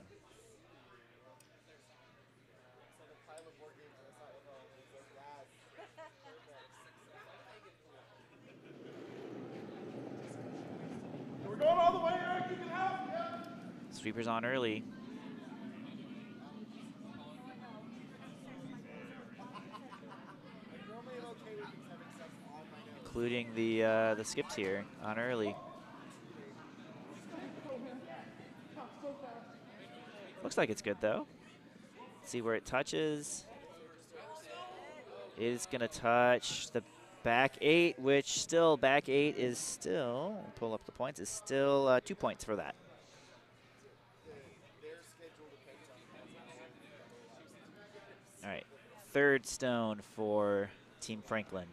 We're going all the way, Eric. You can help. Yeah.
Sweepers on early. Including the skips here on early. Looks like it's good, though. See where it touches. It is going to touch the back 8, which still, back 8 is still, pull up the points, is still 2 points for that. All right, third stone for Team Franklin.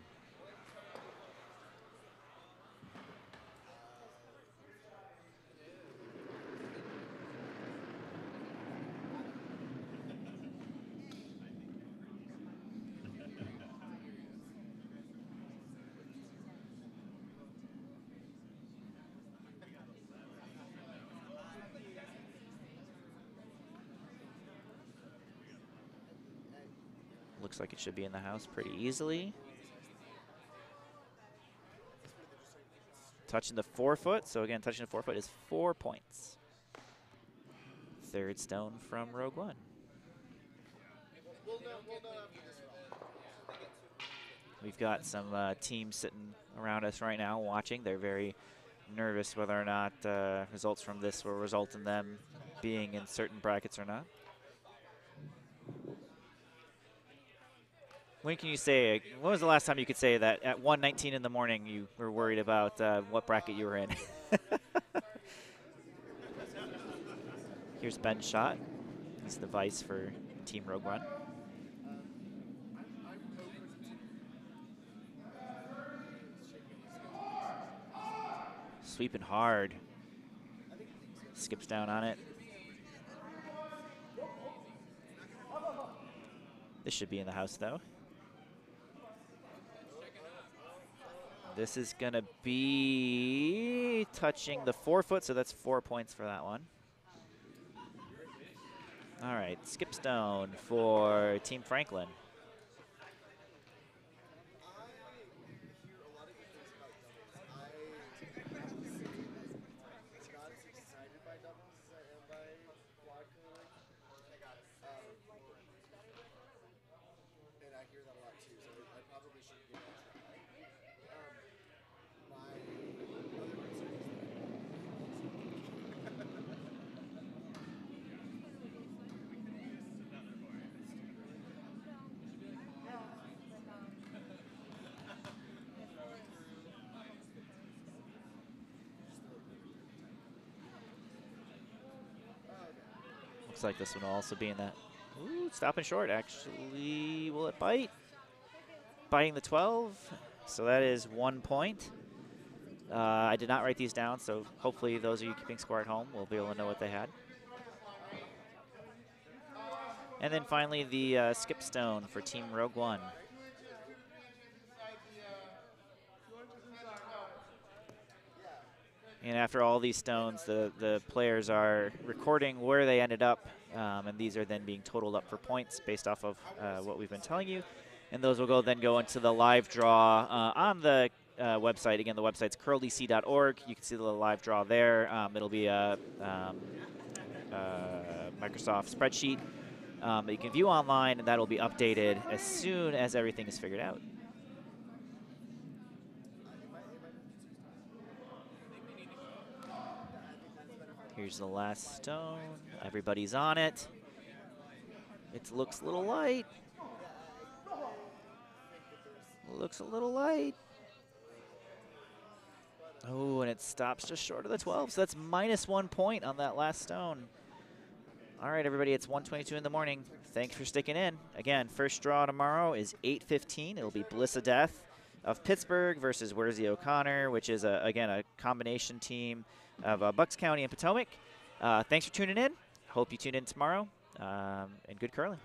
Looks like it should be in the house pretty easily. Touching the 4-foot. So again, touching the 4-foot is 4 points. Third stone from Rogue One. We've got some teams sitting around us right now watching. They're very nervous whether or not results from this will result in them being in certain brackets or not. When can you say, when was the last time you could say that at 1:19 in the morning you were worried about what bracket you were in? Here's Ben's shot. He's the vice for Team Rogue One. Sweeping hard. Skips down on it. This should be in the house, though. This is going to be touching the 4-foot, so that's 4 points for that one. All right, skip stone for Team Franklin. Looks like this one will also be in that. Ooh, stopping short, actually. Will it bite? Biting the 12. So that is 1 point. I did not write these down, so hopefully those of you keeping score at home will be able to know what they had. And then finally the skip stone for Team Rogue One. And after all these stones, the players are recording where they ended up, and these are then being totaled up for points based off of what we've been telling you. And those will then go into the live draw on the website. Again, the website's curldec.org. You can see the live draw there. It'll be a Microsoft spreadsheet that you can view online, and that'll be updated as soon as everything is figured out. Here's the last stone. Everybody's on it. It looks a little light. Looks a little light. Oh, and it stops just short of the 12, so that's -1 point on that last stone. All right, everybody, it's 1:22 in the morning. Thanks for sticking in. Again, first draw tomorrow is 8:15. It'll be Bliss of Death of Pittsburgh versus Worsley O'Connor, which is, again, a combination team of Bucks County and Potomac. Thanks for tuning in. Hope you tune in tomorrow, and good curling.